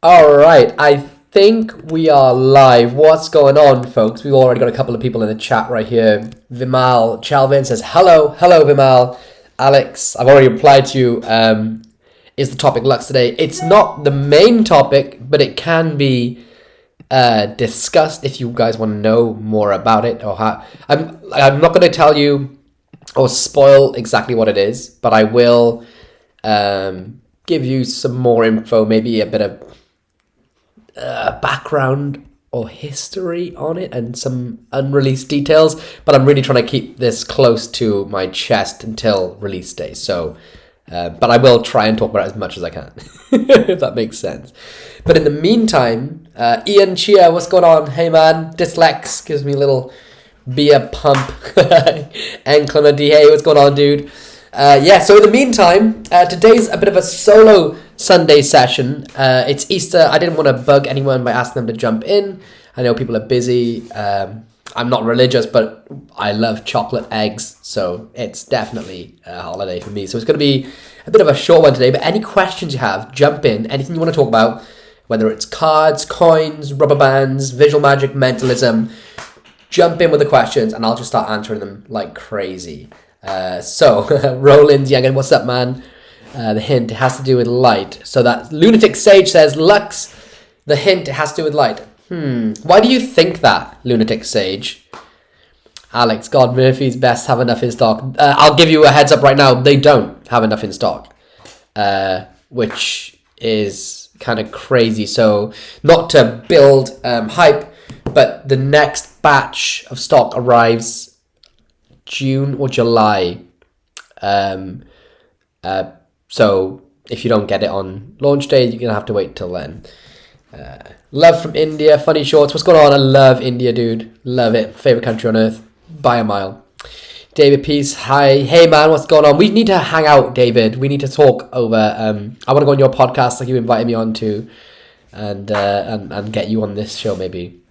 All right, I think we are live. What's going on, folks? We've already got a couple of people in the chat right here. Vimal Chalvin says, hello, Vimal. Alex, I've already replied to you. Is the topic Lux today? It's not the main topic, but it can be discussed if you guys want to know more about it. Or how. I'm not going to tell you or spoil exactly what it is, but I will give you some more info, maybe a bit of background or history on it and some unreleased details, but I'm really trying to keep this close to my chest until release day. So, but I will try and talk about it as much as I can, if that makes sense. But in the meantime, Ian Chia, what's going on? Hey man, Dyslex gives me a little beer pump. And Clement D, hey, what's going on, dude? So in the meantime, today's a bit of a solo Sunday session. It's Easter. I didn't want to bug anyone by asking them to jump in. I know people are busy. I'm not religious, but I love chocolate eggs, so it's definitely a holiday for me. So it's going to be a bit of a short one today, but any questions you have, jump in. Anything you want to talk about, whether it's cards, coins, rubber bands, visual magic, mentalism, jump in with the questions, and I'll just start answering them like crazy. So, Roland Young, what's up, man? The hint, it has to do with light. So that Lunatic Sage says, Lux, the hint, it has to do with light. Why do you think that, Lunatic Sage? Alex, God, Murphy's best have enough in stock. I'll give you a heads up right now, they don't have enough in stock. Which is kind of crazy. So, not to build hype, but the next batch of stock arrives June or July. So if you don't get it on launch day, you're going to have to wait till then. Love from India, funny shorts. What's going on? I love India, dude. Love it. Favorite country on earth by a mile. David Peace, hi. Hey, man, what's going on? We need to hang out, David. We need to talk over. I want to go on your podcast like you invited me on to and get you on this show maybe.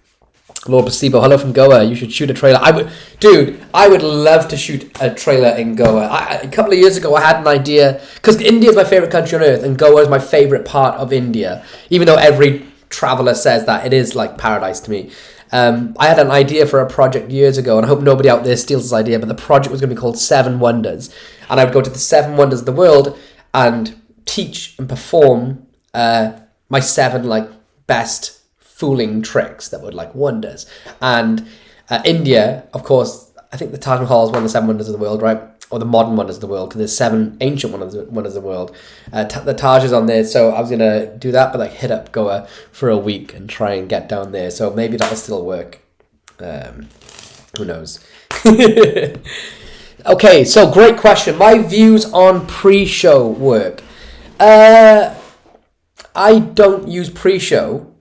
Lord Placebo, hello from Goa. You should shoot a trailer. I would love to shoot a trailer in Goa. A couple of years ago, I had an idea, because India is my favorite country on earth, and Goa is my favorite part of India. Even though every traveler says that, it is like paradise to me. I had an idea for a project years ago, and I hope nobody out there steals this idea, but the project was going to be called 7 Wonders. And I would go to the 7 Wonders of the world and teach and perform my 7 best fooling tricks that would wonders. And India, of course, I think the Taj Mahal is one of the 7 wonders of the world, right? Or the modern wonders of the world, because there's 7 ancient wonders of the world. The Taj is on there, so I was gonna do that, but hit up Goa for a week and try and get down there. So maybe that'll still work. Who knows? Okay, so great question. My views on pre-show work. I don't use pre-show,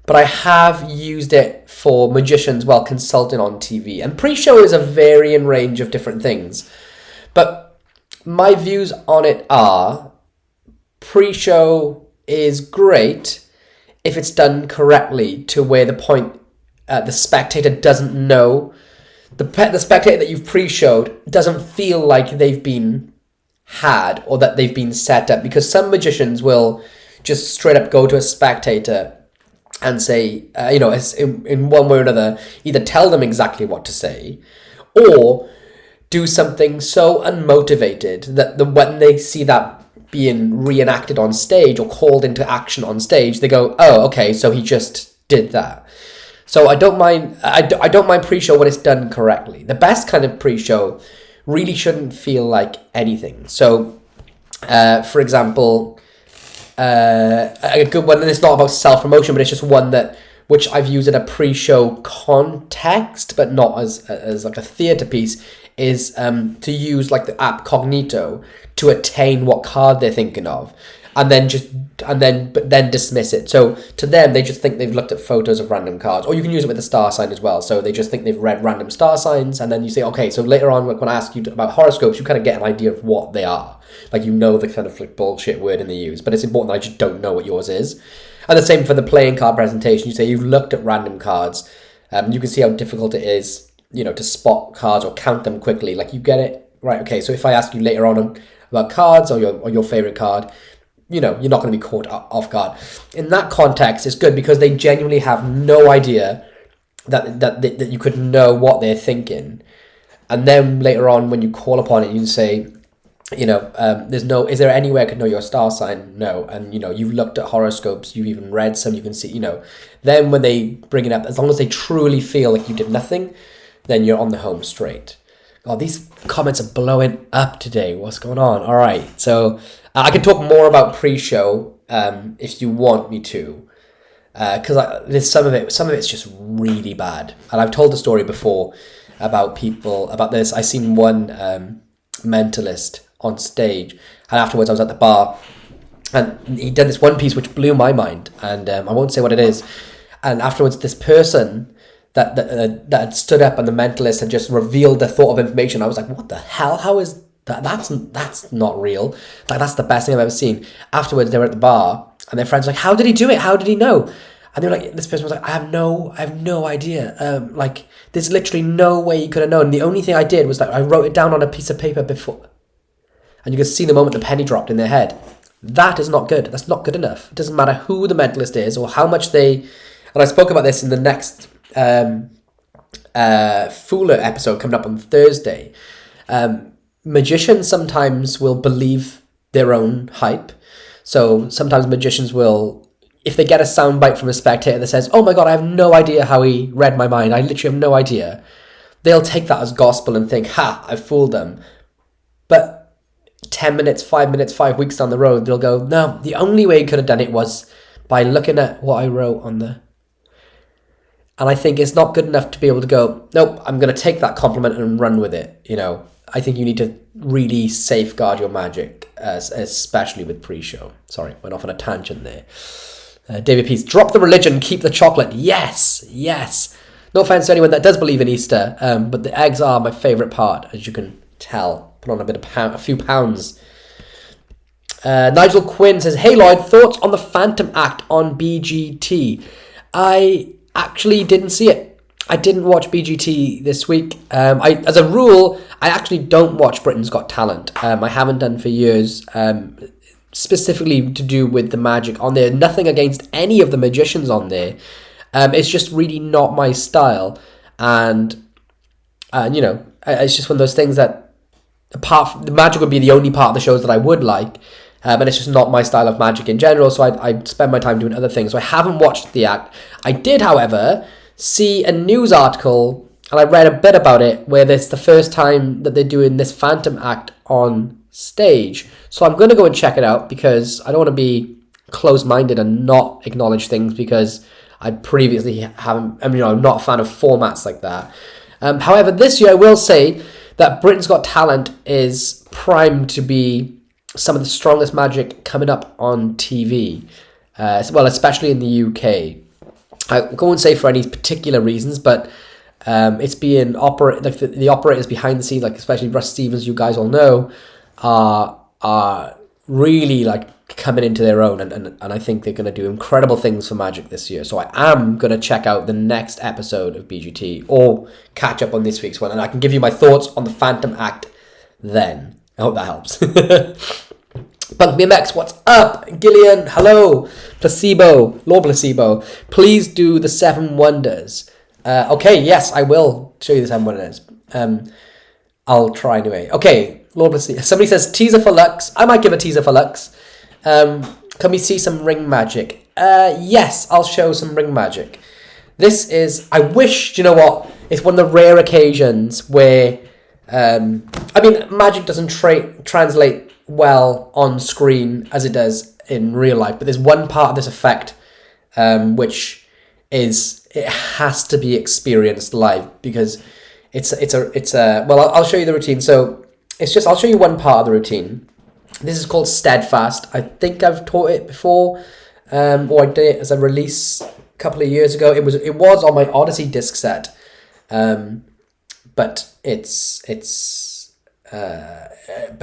but I have used it for magicians while consulting on TV. And pre-show is a varying range of different things. But my views on it are, pre-show is great if it's done correctly, to where the point the spectator doesn't know, the spectator that you've pre-showed doesn't feel like they've been had or that they've been set up. Because some magicians will just straight up go to a spectator and say, in one way or another, either tell them exactly what to say, or do something so unmotivated that when they see that being reenacted on stage or called into action on stage, they go, oh, okay, so he just did that. So I don't mind. I don't mind pre-show when it's done correctly. The best kind of pre-show really shouldn't feel like anything. So, for example, a good one, and it's not about self-promotion, but it's just one which I've used in a pre-show context, but not as like a theatre piece, is to use the app Cognito to attain what card they're thinking of, and then dismiss it. So to them, they just think they've looked at photos of random cards, or you can use it with the star sign as well. So they just think they've read random star signs, and then you say, okay, so later on when I ask you about horoscopes, you kind of get an idea of what they are. The kind of bullshit wording they use, but it's important that I just don't know what yours is. And the same for the playing card presentation. You say you've looked at random cards. You can see how difficult it is, to spot cards or count them quickly. You get it right. Okay, so if I ask you later on about cards or your favorite card, you're not going to be caught off guard. In that context, it's good because they genuinely have no idea that you could know what they're thinking. And then later on, when you call upon it, you can say, is there any way I could know your star sign? No. And, you've looked at horoscopes, you've even read some, you can see, then when they bring it up, as long as they truly feel like you did nothing, then you're on the home straight. God, these comments are blowing up today. What's going on? All right. So I can talk more about pre-show if you want me to. Because there's some of it's just really bad. And I've told the story before about this. I seen one mentalist on stage, and afterwards I was at the bar, and he did this one piece which blew my mind, and I won't say what it is. And afterwards, this person that had stood up, and the mentalist had just revealed the thought of information. I was like, what the hell? How is that? That's not real. Like, that's the best thing I've ever seen. Afterwards, they were at the bar, and their friends were like, how did he do it? How did he know? And they were like, this person was like, I have no idea. Like, there's literally no way you could have known. The only thing I did was that I wrote it down on a piece of paper before. And you can see the moment the penny dropped in their head. That is not good. That's not good enough. It doesn't matter who the mentalist is or how much they... And I spoke about this in the next Fooler episode coming up on Thursday. Magicians sometimes will believe their own hype. So sometimes magicians will... If they get a soundbite from a spectator that says, oh my God, I have no idea how he read my mind. I literally have no idea. They'll take that as gospel and think, ha, I fooled them. But 10 minutes, 5 minutes, 5 weeks down the road, they'll go, no, the only way he could have done it was by looking at what I wrote on the... And I think it's not good enough to be able to go, nope, I'm going to take that compliment and run with it. I think you need to really safeguard your magic, especially with pre-show. Sorry, went off on a tangent there. David Peace, drop the religion, keep the chocolate. Yes. No offense to anyone that does believe in Easter, but the eggs are my favourite part, as you can tell. Put on a few pounds. Nigel Quinn says, hey Lloyd, thoughts on the Phantom Act on BGT? I actually didn't see it. I didn't watch BGT this week. As a rule, I actually don't watch Britain's Got Talent. I haven't done for years. Specifically to do with the magic on there. Nothing against any of the magicians on there. It's just really not my style. And, it's just one of those things that the magic would be the only part of the shows that I would like. And it's just not my style of magic in general. So I spend my time doing other things. So I haven't watched the act. I did, however, see a news article, and I read a bit about it, where it's the first time that they're doing this Phantom Act on stage. So I'm going to go and check it out because I don't want to be closed-minded and not acknowledge things because I previously haven't... I'm not a fan of formats like that. However, this year I will say that Britain's Got Talent is primed to be some of the strongest magic coming up on TV. Especially in the UK. I won't say for any particular reasons, but it's being the operators behind the scenes, like especially Russ Stevens, you guys all know, are really coming into their own, and I think they're going to do incredible things for magic this year. So I am going to check out the next episode of BGT or catch up on this week's one, and I can give you my thoughts on the Phantom Act then. I hope that helps. Bunk BMX, what's up? Gillian, hello. Placebo, Lord Placebo, please do the 7 wonders. Okay, yes, I will show you the 7 wonders. I'll try anyway. Okay, Lord Placebo. Somebody says teaser for Lux. I might give a teaser for Lux. Can we see some ring magic? Yes, I'll show some ring magic. This is, I wish, do you know what? It's one of the rare occasions where, magic doesn't translate well on screen as it does in real life, but there's one part of this effect which is, it has to be experienced live because I'll show you the routine. So I'll show you one part of the routine. This is called Steadfast. I think I've taught it before, or I did it as a release a couple of years ago. It was on my Odyssey disc set, but it's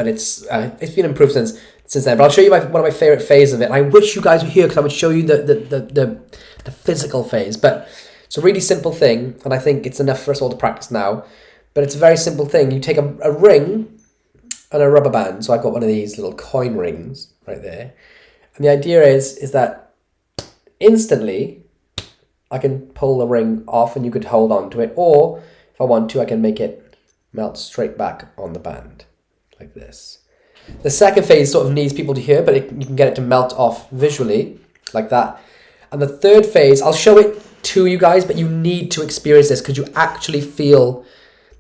been improved since then. But I'll show you one of my favorite phases of it. And I wish you guys were here because I would show you the physical phase. But it's a really simple thing, and I think it's enough for us all to practice now. But it's a very simple thing. You take a ring and a rubber band. So I've got one of these little coin rings right there. And the idea is that instantly I can pull the ring off and you could hold on to it, or if I want to, I can make it melt straight back on the band like this. The second phase sort of needs people to hear, but you can get it to melt off visually like that. And the third phase, I'll show it to you guys, but you need to experience this because you actually feel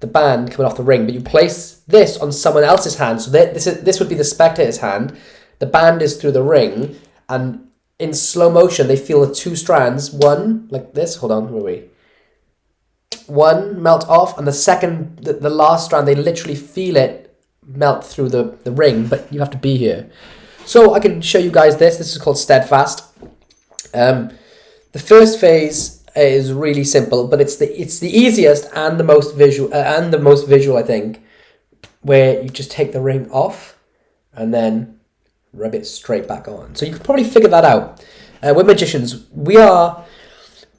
the band coming off the ring. But you place this on someone else's hand, so this would be the spectator's hand. The band is through the ring, and in slow motion, they feel the two strands, one like this. Hold on, where are we? One melt off, and the second, the last strand, they literally feel it melt through the ring, but you have to be here. So I can show you guys this. This is called Steadfast. The first phase is really simple, but it's the easiest and the most visual, I think, where you just take the ring off and then rub it straight back on. So you could probably figure that out. We're magicians. We are,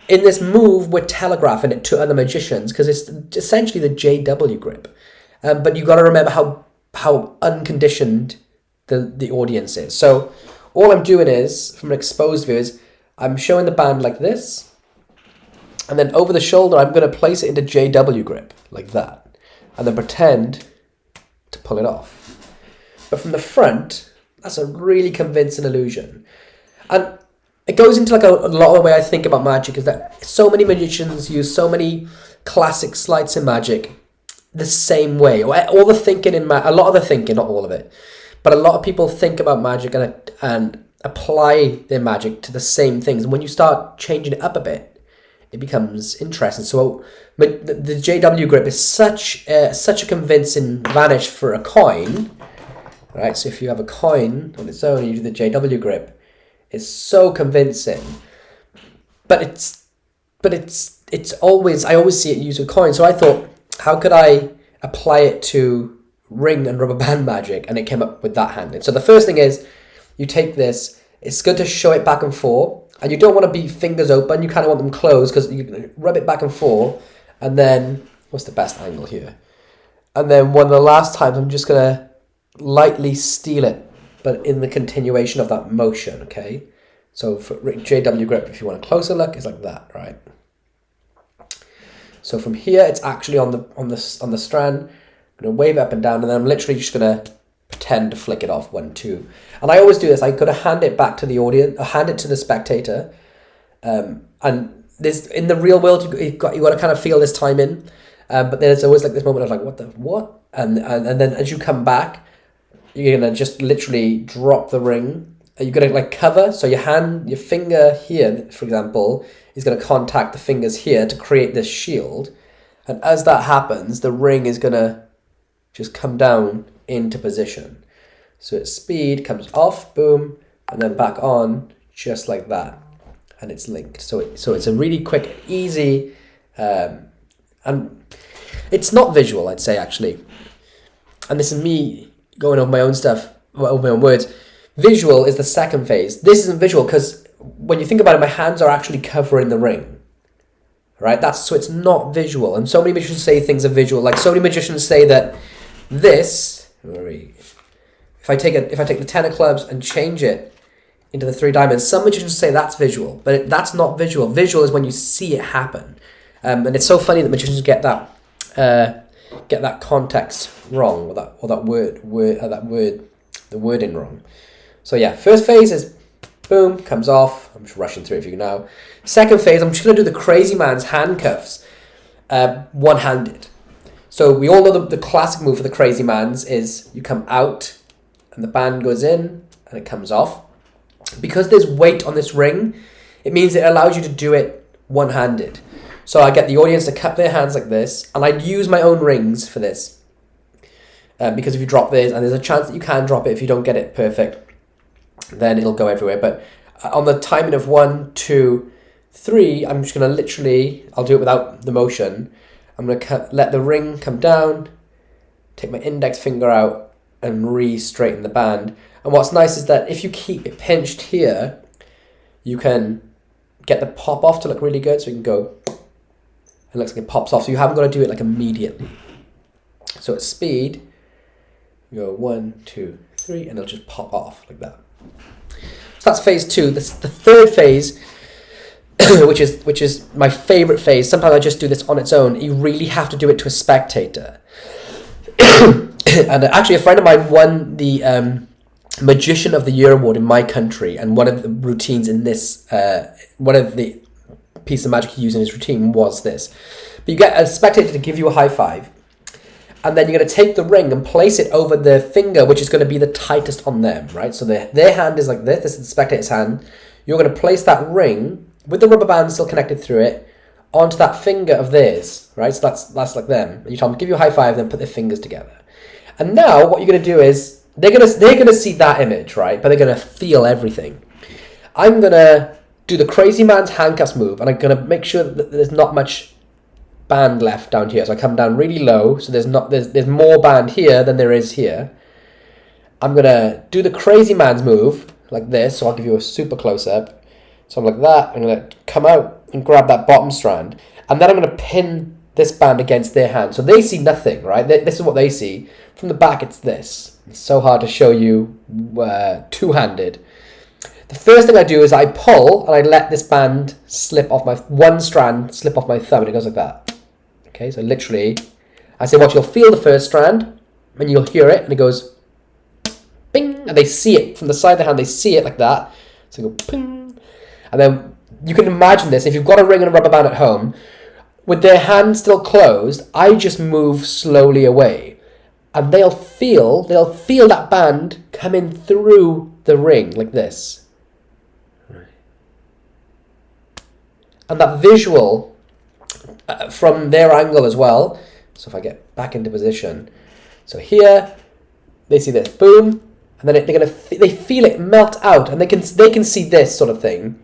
in this move, we're telegraphing it to other magicians because it's essentially the JW grip. But you got to remember how unconditioned the audience is. So all I'm doing is, from an exposed view, is I'm showing the band like this, and then over the shoulder I'm going to place it into JW grip like that, and then pretend to pull it off. But from the front, that's a really convincing illusion. And it goes into like a lot of the way I think about magic, is that so many magicians use so many classic sleights in magic the same way. All the thinking in a lot of the thinking, not all of it, but a lot of people think about magic and apply their magic to the same things. And when you start changing it up a bit, it becomes interesting. So the JW grip is such a convincing vanish for a coin. Right, so if you have a coin on its own and you do the JW grip, it's so convincing. But it's always, I always see it used with coins. So I thought, how could I apply it to ring and rubber band magic? And it came up with that hand. And so the first thing is, you take this, it's good to show it back and forth, and you don't want to be fingers open, you kind of want them closed, because you rub it back and forth, and then, what's the best angle here? And then one of the last times, I'm just going to lightly steal it, but in the continuation of that motion, okay? So for JW grip, if you want a closer look, it's like that, right? So from here, it's actually on the strand. I'm going to wave it up and down, and then I'm literally just going to pretend to flick it off, 1, 2. And I always do this. I could hand it back to the audience, hand it to the spectator, and there's, in the real world, you got to kind of feel this time in, but then it's always like this moment of like, what? And then as you come back, you're gonna just literally drop the ring. You're gonna like cover, so your finger here, for example, is gonna contact the fingers here to create this shield, and as that happens, the ring is gonna just come down into position. So its speed comes off, boom, and then back on, just like that, and it's linked. So it's a really quick, easy, and it's not visual, I'd say, actually. And this is me going over my own stuff, over my own words. Visual is the second phase. This isn't visual because when you think about it, my hands are actually covering the ring, right? So it's not visual. And so many magicians say things are visual. Like so many magicians say that this, if I take the 10 of clubs and change it into the 3 diamonds, some magicians say that's visual, but that's not visual. Visual is when you see it happen. And it's so funny that magicians get that context wrong, or the wording wrong. So yeah, first phase is boom, comes off. I'm just rushing through it for you now. Second phase, I'm just going to do the crazy man's handcuffs, one-handed. So we all know the classic move for the crazy man's is you come out and the band goes in and it comes off. Because there's weight on this ring, it means it allows you to do it one-handed. So I get the audience to cup their hands like this, and I'd use my own rings for this. Because if you drop this, and there's a chance that you can drop it if you don't get it perfect, then it'll go everywhere. But on the timing of 1, 2, 3, I'm just going to literally, I'll do it without the motion. I'm going to let the ring come down, take my index finger out, and re-straighten the band. And what's nice is that if you keep it pinched here, you can get the pop off to look really good. So you can go, it looks like it pops off. So you haven't got to do it like immediately. So at speed, you go 1, 2, 3, and it'll just pop off like that. So that's phase 2. The third phase, which is my favorite phase. Sometimes I just do this on its own. You really have to do it to a spectator. And actually, a friend of mine won the Magician of the Year award in my country, and one of the routines in this, one of the pieces of magic he used in his routine was this. But you get a spectator to give you a high five, and then you're going to take the ring and place it over the finger, which is going to be the tightest on them, right? So their hand is like this. This is the spectator's hand. You're going to place that ring with the rubber band still connected through it onto that finger of theirs, right? So that's like them. And you tell them, give you a high five, then put their fingers together. And now what you're going to do is they're going to see that image, right? But they're going to feel everything. I'm going to do the crazy man's handcuffs move, and I'm going to make sure that there's not much band left down here. So I come down really low, so there's more band here than there is here. I'm going to do the crazy man's move like this, so I'll give you a super close-up. So I'm like that. I'm going to come out and grab that bottom strand, and then I'm going to pin this band against their hand. So they see nothing, right? This is what they see. From the back, it's this. It's so hard to show you two-handed. The first thing I do is I pull, and I let this band slip off one strand slip off my thumb, and it goes like that. Okay, so literally, I say, watch, you'll feel the first strand, and you'll hear it, and it goes bing, and they see it from the side of the hand. They see it like that. So you go ping, and then you can imagine this. If you've got a ring and a rubber band at home, with their hand still closed, I just move slowly away, and they'll feel that band coming through the ring like this. And that visual from their angle as well. So if I get back into position, so here they see this, boom, and then they feel it melt out, and they can see this sort of thing.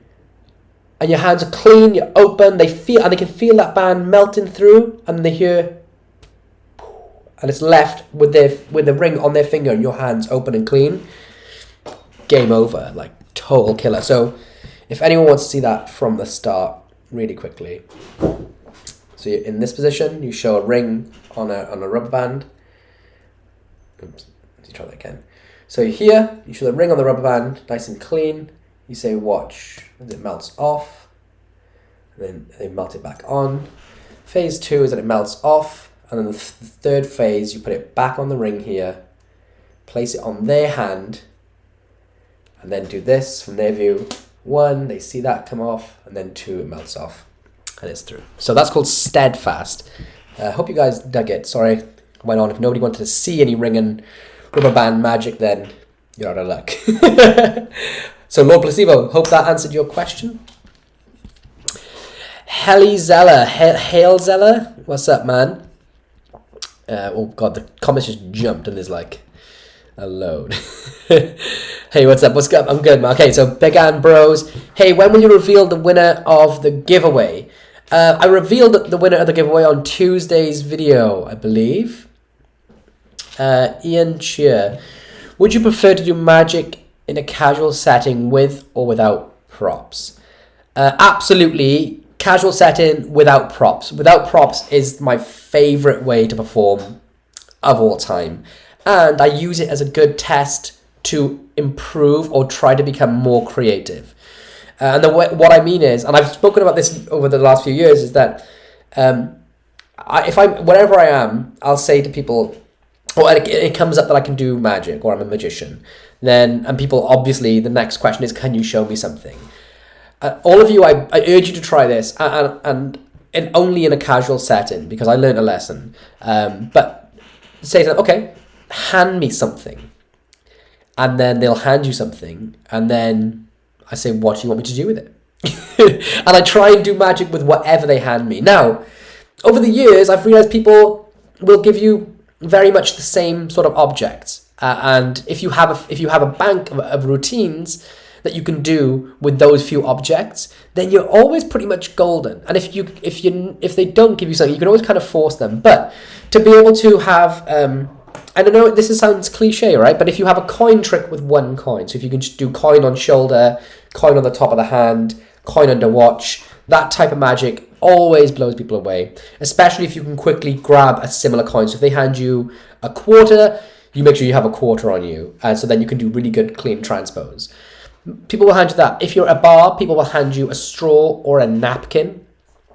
And your hands are clean, you're open. They can feel that band melting through, and they hear, and it's left with the ring on their finger, and your hands open and clean. Game over, like total killer. So if anyone wants to see that from the start, really quickly. So you're in this position, you show a ring on a rubber band. Oops, let's try that again. So you're here, you show the ring on the rubber band, nice and clean. You say watch as it melts off, and then they melt it back on. Phase 2 is that it melts off, and then the third phase, you put it back on the ring here, place it on their hand, and then do this from their view. 1, they see that come off, and then 2, it melts off, and it's through. So that's called steadfast. Hope you guys dug it. Sorry, I went on. If nobody wanted to see any ring and rubber band magic, then you're out of luck. So Lord Placebo, hope that answered your question. Hail Zeller, what's up, man? Oh God, the comments just jumped, and there's like a load. Hey, what's up? What's up? I'm good, man. Okay, so Big Ann Bros. Hey, when will you reveal the winner of the giveaway? I revealed the winner of the giveaway on Tuesday's video, I believe. Ian Cheer. Would you prefer to do magic in a casual setting with or without props? Absolutely. Casual setting without props. Without props is my favorite way to perform of all time. And I use it as a good test to improve or try to become more creative. And what I mean is, and I've spoken about this over the last few years, is that wherever I am, I'll say to people, or it comes up that I can do magic or I'm a magician. And people, obviously, the next question is, can you show me something? All of you, I urge you to try this, and only in a casual setting, because I learned a lesson. But say to them, okay, hand me something. And then they'll hand you something, and then I say, what do you want me to do with it? And I try and do magic with whatever they hand me. Now, over the years, I've realized people will give you very much the same sort of objects. And if you have a bank of routines that you can do with those few objects, then you're always pretty much golden. And if they don't give you something, you can always kind of force them. But to be able to have, I don't know, sounds cliche, right? But if you have a coin trick with one coin, so if you can just do coin on shoulder, coin on the top of the hand, coin under watch, that type of magic always blows people away, especially if you can quickly grab a similar coin. So if they hand you a quarter, you make sure you have a quarter on you, so then you can do really good clean transpose. People will hand you that. If you're at a bar, people will hand you a straw or a napkin.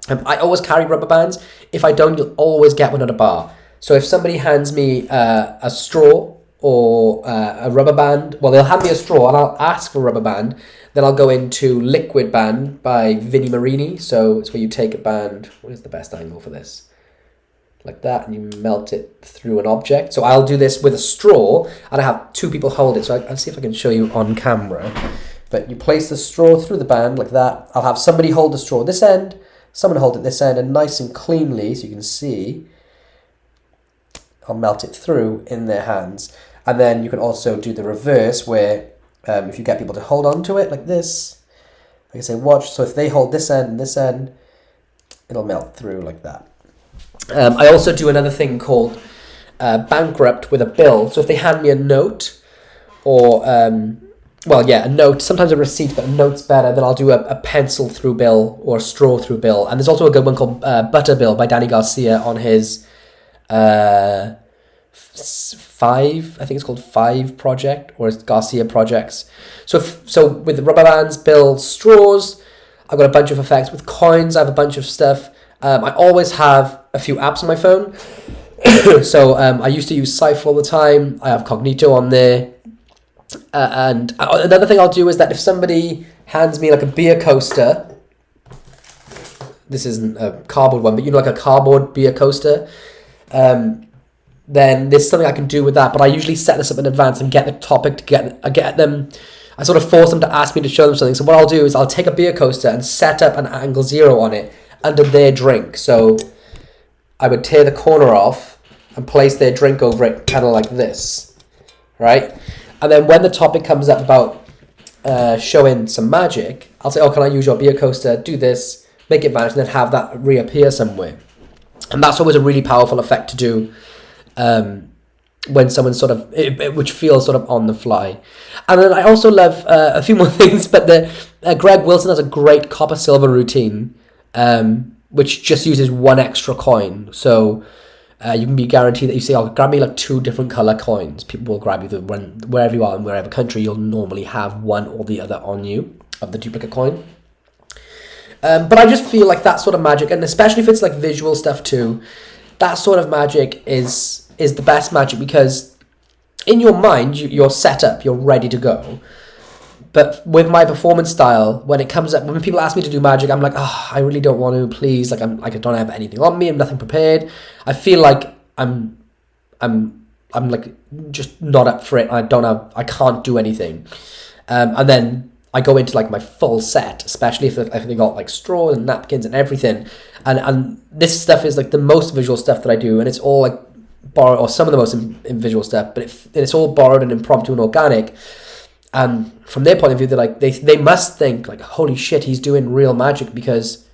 I always carry rubber bands. If I don't, you'll always get one at a bar. So if somebody hands me a straw or a rubber band, well, they'll hand me a straw and I'll ask for a rubber band. Then I'll go into Liquid Band by Vinnie Marini. So it's where you take a band. What is the best angle for this? Like that, and you melt it through an object. So I'll do this with a straw, and I have two people hold it. So I'll see if I can show you on camera. But you place the straw through the band like that. I'll have somebody hold the straw this end, someone hold it this end, and nice and cleanly, so you can see, I'll melt it through in their hands. And then you can also do the reverse, where if you get people to hold on to it like this, like I say, watch. So if they hold this end and this end, it'll melt through like that. I also do another thing called bankrupt with a bill. So if they hand me a note or, a note, sometimes a receipt, but a note's better, then I'll do a pencil through bill or a straw through bill. And there's also a good one called Butter Bill by Danny Garcia on his 5, I think it's called 5 project, or it's Garcia Projects. So with rubber bands, bills, straws, I've got a bunch of effects. With coins, I have a bunch of stuff. I always have a few apps on my phone. So I used to use Cypher all the time. I have Cognito on there. And another thing I'll do is that if somebody hands me like a beer coaster, this isn't a cardboard one, but like a cardboard beer coaster, then there's something I can do with that. But I usually set this up in advance and get the topic to get them. I sort of force them to ask me to show them something. So what I'll do is I'll take a beer coaster and set up an angle 0 on it under their drink. So I would tear the corner off and place their drink over it, kind of like this, right? And then when the topic comes up about showing some magic, I'll say, can I use your beer coaster, do this, make it vanish, and then have that reappear somewhere. And that's always a really powerful effect to do when someone's sort of, which feels sort of on the fly. And then I also love a few more things, but Greg Wilson has a great copper silver routine, which just uses one extra coin. So you can be guaranteed that you say, grab me like 2 different color coins. People will grab you wherever you are in wherever country, you'll normally have one or the other on you of the duplicate coin. But I just feel like that sort of magic, and especially if it's like visual stuff too, that sort of magic is the best magic, because in your mind, you're set up, you're ready to go. But with my performance style, when it comes up, when people ask me to do magic, I'm like, I really don't want to, please. Like, I don't have anything on me. I'm nothing prepared. I feel like I'm like just not up for it. I can't do anything. And then I go into like my full set, especially if they got like straws and napkins and everything. And this stuff is like the most visual stuff that I do. And it's all like borrowed, or some of the most visual stuff, but it's all borrowed and impromptu and organic. And from their point of view, they're like, they must think like, holy shit, he's doing real magic, because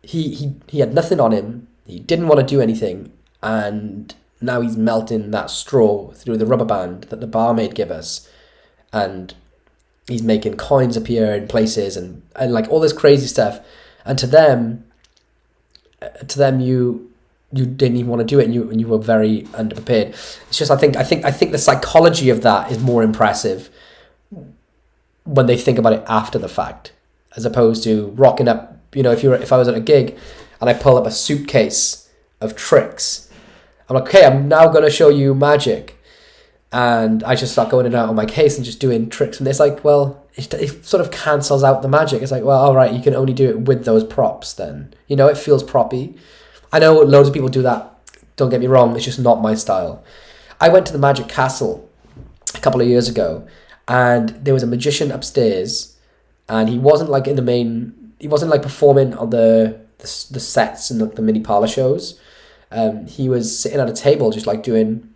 he had nothing on him. He didn't want to do anything. And now he's melting that straw through the rubber band that the barmaid gave us. And he's making coins appear in places and like all this crazy stuff. And to them, you didn't even want to do it, and you were very underprepared. It's just I think the psychology of that is more impressive when they think about it after the fact, as opposed to rocking up. If I was at a gig and I pull up a suitcase of tricks, I'm like, okay, I'm now going to show you magic, and I just start going in and out on my case and just doing tricks, and it's like, well, it sort of cancels out the magic. It's like, well, all right, you can only do it with those props then. It feels proppy. I know loads of people do that, don't get me wrong, it's just not my style. I went to the Magic Castle a couple of years ago, and there was a magician upstairs, and he wasn't like he wasn't like performing on the sets and the mini parlor shows. He was sitting at a table just like doing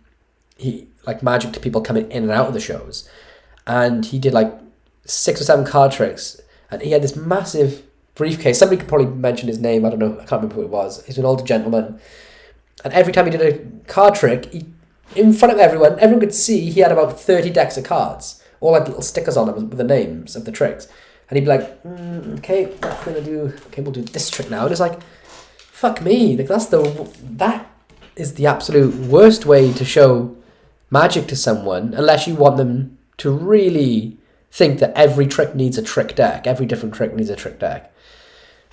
magic to people coming in and out of the shows. And he did like 6 or 7 card tricks, and he had this massive briefcase. Somebody could probably mention his name. I don't know. I can't remember who it was. He's an older gentleman. And every time he did a card trick, in front of everyone could see he had about 30 decks of cards, all like little stickers on them with the names of the tricks. And he'd be like, okay, we'll do this trick now. And it's like, fuck me. Like that is the absolute worst way to show magic to someone, unless you want them to really think that every trick needs a trick deck. Every different trick needs a trick deck.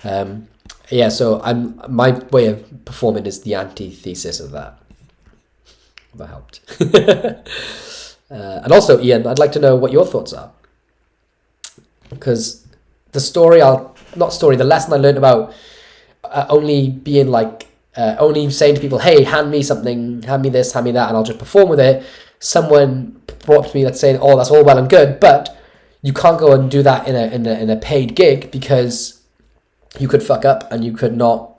So my way of performing is the antithesis of that. That helped. And also, Ian, I'd like to know what your thoughts are. Because the lesson I learned about only being only saying to people, hey, hand me something, hand me this, hand me that, and I'll just perform with it. Someone brought up to me that's saying, oh, that's all well and good, but you can't go and do that in a paid gig, because you could fuck up and you could not,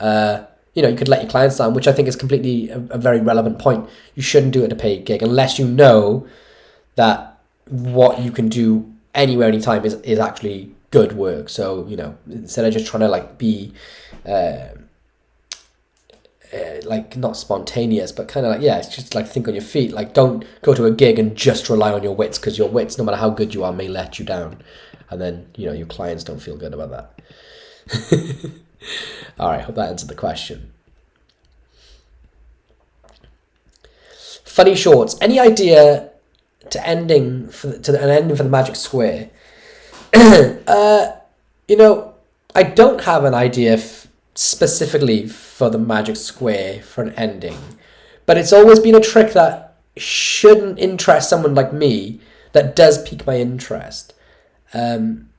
you could let your clients down, which I think is completely a very relevant point. You shouldn't do it in a paid gig unless you know that what you can do anywhere, anytime is actually good work. So, instead of just trying to be not spontaneous, but kind of it's just think on your feet. Don't go to a gig and just rely on your wits, because your wits, no matter how good you are, may let you down, and then your clients don't feel good about that. All right, hope that answered the question. Funny Shorts, any idea to an ending for the Magic Square? I don't have an idea specifically for the Magic Square for an ending, but it's always been a trick that shouldn't interest someone like me that does pique my interest. And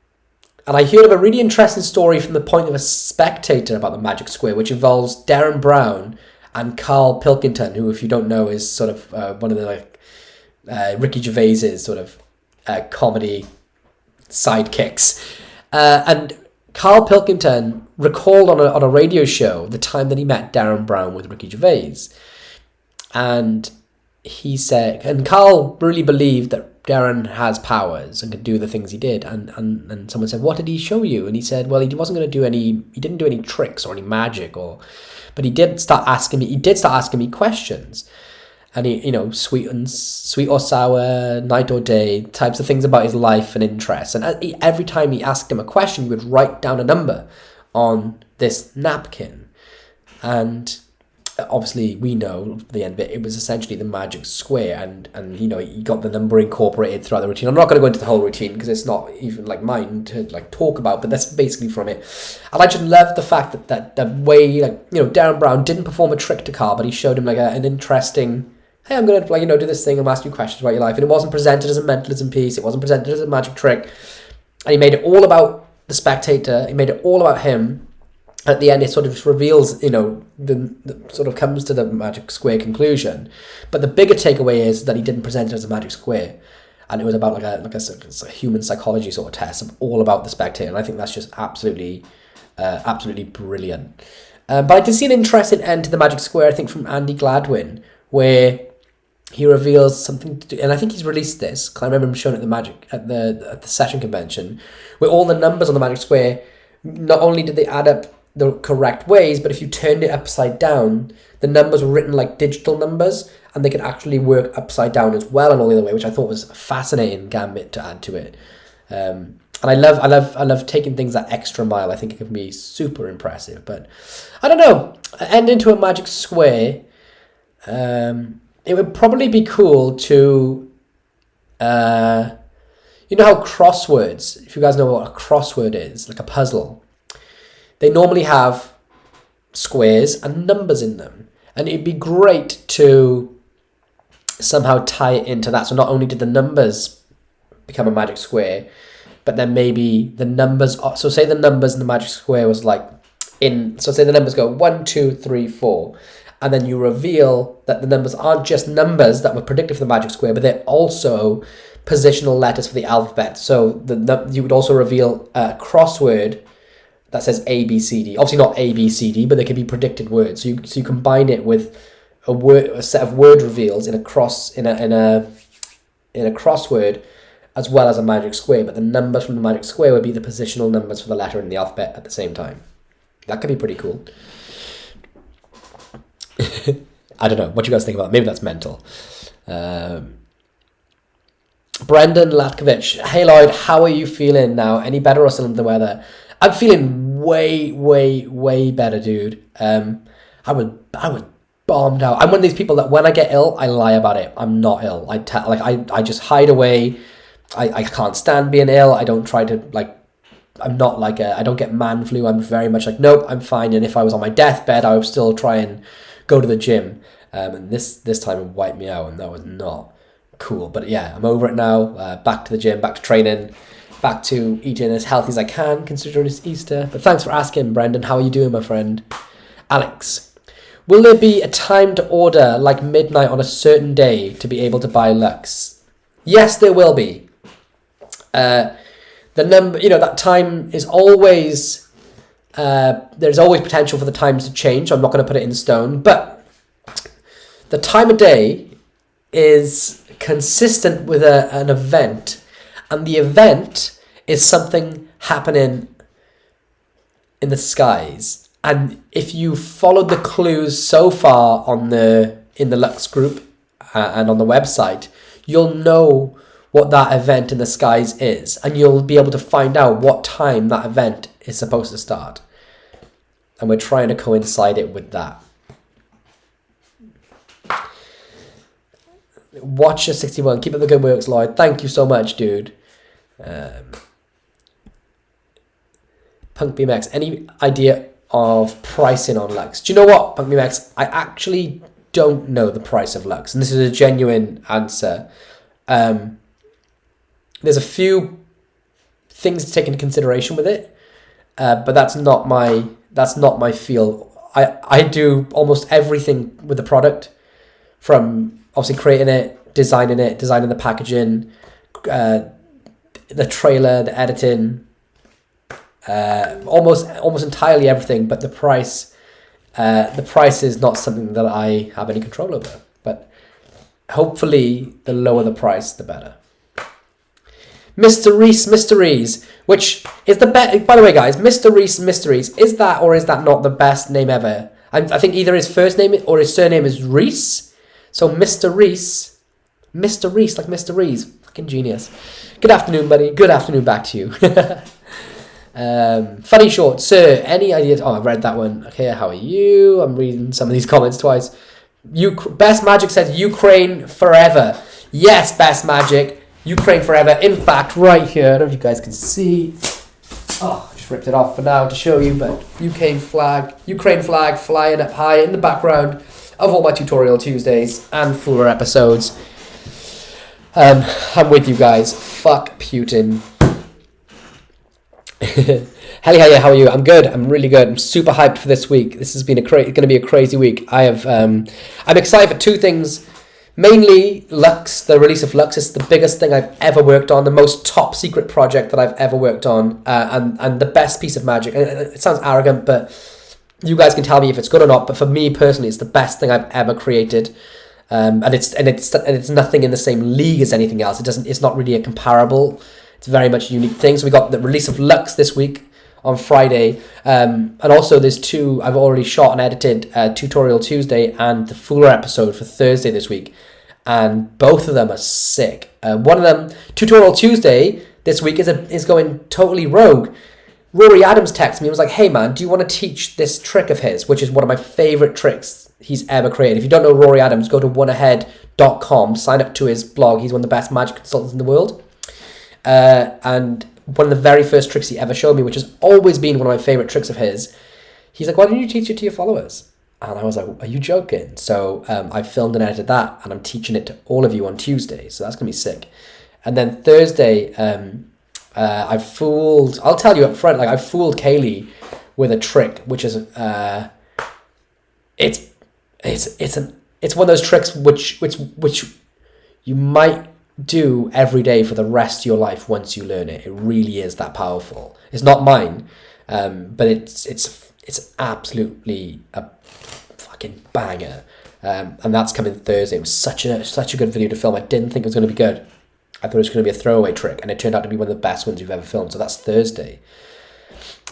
I heard of a really interesting story from the point of a spectator about the Magic Square, which involves Darren Brown and Carl Pilkington, who, if you don't know, is sort of one of the Ricky Gervais's sort of comedy sidekicks. And Carl Pilkington recalled on a radio show the time that he met Darren Brown with Ricky Gervais. And he said, and Carl really believed that Darren has powers and could do the things he did. And someone said, what did he show you? And he said, well, he didn't do any tricks or any magic, but he did start asking me questions. And he, sweet or sour, night or day, types of things about his life and interests. And every time he asked him a question, he would write down a number on this napkin. And obviously, we know at the end of it, it was essentially the Magic Square. And he got the number incorporated throughout the routine. I'm not going to go into the whole routine because it's not even mine to talk about, but that's basically from it. And I just love the fact that the way, Darren Brown didn't perform a trick to Carl, but he showed him an interesting, hey, I'm going to do this thing, I'm asking you questions about your life. And it wasn't presented as a mentalism piece, it wasn't presented as a magic trick. And he made it all about the spectator, he made it all about him. At the end, it sort of just reveals, the sort of comes to the Magic Square conclusion. But the bigger takeaway is that he didn't present it as a Magic Square. And it was about a human psychology sort of test, all about the spectator. And I think that's just absolutely brilliant. But I did see an interesting end to the Magic Square, I think, from Andy Gladwin, where he reveals something to do, and I think he's released this, because I remember him showing it at the session convention, where all the numbers on the Magic Square, not only did they add up the correct ways, but if you turned it upside down, the numbers were written like digital numbers, and they could actually work upside down as well and all the other way, which I thought was a fascinating gambit to add to it. And I love taking things that extra mile. I think it can be super impressive. But I don't know, ending to a Magic Square, it would probably be cool to, how crosswords, if you guys know what a crossword is, like a puzzle, they normally have squares and numbers in them. And it'd be great to somehow tie it into that. So not only did the numbers become a Magic Square, but then maybe the numbers, so say the numbers in the Magic Square was so say the numbers go 1, 2, 3, 4. And then you reveal that the numbers aren't just numbers that were predicted for the Magic Square, but they're also positional letters for the alphabet. So you would also reveal a crossword that says A, B, C, D. Obviously not A, B, C, D, but they can be predicted words. So you combine it with a set of word reveals in a crossword, as well as a Magic Square. But the numbers from the Magic Square would be the positional numbers for the letter in the alphabet at the same time. That could be pretty cool. I don't know. What do you guys think about that? Maybe that's mental. Brendan Latkovich. Hey Lloyd, how are you feeling now? Any better or still under the weather? I'm feeling way, way, way better, dude. I was bombed out. I'm one of these people that when I get ill, I lie about it. I'm not ill. I just hide away. I can't stand being ill. I don't try to I'm not I don't get man flu. I'm very much like, nope, I'm fine. And if I was on my deathbed, I would still try and go to the gym. And this time it wiped me out, and that was not cool. But yeah, I'm over it now. Back to the gym, back to training, back to eating as healthy as I can, considering it's Easter. But thanks for asking, Brendan. How are you doing, my friend? Alex, will there be a time to order like midnight on a certain day to be able to buy Lux? Yes, there will be. The number, that time is always, there's always potential for the times to change. I'm not going to put it in stone, but the time of day is consistent with an event, and the event is something happening in the skies. And if you followed the clues so far in the Lux group and on the website, you'll know what that event in the skies is, and you'll be able to find out what time that event is supposed to start. And we're trying to coincide it with that. Watcher 61, keep up the good works, Lloyd. Thank you so much, dude. Punk BMX, any idea of pricing on Lux? Do you know what, Punk BMX? I actually don't know the price of Lux, and this is a genuine answer. There's a few things to take into consideration with it, but that's not my field. I do almost everything with the product, from obviously creating it, designing the packaging, the trailer, the editing, almost entirely everything. But the price is not something that I have any control over. But hopefully, the lower the price, the better. Mr. Reece Mysteries, which is the best. By the way, guys, Mr. Reece Mysteries, is that or is that not the best name ever? I think either his first name or his surname is Reece. So Mr. Reece, like Mr. Reece, fucking genius. Good afternoon, buddy. Good afternoon back to you. Funny short, sir. Any ideas? Oh, I read that one. Okay, how are you? I'm reading some of these comments twice. Best Magic says Ukraine forever. Yes, Best Magic. Ukraine forever. In fact, right here, I don't know if you guys can see. Oh, I just ripped it off for now to show you, but Ukraine flag flying up high in the background of all my Tutorial Tuesdays and Fuller episodes. I'm with you guys. Fuck Putin. Helly, how are you? I'm good. I'm really good. I'm super hyped for this week. This has been going to be a crazy week. I'm excited for two things. Mainly Lux, the release of Lux is the biggest thing I've ever worked on, the most top secret project that I've ever worked on, and the best piece of magic. And it sounds arrogant, but you guys can tell me if it's good or not. But for me personally, it's the best thing I've ever created, and it's nothing in the same league as anything else. It's not really a comparable. It's very much a unique thing. So we got the release of Lux this week on Friday, and also there's two I've already shot and edited, Tutorial Tuesday and the Fuller episode for Thursday this week, and both of them are sick. One of them, Tutorial Tuesday this week, is going totally rogue. Rory Adams texted me and was like, hey man, do you want to teach this trick of his, which is one of my favourite tricks he's ever created. If you don't know Rory Adams, go to oneahead.com, sign up to his blog. He's one of the best magic consultants in the world, and one of the very first tricks he ever showed me, which has always been one of my favourite tricks of his, he's like, why don't you teach it to your followers? And I was like, are you joking? So I filmed and edited that, and I'm teaching it to all of you on Tuesday, so that's going to be sick. And then Thursday, I'll tell you up front, I fooled Kaylee with a trick, which is, it's one of those tricks which you might do every day for the rest of your life once you learn it. It really is that powerful. It's not mine, but it's absolutely a fucking banger, and that's coming Thursday. It was such a good video to film. I didn't think it was going to be good. I thought it was going to be a throwaway trick, and it turned out to be one of the best ones you've ever filmed. So that's Thursday.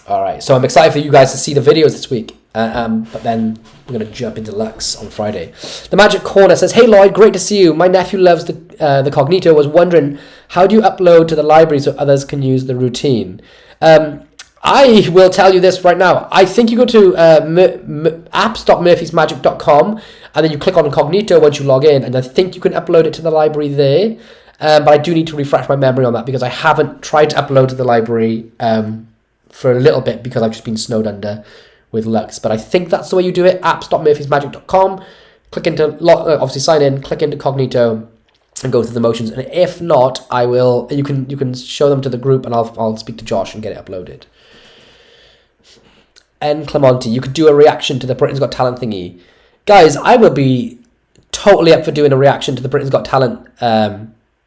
All right, so I'm excited for you guys to see the videos this week. But then we're going to jump into Lux on Friday. The Magic Corner says, hey Lloyd, great to see you. My nephew loves the Cognito. Was wondering, how do you upload to the library so others can use the routine? I will tell you this right now. I think you go to apps.murphysmagic.com, and then you click on Cognito once you log in, and I think you can upload it to the library there. But I do need to refresh my memory on that because I haven't tried to upload to the library for a little bit because I've just been snowed under with Lux. But I think that's the way you do it. apps.murphysmagic.com. Click into, obviously sign in, click into Cognito, and go through the motions. And if not, I will. You can show them to the group, and I'll speak to Josh and get it uploaded. N. Clemente, you could do a reaction to the Britain's Got Talent thingy. Guys, I will be totally up for doing a reaction to the Britain's Got Talent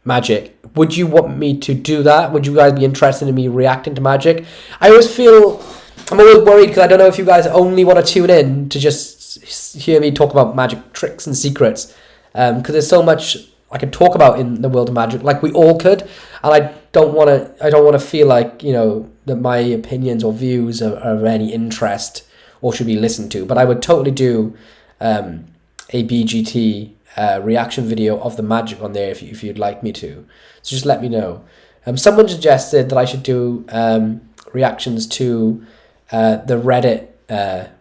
Magic. Would you want me to do that? Would you guys be interested in me reacting to Magic? I'm always worried because I don't know if you guys only want to tune in to just hear me talk about magic tricks and secrets. Because there's so much I could talk about in the world of magic, like we all could, and I don't want to feel like, you know, that my opinions or views are of any interest or should be listened to. But I would totally do a BGT reaction video of the magic on there if you'd like me to. So just let me know. Someone suggested that I should do reactions to the Reddit,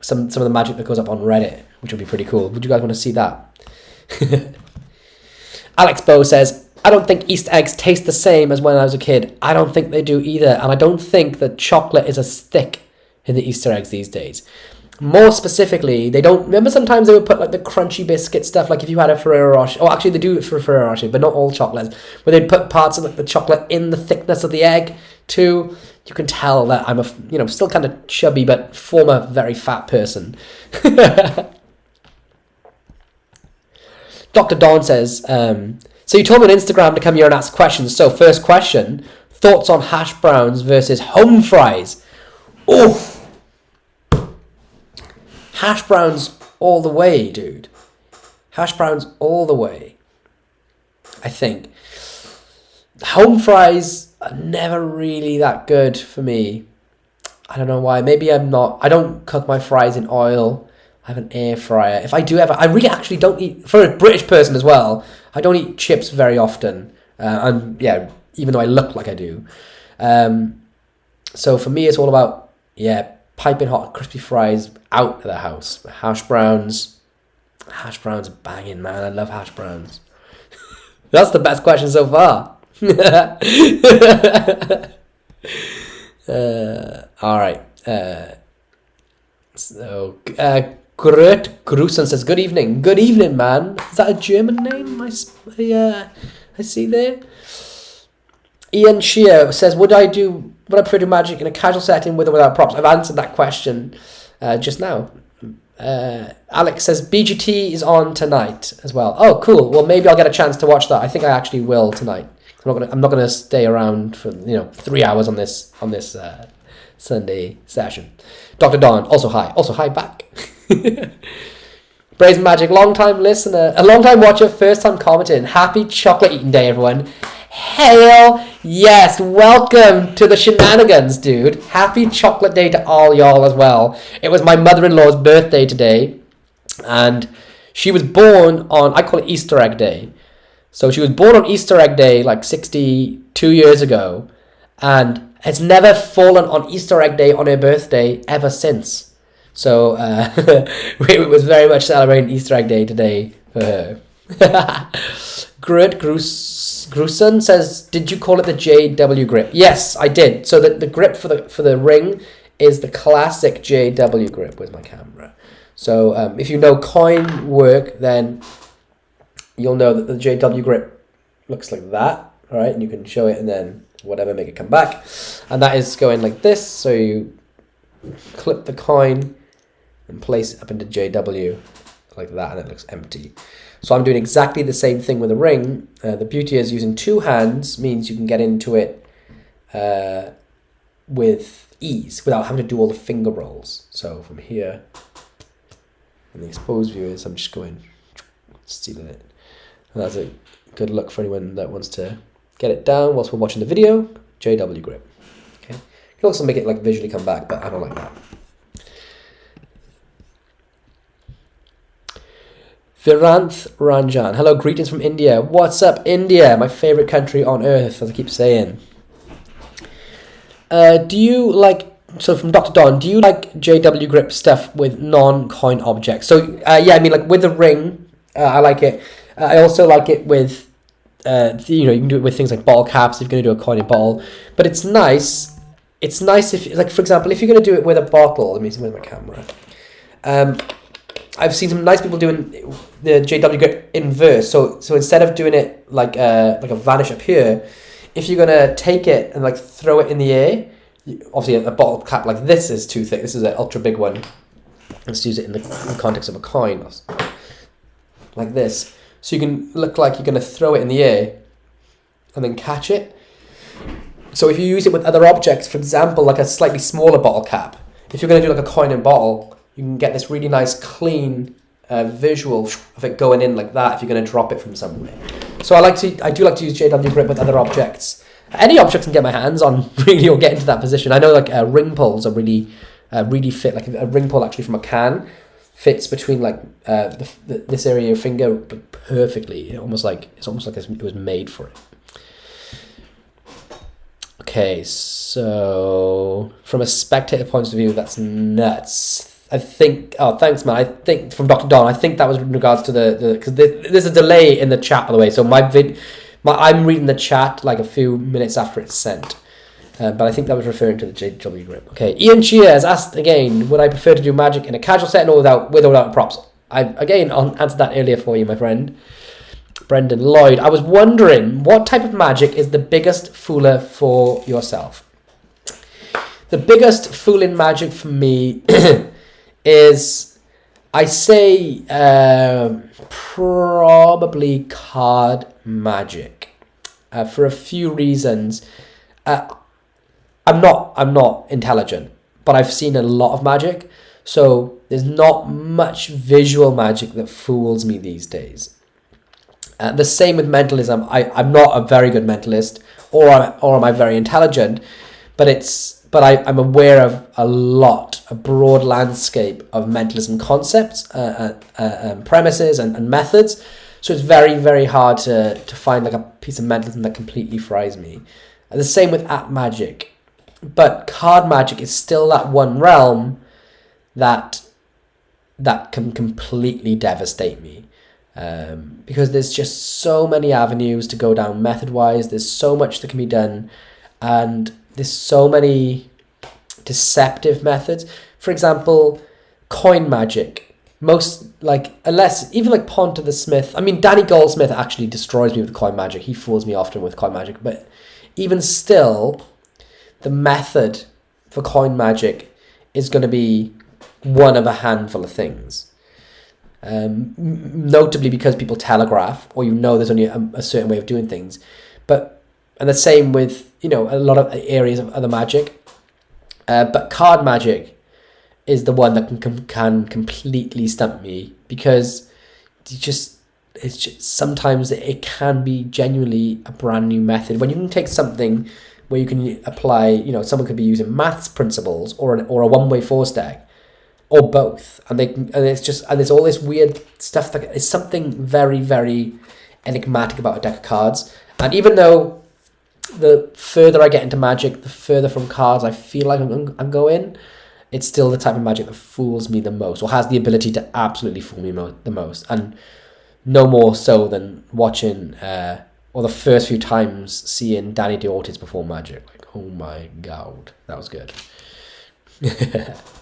some of the magic that goes up on Reddit, which would be pretty cool. Would you guys want to see that? Alex Bow says, I don't think Easter eggs taste the same as when I was a kid. I don't think they do either. And I don't think that chocolate is as thick in the Easter eggs these days. More specifically, they don't... Remember sometimes they would put like the crunchy biscuit stuff, like if you had a Ferrero Rocher... Oh, actually they do it for Ferrero Rocher, but not all chocolates. Where they'd put parts of like the chocolate in the thickness of the egg too. You can tell that I'm still kind of chubby, but former very fat person. Dr. Dawn says, so you told me on Instagram to come here and ask questions. So first question, thoughts on hash browns versus home fries? Oof. Hash browns all the way, dude. Hash browns all the way. I think. Home fries are never really that good for me. I don't know why. Maybe I'm not. I don't cook my fries in oil. I have an air fryer. If I do ever, I really actually don't eat, for a British person as well, I don't eat chips very often. And yeah, even though I look like I do. So for me, it's all about, piping hot crispy fries out of the house. Hash browns are banging, man. I love hash browns. That's the best question so far. All right. Gert Grusen says, good evening. Good evening, man. Is that a German name? I see there. Ian Shear says, would I prefer to do magic in a casual setting with or without props? I've answered that question just now. Alex says, BGT is on tonight as well. Oh, cool. Well, maybe I'll get a chance to watch that. I think I actually will tonight. I'm not gonna stay around for 3 hours on this Sunday session. Dr. Don, also hi back. Brazen Magic, long time listener, a long time watcher, first time commenting. Happy chocolate eating day, everyone. Hell yes, welcome to the shenanigans, dude. Happy chocolate day to all y'all as well. It was my mother-in-law's birthday today, and she was born on, I call it Easter egg day. So she was born on Easter egg day like 62 years ago, and has never fallen on Easter egg day on her birthday ever since. So it was very much celebrating Easter egg day today for her. Gert Grusen says, did you call it the JW grip? Yes, I did. So the grip for the ring is the classic JW grip. Where's my camera? So if you know coin work, then you'll know that the JW grip looks like that. All right, and you can show it and then whatever, make it come back. And that is going like this. So you clip the coin and place it up into JW like that, and it looks empty. So I'm doing exactly the same thing with a ring. The beauty is using two hands means you can get into it with ease without having to do all the finger rolls. So from here, and the exposed view is I'm just going, stealing it. And that's a good look for anyone that wants to get it down whilst we're watching the video. JW grip. Okay. You can also make it like visually come back, but I don't like that. Viranth Ranjan. Hello, greetings from India. What's up, India? My favorite country on earth, as I keep saying. Do you like, so from Dr. Don, do you like JW grip stuff with non-coin objects? So, yeah, I mean, like with the ring, I like it. I also like it with you know, you can do it with things like bottle caps if you're going to do a coin in bottle. But it's nice. It's nice if, like, for example, if you're going to do it with a bottle. Let me see with my camera. I've seen some nice people doing the JW grip inverse. So instead of doing it like a vanish up here, if you're gonna take it and like throw it in the air, obviously a bottle cap like this is too thick. This is an ultra big one. Let's use it in the context of a coin, like this. So you can look like you're gonna throw it in the air and then catch it. So if you use it with other objects, for example, like a slightly smaller bottle cap, if you're gonna do like a coin and bottle, you can get this really nice, clean visual of it going in like that if you're going to drop it from somewhere. So I do like to use JW grip with other objects. Any object I can get my hands on, really, or get into that position. I know like ring pulls are really fit. Like a ring pull actually from a can fits between like this area of your finger perfectly. It's almost like it was made for it. Okay, so from a spectator point of view, that's nuts. I think, oh, thanks, man. I think from Dr. Don, I think that was in regards to because there's a delay in the chat, by the way. So I'm reading the chat like a few minutes after it's sent. But I think that was referring to the JW grip. Okay, Ian Chia has asked again, would I prefer to do magic in a casual setting or with or without props? I, again, answered that earlier for you, my friend. Brendan Lloyd, I was wondering, what type of magic is the biggest fooler for yourself? The biggest fooling magic for me is, I say, probably card magic, for a few reasons. I'm not intelligent, but I've seen a lot of magic, so there's not much visual magic that fools me these days. The same with mentalism. I'm not a very good mentalist, or am I very intelligent, but I'm aware of a broad landscape of mentalism concepts, premises and methods. So it's very, very hard to find like a piece of mentalism that completely fries me. And the same with app magic. But card magic is still that one realm that can completely devastate me. Because there's just so many avenues to go down method-wise. There's so much that can be done. And there's so many deceptive methods. For example, coin magic. Unless even like Ponta the Smith. I mean, Danny Goldsmith actually destroys me with coin magic. He fools me often with coin magic. But even still, the method for coin magic is going to be one of a handful of things. Notably because people telegraph, or there's only a certain way of doing things. And the same with, a lot of areas of other magic. But card magic is the one that can completely stump me, because sometimes it can be genuinely a brand new method. When you can take something where you can apply, someone could be using maths principles or a one-way force deck, or both, and there's all this weird stuff that is something very, very enigmatic about a deck of cards. And even though the further I get into magic, the further from cards I feel like I'm going, it's still the type of magic that fools me the most, or has the ability to absolutely fool me the most. And no more so than watching, or the first few times seeing Danny DeOrtiz perform magic. Like, oh my god, that was good.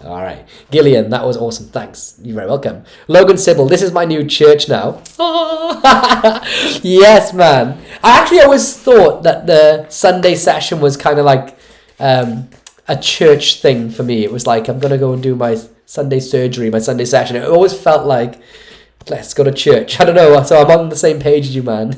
All right, Gillian, that was awesome. Thanks, you're very welcome. Logan Sybil, this is my new church now. Yes, man. I actually always thought that the Sunday session was kind of like a church thing for me. It was like, I'm gonna go and do my Sunday surgery, my Sunday session. It always felt like, let's go to church. I don't know, so I'm on the same page as you, man.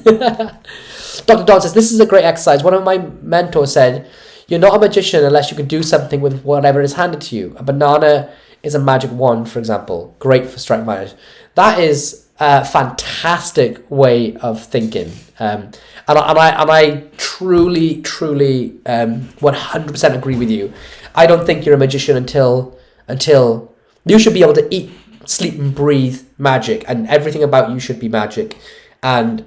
Dr. Don says, this is a great exercise. One of my mentors said, you're not a magician unless you can do something with whatever is handed to you. A banana is a magic wand, for example. Great for strike minors. That is a fantastic way of thinking. And I truly, 100% agree with you. I don't think you're a magician until you should be able to eat, sleep and breathe magic, and everything about you should be magic. And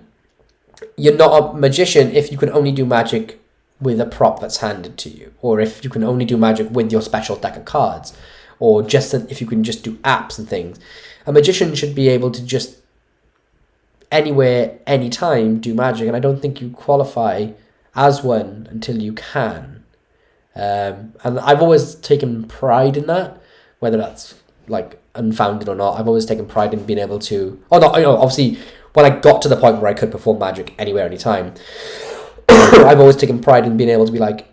you're not a magician if you can only do magic with a prop that's handed to you, or if you can only do magic with your special deck of cards, or just if you can just do apps and things. A magician should be able to just anywhere, anytime do magic, and I don't think you qualify as one until you can. And I've always taken pride in that, whether that's like unfounded or not. I've always taken pride in being able to, obviously when I got to the point where I could perform magic anywhere, anytime, I've always taken pride in being able to be like,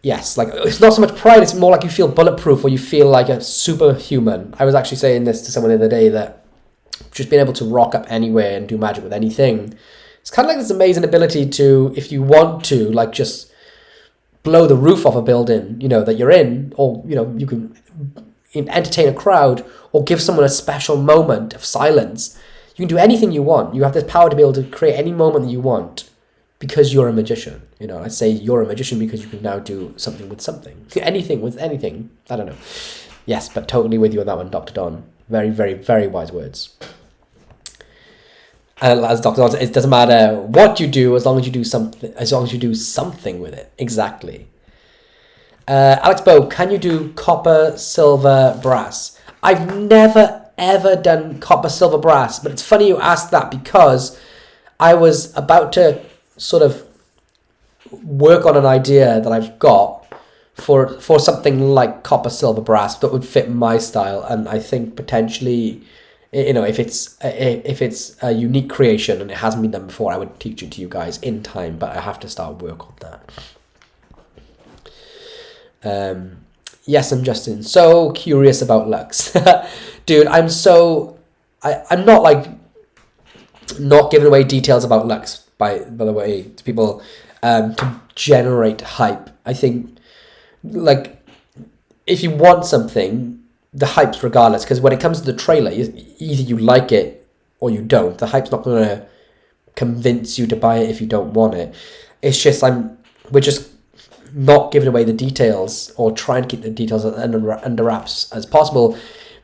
yes, like it's not so much pride, it's more like you feel bulletproof or you feel like a superhuman. I was actually saying this to someone the other day, that just being able to rock up anywhere and do magic with anything, it's kind of like this amazing ability to, if you want to, like just blow the roof off a building, that you're in, or, you can entertain a crowd or give someone a special moment of silence. You can do anything you want. You have this power to be able to create any moment that you want because you're a magician. I say you're a magician because you can now do something with something. Anything with anything. I don't know. Yes, but totally with you on that one, Dr. Don. Very, very, very wise words. And as Dr. Don said, it doesn't matter what you do as long as you do something with it. Exactly. Alex Bow, can you do copper, silver, brass? I've never ever done copper, silver, brass, but it's funny you asked that because I was about to sort of work on an idea that I've got for something like copper, silver, brass that would fit my style, and I think potentially, if it's a unique creation and it hasn't been done before, I would teach it to you guys in time, but I have to start work on that. Yes, I'm Justin. So curious about Lux. Dude, I'm not like not giving away details about Lux by the way to people to generate hype. I think like if you want something, the hype's regardless, because when it comes to the trailer, either you like it or you don't. The hype's not going to convince you to buy it if you don't want it. It's just we're just not giving away the details or trying to keep the details under wraps as possible,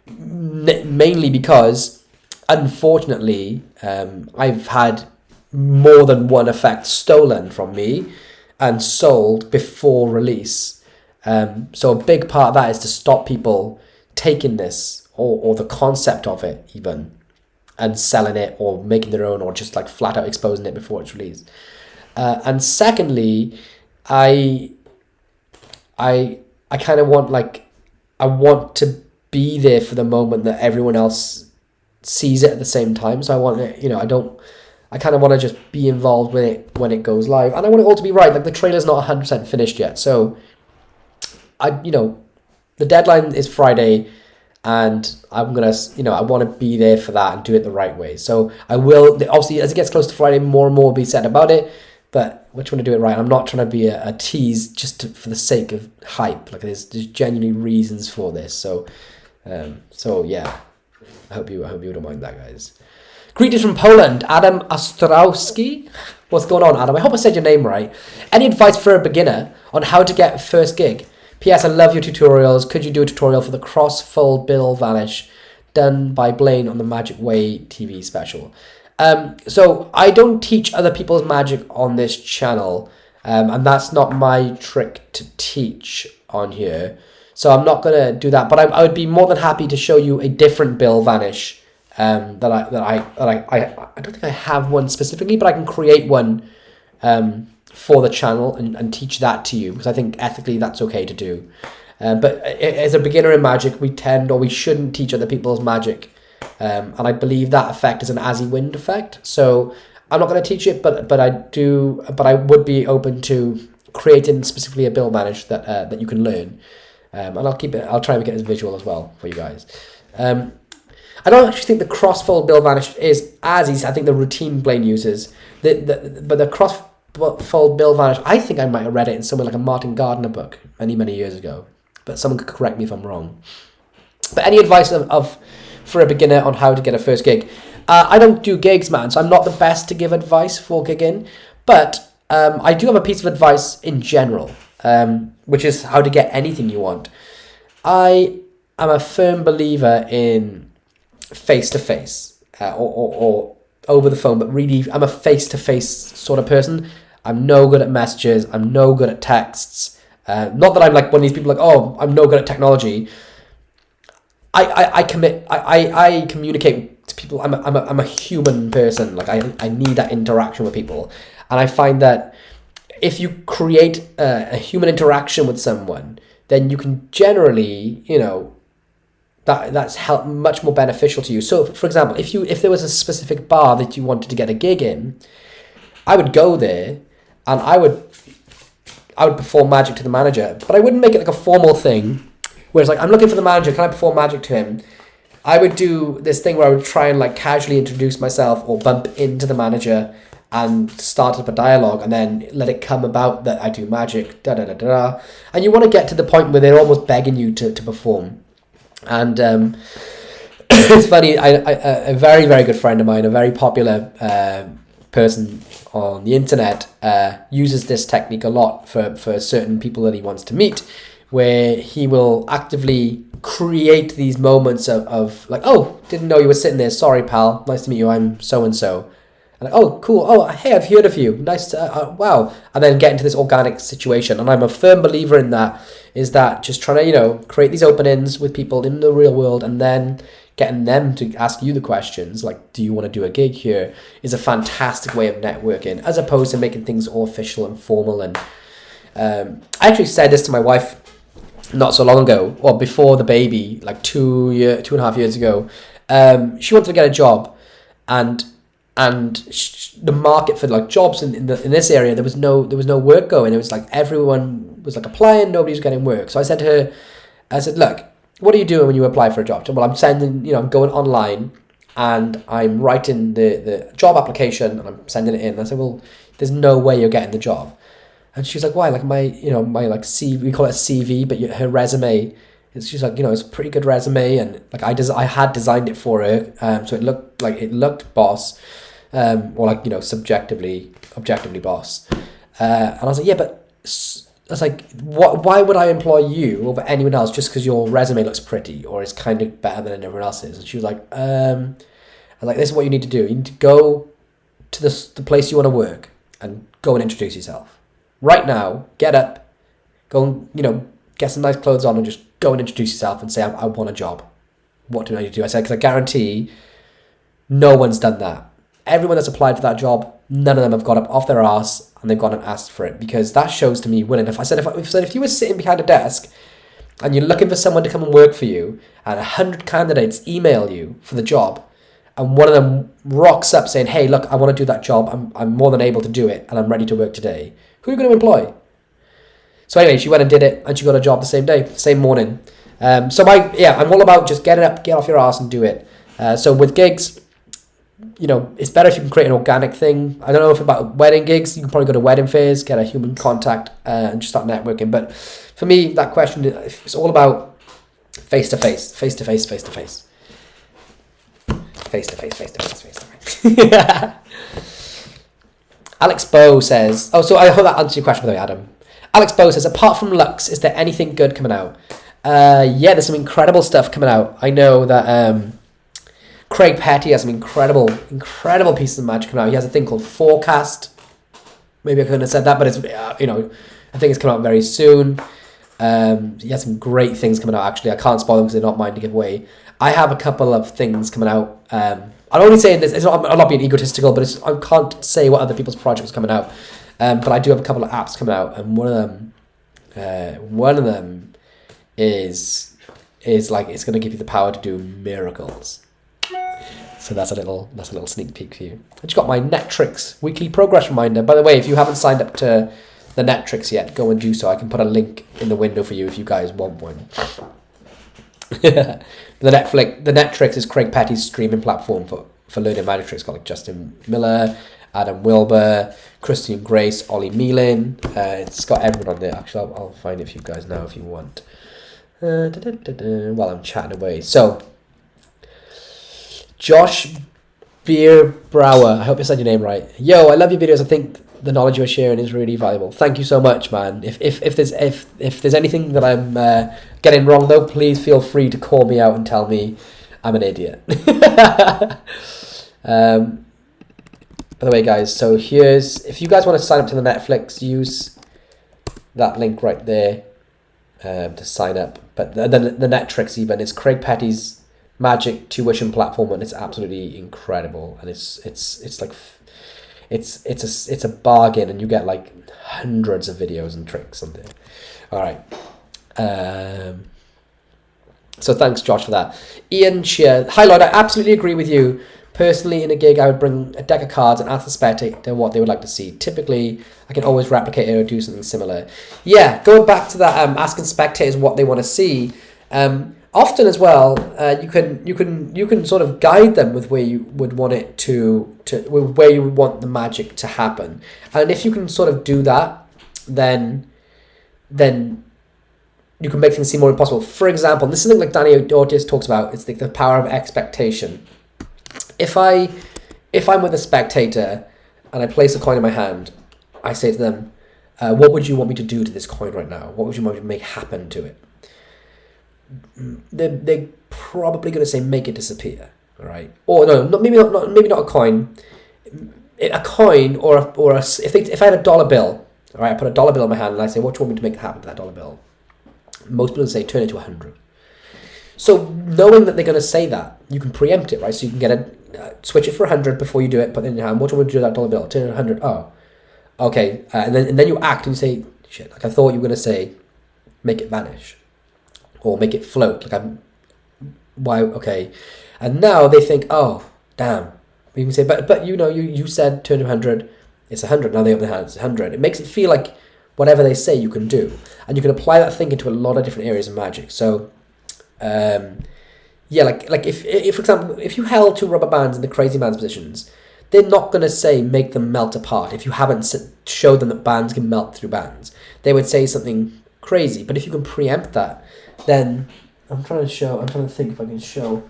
mainly because unfortunately I've had more than one effect stolen from me and sold before release. So a big part of that is to stop people taking this or the concept of it even and selling it or making their own or just like flat out exposing it before it's released. And secondly, I kind of want I want to be there for the moment that everyone else sees it at the same time. So I want it, I kind of want to just be involved with it when it goes live, and I want it all to be right. Like the trailer's not 100% finished yet, so the deadline is Friday, and I'm gonna, I want to be there for that and do it the right way. So I will, obviously, as it gets close to Friday, more and more will be said about it. But I just want to do it right. I'm not trying to be a tease just for the sake of hype. Like there's genuinely reasons for this. So yeah, I hope you don't mind that, guys. Greetings from Poland, Adam Ostrowski. What's going on, Adam? I hope I said your name right. Any advice for a beginner on how to get first gig? P.S. I love your tutorials. Could you do a tutorial for the cross-fold bill vanish done by Blaine on the Magic Way TV special? So I don't teach other people's magic on this channel, and that's not my trick to teach on here. So I'm not going to do that, but I would be more than happy to show you a different bill vanish that I don't think I have one specifically, but I can create one for the channel and teach that to you, because I think ethically that's okay to do. But as a beginner in magic, we shouldn't teach other people's magic. And I believe that effect is an Azzy Wind effect. So I'm not going to teach it, but I would be open to creating specifically a bill vanish that you can learn. And I'll try and make it as visual as well for you guys. I don't actually think the cross-fold bill vanish is as easy. I think the routine Blaine uses. But the cross-fold bill vanish, I think I might have read it in somewhere like a Martin Gardner book many, many years ago. But someone could correct me if I'm wrong. But any advice for a beginner on how to get a first gig? I don't do gigs, man, so I'm not the best to give advice for gigging. But I do have a piece of advice in general, which is how to get anything you want. I am a firm believer in face-to-face or over the phone, but really I'm a face-to-face sort of person. I'm no good at messages. I'm no good at texts. Not that I'm like one of these people like, oh, I'm no good at technology. I commit. I communicate to people. I'm a human person. Like I need that interaction with people, and I find that if you create a human interaction with someone, then you can generally, that's much more beneficial to you. So, for example, if there was a specific bar that you wanted to get a gig in, I would go there, and I would perform magic to the manager, but I wouldn't make it like a formal thing. Whereas, like, I'm looking for the manager, can I perform magic to him? I would do this thing where I would try and, like, casually introduce myself or bump into the manager and start up a dialogue, and then let it come about that I do magic, da-da-da-da. And you want to get to the point where they're almost begging you to perform. And it's funny, a very, very good friend of mine, a very popular person on the internet, uses this technique a lot for certain people that he wants to meet, where he will actively create these moments of like, oh, didn't know you were sitting there, sorry pal, nice to meet you, I'm so-and-so. And like, oh, cool, oh, hey, I've heard of you, nice to, wow. And then get into this organic situation. And I'm a firm believer in that, is that just trying to, create these openings with people in the real world, and then getting them to ask you the questions, like, do you want to do a gig here, is a fantastic way of networking, as opposed to making things all official and formal. And I actually said this to my wife not so long ago, or before the baby, like 2.5 years ago. She wanted to get a job, and the market for like jobs in this area, there was no work going. It was like everyone was like applying, nobody was getting work. So I said to her, I said, look, what are you doing when you apply for a job? Well, I'm sending, I'm going online and I'm writing the job application and I'm sending it in. And I said, well, there's no way you're getting the job. And she was like, why? Like my like CV, we call it a CV, but her resume, she's like, it's a pretty good resume. And like I had designed it for her. So it looked boss, or like, objectively boss. And I was like, yeah, but I was like, why would I employ you over anyone else just because your resume looks pretty or is kind of better than everyone else's? And she was like, I was like, this is what you need to do. You need to go to the place you want to work and go and introduce yourself. Right now, get up, go and, get some nice clothes on and just go and introduce yourself and say, I want a job. What do I need to do? I said, because I guarantee no one's done that. Everyone that's applied for that job, none of them have got up off their ass and they've gone and asked for it, because that shows to me willing. If you were sitting behind a desk and you're looking for someone to come and work for you, and 100 candidates email you for the job, and one of them rocks up saying, hey, look, I want to do that job. I'm more than able to do it and I'm ready to work today. Who are you going to employ? So anyway, she went and did it and she got a job the same day, same morning. I'm all about just get up, get off your ass and do it. So with gigs, it's better if you can create an organic thing. I don't know if about wedding gigs, you can probably go to wedding fairs, get a human contact and just start networking. But for me, that question, it's all about face-to-face, face-to-face, face-to-face. Face-to-face, face-to-face, face-to-face. Alex Bow says, so I hope that answers your question, by the way, Adam. Alex Bow says, apart from Lux, is there anything good coming out? Yeah, there's some incredible stuff coming out. I know that Craig Petty has some incredible pieces of magic coming out. He has a thing called Forecast. Maybe I couldn't have said that, but it's, I think it's coming out very soon. He has some great things coming out, actually. I can't spoil them because they're not mine to give away. I have a couple of things coming out. I'm only saying this, I'm not being egotistical, but I can't say what other people's projects are coming out. But I do have a couple of apps coming out, and one of them is like, it's going to give you the power to do miracles. So that's a little sneak peek for you. I just got my Netrix weekly progress reminder. By the way, if you haven't signed up to the Netrix yet, go and do so. I can put a link in the window for you if you guys want one. The Netrix is Craig Petty's streaming platform for learning magic tricks. Got like Justin Miller, Adam Wilbur, Christian Grace, Ollie Meelan. It's got everyone on there. Actually, I'll find it for you guys now if you want. While I'm chatting away. So, Josh Beerbrower, I hope I said your name right. Yo, I love your videos. I think the knowledge you're sharing is really valuable. Thank you so much, man. If there's anything that I'm getting wrong, though, please feel free to call me out and tell me I'm an idiot. By the way, guys, so if you guys want to sign up to the Netflix, use that link right there. to sign up. But the net tricks even is Craig Petty's Magic tuition platform, and it's absolutely incredible. And it's like it's a bargain, and you get like hundreds of videos and tricks on there. All right. So thanks, Josh, for that. Ian Shear. Hi, Lloyd. I absolutely agree with you. Personally, in a gig, I would bring a deck of cards and ask the spectator what they would like to see. Typically, I can always replicate it or do something similar. Yeah, going back to that, asking spectators what they want to see. Often as well, you can sort of guide them with where you would want it to where you would want the magic to happen. And if you can sort of do that, then you can make things seem more impossible. For example, this is something like Danny Ortiz talks about. It's the power of expectation. If I'm with a spectator and I place a coin in my hand, I say to them, what would you want me to do to this coin right now? What would you want me to make happen to it? They're probably going to say, make it disappear, all right? Or no, maybe not a coin. A coin or if I had a dollar bill, all right, I put a dollar bill in my hand and I say, what do you want me to make happen to that dollar bill? Most people say, turn it to 100. So knowing that they're going to say that, you can preempt it, right? So you can get switch it for 100 before you do it, put it in your hand. What do you want to do with that dollar bill? Turn it to 100. Oh, okay. And then you act and you say, shit, like I thought you were going to say, make it vanish. Or make it float. Okay. And now they think, oh, damn. You can say, but you said turn to 100, it's 100. Now they open their hands, it's 100. It makes it feel like whatever they say you can do. And you can apply that thinking to a lot of different areas of magic. So, like if for example, if you held two rubber bands in the crazy man's positions, they're not going to say make them melt apart if you haven't showed them that bands can melt through bands. They would say something crazy. But if you can preempt that, then I'm trying to think if I can show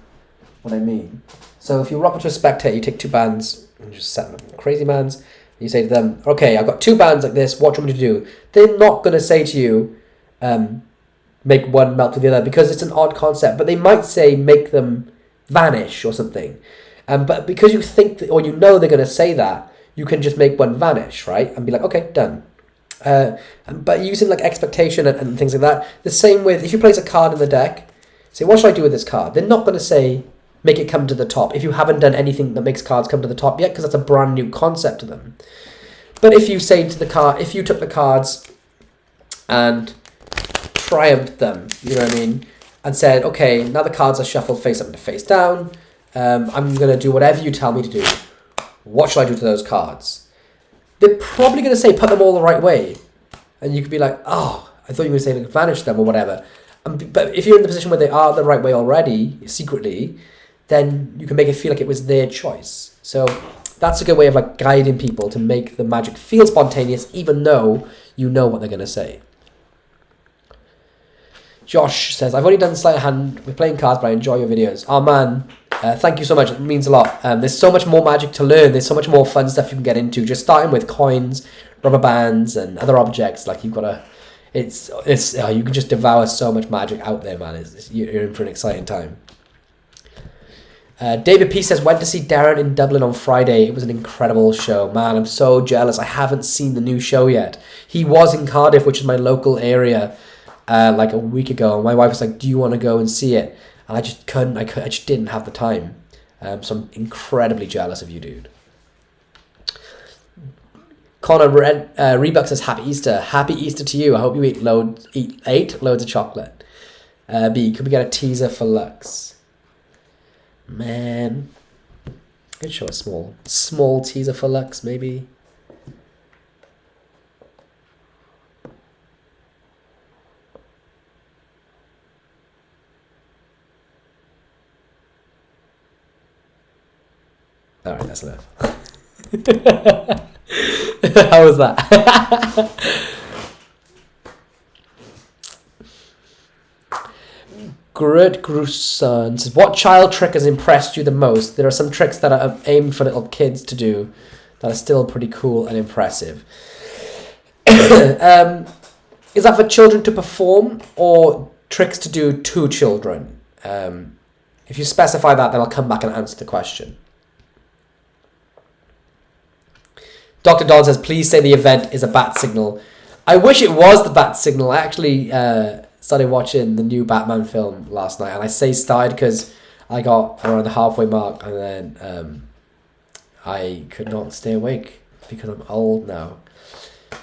what I mean. So if you rock up to a spectator, you take two bands and just set them up crazy bands. You say to them, okay, I've got two bands like this, what do you want me to do? They're not going to say to you, make one melt with the other, because it's an odd concept. But they might say, make them vanish or something. But because you think that, or you know they're going to say that, you can just make one vanish, right? And be like, okay, done. But using like expectation and things like that, the same with, if you place a card in the deck, say, what should I do with this card? They're not going to say, make it come to the top, if you haven't done anything that makes cards come to the top yet, because that's a brand new concept to them. But if you say to the card, if you took the cards and triumphed them, you know what I mean, and said, okay, now the cards are shuffled face up and face down, I'm going to do whatever you tell me to do. What should I do to those cards? They're probably going to say, put them all the right way. And you could be like, oh, I thought you were going to say, like, vanish them or whatever. But if you're in the position where they are the right way already, secretly, then you can make it feel like it was their choice. So that's a good way of like guiding people to make the magic feel spontaneous, even though you know what they're going to say. Josh says, I've only done sleight of hand with playing cards, but I enjoy your videos. Oh man, thank you so much. It means a lot. There's so much more magic to learn. There's so much more fun stuff you can get into. Just starting with coins, rubber bands, and other objects. Like you've got to, you can just devour so much magic out there, man. You're in for an exciting time. David P says, went to see Darren in Dublin on Friday. It was an incredible show. Man, I'm so jealous. I haven't seen the new show yet. He was in Cardiff, which is my local area, like a week ago. And my wife was like, do you want to go and see it? And I just couldn't. I just didn't have the time. So I'm incredibly jealous of you, dude. Connor Rebuck says, happy Easter. Happy Easter to you. I hope you ate loads of chocolate. B, could we get a teaser for Lux? Man, could show a small teaser for Lux, maybe. All right, that's enough. How was that? Gruson says, what child trick has impressed you the most? There are some tricks that are aimed for little kids to do that are still pretty cool and impressive. Is that for children to perform or tricks to do to children? If you specify that, then I'll come back and answer the question. Dr. Don says, please say the event is a bat signal. I wish it was the bat signal. I actually started watching the new Batman film last night, and I say started because I got around the halfway mark, and then I could not stay awake because I'm old now.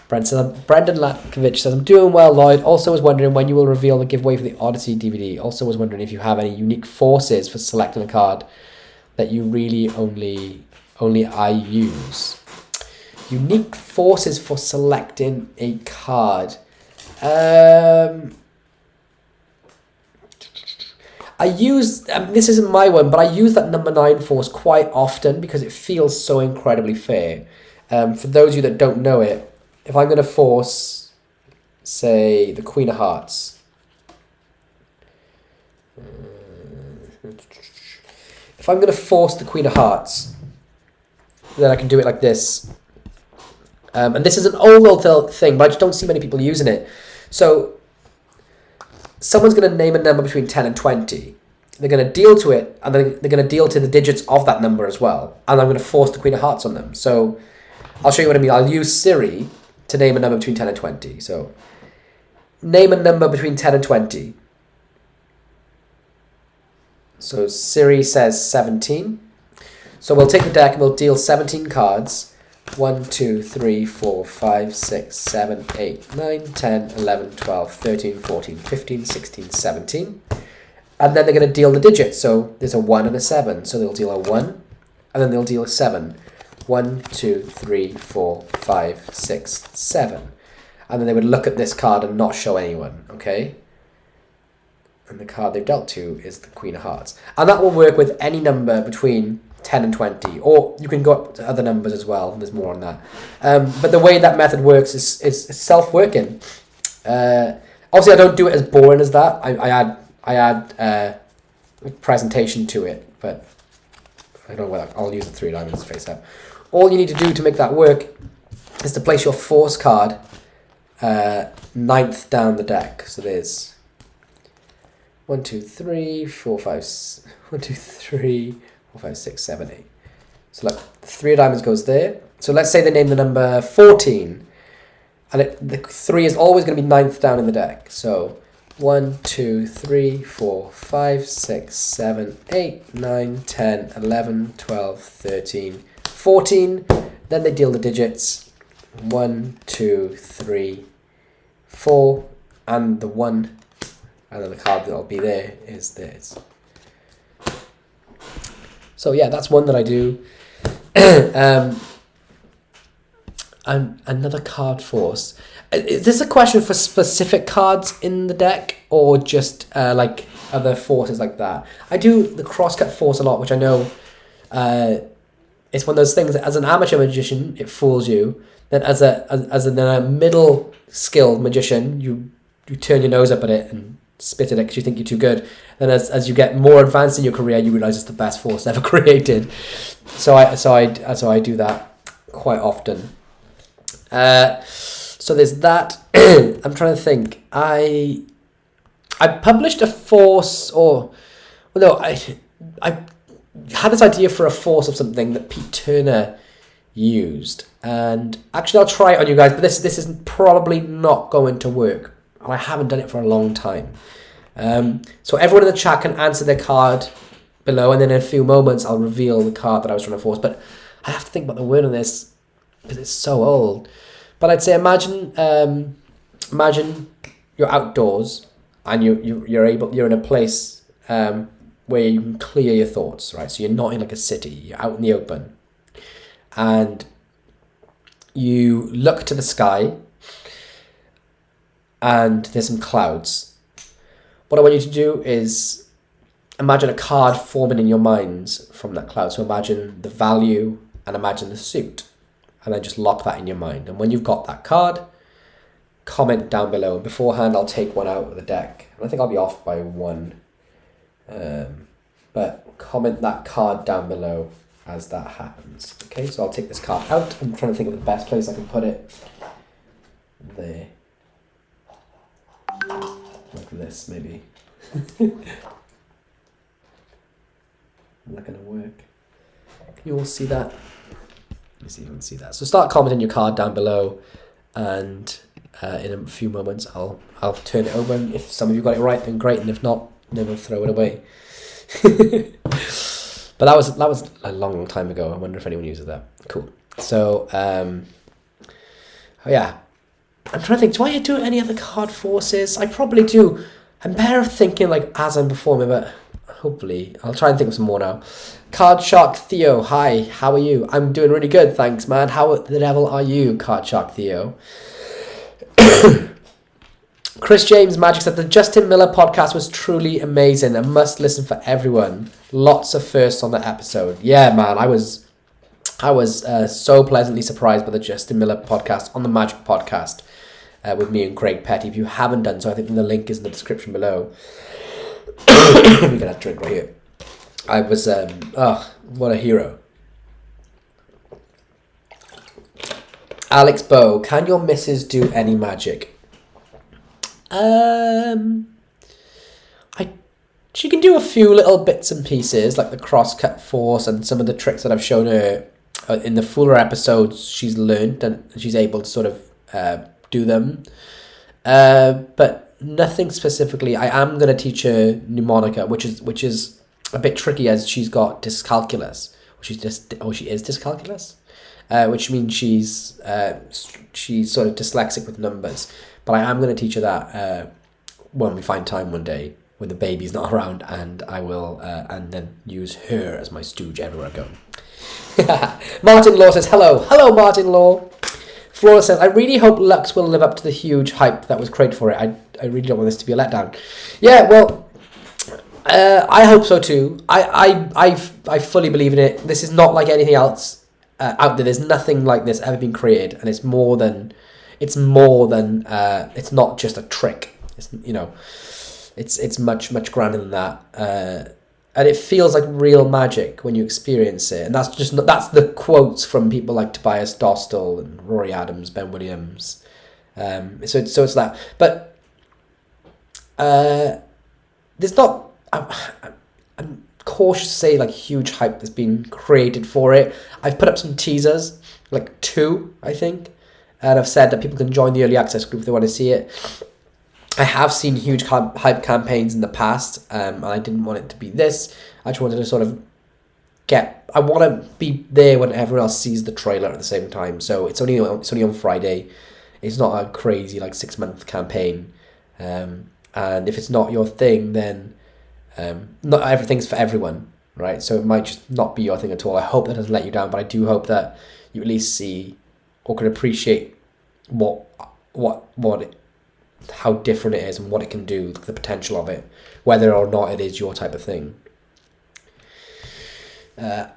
Brendan Latkovich says, I'm doing well, Lloyd. Also was wondering when you will reveal the giveaway for the Odyssey DVD. Also was wondering if you have any unique forces for selecting a card that you really only I use. Unique forces for selecting a card. I use, this isn't my one, but I use that number 9 force quite often because it feels so incredibly fair. For those of you that don't know it, if I'm going to force, say, the Queen of Hearts. If I'm going to force the Queen of Hearts, then I can do it like this. And this is an old thing, but I just don't see many people using it. So someone's going to name a number between 10 and 20. They're going to deal to it, and then they're going to deal to the digits of that number as well. And I'm going to force the Queen of Hearts on them. So I'll show you what I mean. I'll use Siri to name a number between 10 and 20. So name a number between 10 and 20. So Siri says 17. So we'll take the deck and we'll deal 17 cards. 1, 2, 3, 4, 5, 6, 7, 8, 9, 10, 11, 12, 13, 14, 15, 16, 17. And then they're going to deal the digits. So there's a 1 and a 7. So they'll deal a 1 and then they'll deal a 7. 1, 2, 3, 4, 5, 6, 7. And then they would look at this card and not show anyone, okay? And the card they've dealt to is the Queen of Hearts. And that will work with any number between 10 and 20. Or you can go up to other numbers as well. There's more on that. But the way that method works is self-working. Obviously, I don't do it as boring as that. I add a presentation to it. But I don't know whether I'll use the 3 diamonds face up. All you need to do to make that work is to place your force card 9th down the deck. So there's 1, 2, 3, 4, 5, 1, 2, 3, 4, 5, 6, 7, 8. So look, the 3 of diamonds goes there. So let's say they name the number 14. And the 3 is always going to be 9th down in the deck. So 1, 2, 3, 4, 5, 6, 7, 8, 9, 10, 11, 12, 13, 14. Then they deal the digits. 1, 2, 3, 4. And the 1. And then the card that'll be there is theirs. So yeah, that's one that I do. And another card force. Is this a question for specific cards in the deck or just like other forces like that? I do the crosscut force a lot, which I know it's one of those things that as an amateur magician, it fools you. Then as a middle skilled magician, you turn your nose up at it and spit at it because you think you're too good. Then as you get more advanced in your career, you realize it's the best force ever created. So I do that quite often. So there's that. I'm trying to think. I published a force, or well, no, I had this idea for a force of something that Pete Turner used, and actually I'll try it on you guys, but this is probably not going to work. I haven't done it for a long time. So everyone in the chat can answer their card below, and then in a few moments I'll reveal the card that I was trying to force. But I have to think about the word on this because it's so old. But I'd say imagine you're outdoors and you're in a place where you can clear your thoughts, right? So you're not in like a city, you're out in the open, and you look to the sky and there's some clouds. What I want you to do is imagine a card forming in your minds from that cloud. So imagine the value and imagine the suit, and then just lock that in your mind. And when you've got that card, comment down below. And beforehand, I'll take one out of the deck. And I think I'll be off by 1. But comment that card down below as that happens. Okay, so I'll take this card out. I'm trying to think of the best place I can put it. There. Like this, maybe. Not going to work. Can you all see that? Let me see if you can see that. So start commenting your card down below, and in a few moments. I'll turn it over, and if some of you got it right, then great, and if not, then we'll throw it away. But that was a long time ago. I wonder if anyone uses that. Cool. So yeah, I'm trying to think. Do I do any other card forces? I probably do. I'm better at thinking like as I'm performing, but hopefully I'll try and think of some more now. Card Shark Theo, hi, how are you? I'm doing really good, thanks, man. How the devil are you, Card Shark Theo? Chris James Magic said the Justin Miller podcast was truly amazing. A must listen for everyone. Lots of firsts on the episode. Yeah, man, I was so pleasantly surprised by the Justin Miller podcast on the Magic podcast with me and Craig Petty. If you haven't done so, I think the link is in the description below. We got a drink right here. I was what a hero. Alex Bow, can your missus do any magic? She can do a few little bits and pieces, like the cross-cut force and some of the tricks that I've shown her in the fuller episodes. She's learned and she's able to sort of do them, but nothing specifically. I am going to teach her mnemonica, which is a bit tricky as she's got dyscalculus. She is dyscalculus, which means she's sort of dyslexic with numbers. But I am going to teach her that when we find time one day when the baby's not around, and I will and then use her as my stooge everywhere I go. Martin Law says, hello Martin Law. Flora says, I really hope Lux will live up to the huge hype that was created for it. I really don't want this to be a letdown. Yeah, well, I hope so too. I fully believe in it. This is not like anything else out there. There's nothing like this ever been created, and it's more than it's not just a trick. It's much grander than that. And it feels like real magic when you experience it. And that's the quotes from people like Tobias Dostal and Rory Adams, Ben Williams. So it's that. But there's not. I'm cautious to say like huge hype that's been created for it. I've put up some teasers, like 2, I think, and I've said that people can join the early access group if they want to see it. I have seen huge hype campaigns in the past, and I didn't want it to be this. I just wanted to sort of I want to be there when everyone else sees the trailer at the same time. So it's only on Friday. It's not a crazy like 6-month campaign. And if it's not your thing, then not everything's for everyone, right? So it might just not be your thing at all. I hope that doesn't let you down, but I do hope that you at least see or can appreciate how different it is and what it can do, the potential of it, whether or not it is your type of thing.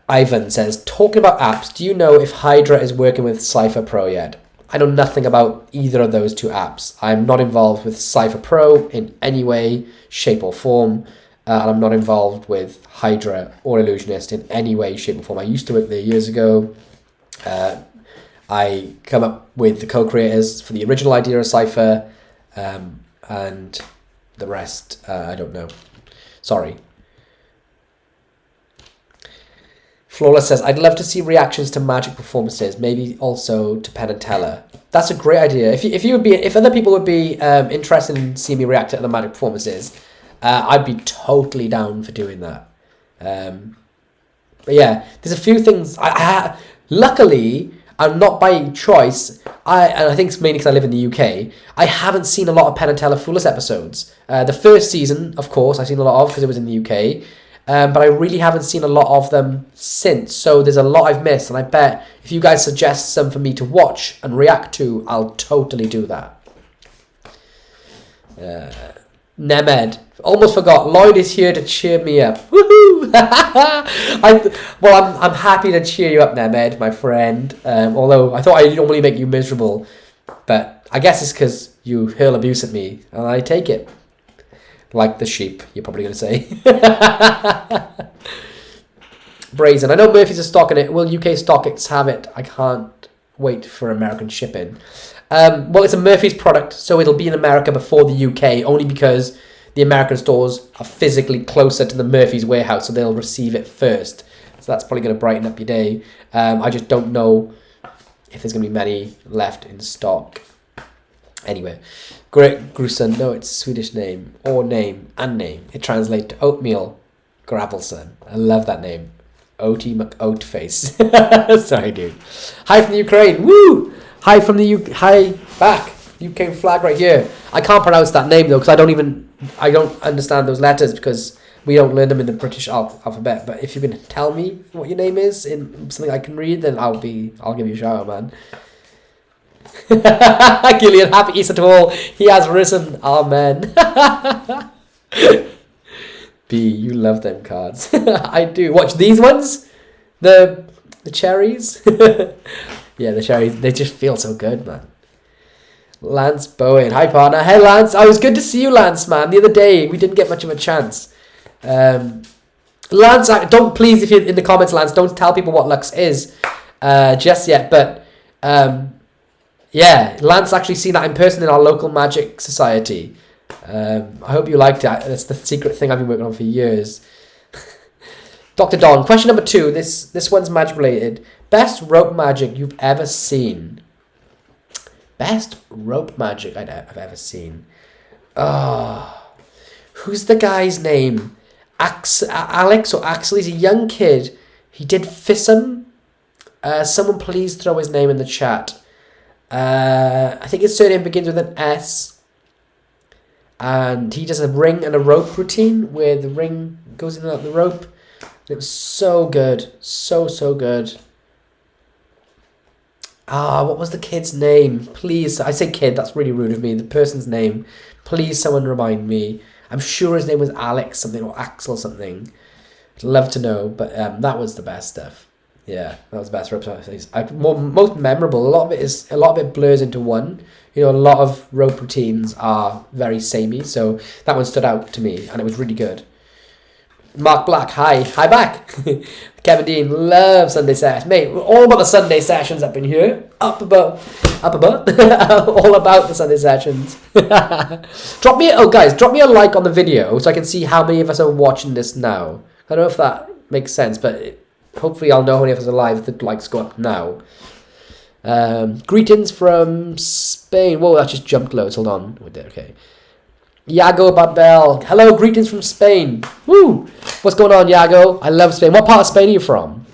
Ivan says, talking about apps, do you know if Hydra is working with Cypher Pro yet? I know nothing about either of those 2 apps. I'm not involved with Cypher Pro in any way, shape or form, and I'm not involved with Hydra or Illusionist in any way, shape or form. I used to work there years ago. I come up with the co-creators for the original idea of Cypher, and the rest, I don't know. Sorry. Flawless says, I'd love to see reactions to magic performances, maybe also to Penn and Teller. That's a great idea. If other people would be interested in seeing me react to other magic performances, I'd be totally down for doing that. But yeah, there's a few things. Luckily, and not by choice, and I think it's mainly because I live in the UK, I haven't seen a lot of Penn and Teller Foolish episodes. The first season, of course, I've seen a lot of because it was in the UK, but I really haven't seen a lot of them since, so there's a lot I've missed, and I bet if you guys suggest some for me to watch and react to, I'll totally do that. Nemed, almost forgot, Lloyd is here to cheer me up. Woohoo! I'm happy to cheer you up, Nemed, my friend. Although I thought I'd normally make you miserable, but I guess it's because you hurl abuse at me, and I take it. Like the sheep, you're probably going to say. Brazen, I know Murphy's are stocking it. Will UK StockX have it? I can't wait for American shipping. Well, it's a Murphy's product, so it'll be in America before the UK, only because the American stores are physically closer to the Murphy's warehouse, so they'll receive it first. So that's probably going to brighten up your day. I just don't know if there's going to be many left in stock. Anyway, Great Gruson, no, it's a Swedish name, or name, and name. It translates to Oatmeal Gravelson. I love that name. Oaty McOatface. Sorry, dude. Hi from the Ukraine. Woo! Hi from the Hi back. UK flag right here. I can't pronounce that name though because I don't understand those letters because we don't learn them in the British alphabet. But if you can tell me what your name is in something I can read, then I'll give you a shout out, man. Gillian, happy Easter to all. He has risen. Amen. B, you love them cards. I do. Watch these ones. The cherries. Yeah, the cherries. They just feel so good, man. Lance Bowen. Hi, partner. Hey, Lance. Oh, it was good to see you, Lance, man. The other day, we didn't get much of a chance. Lance, don't please, if you're in the comments, Lance, don't tell people what Lux is just yet. But, yeah, Lance actually seen that in person in our local Magic Society. I hope you liked it. That's the secret thing I've been working on for years. Dr. Don, question number 2. This one's magic related. Best rope magic you've ever seen? Best rope magic I've ever seen. Who's the guy's name? Alex or Axel? He's a young kid. He did FISM. Someone please throw his name in the chat. I think his surname begins with an S. And he does a ring and a rope routine where the ring goes in and out the rope. It was so good. So good. What was the kid's name? Please, I say kid, that's really rude of me. The person's name. Please, someone remind me. I'm sure his name was Alex something or Axel something. I'd love to know, but that was the best stuff. Yeah, that was the best rope. Most memorable. A lot of it blurs into one. You know, a lot of rope routines are very samey, so that one stood out to me, and it was really good. Mark Black, hi back. Kevin Dean, love Sunday sessions. Mate, we're all about the Sunday sessions up in here. Up above. All about the Sunday sessions. Drop me a like on the video so I can see how many of us are watching this now. I don't know if that makes sense, but hopefully I'll know how many of us are live if the likes go up now. Greetings from Spain. Whoa, that just jumped loads. Hold on. Okay. Iago Babel. Hello, greetings from Spain. Woo! What's going on, Iago? I love Spain. What part of Spain are you from?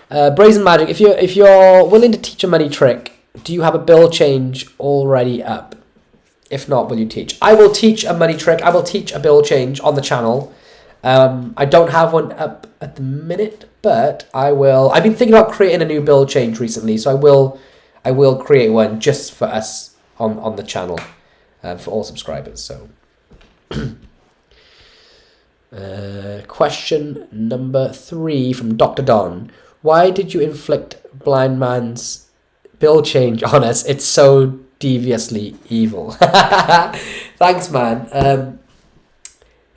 Brazen Magic. If you're willing to teach a money trick, do you have a bill change already up? If not, will you teach? I will teach a money trick. I will teach a bill change on the channel. I don't have one up at the minute, but I will. I've been thinking about creating a new bill change recently, so I will create one just for us on the channel. For all subscribers. So, question number 3 from Dr. Don. Why did you inflict blind man's bill change on us? It's so deviously evil. Thanks, man.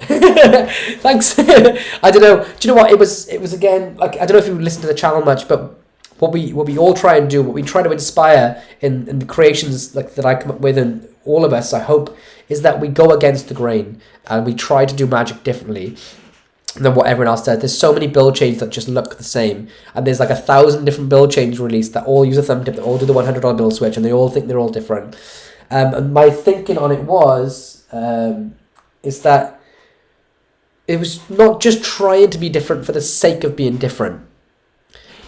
Thanks. I don't know. Do you know what? It was again, like, I don't know if you listen to the channel much, but what we all try and do, what we try to inspire in the creations like that I come up with, and all of us, I hope, is that we go against the grain and we try to do magic differently than what everyone else does. There's so many build chains that just look the same, and there's like 1,000 different build chains released that all use a thumb tip, that all do the $100 bill switch, and they all think they're all different. And my thinking on it was is that it was not just trying to be different for the sake of being different,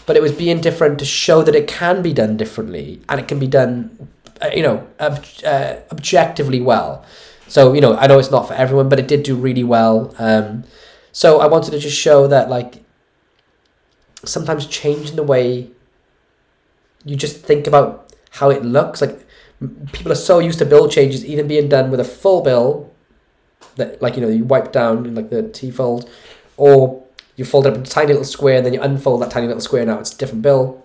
but it was being different to show that it can be done differently, and it can be done objectively well. So, I know it's not for everyone, but it did do really well. So I wanted to just show that, like, sometimes changing the way you just think about how it looks. Like, people are so used to bill changes either being done with a full bill that, like, you wipe down like the T-fold, or you fold it up into a tiny little square and then you unfold that tiny little square. Now it's a different bill.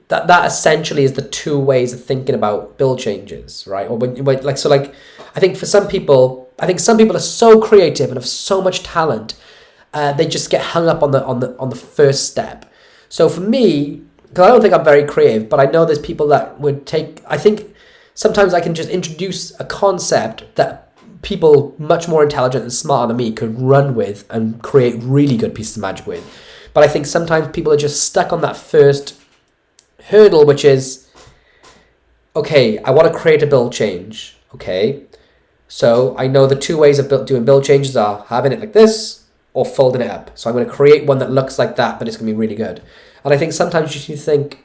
That essentially is the 2 ways of thinking about bill changes, right? Or I think some people are so creative and have so much talent, they just get hung up on the first step. So for me, because I don't think I'm very creative, but I know there's people that would take. I think sometimes I can just introduce a concept that people much more intelligent and smarter than me could run with and create really good pieces of magic with. But I think sometimes people are just stuck on that first hurdle, which is, okay, I want to create a build change. Okay, so I know the two ways of doing build changes are having it like this or folding it up. So I'm going to create one that looks like that, but it's going to be really good. And I think sometimes you should think,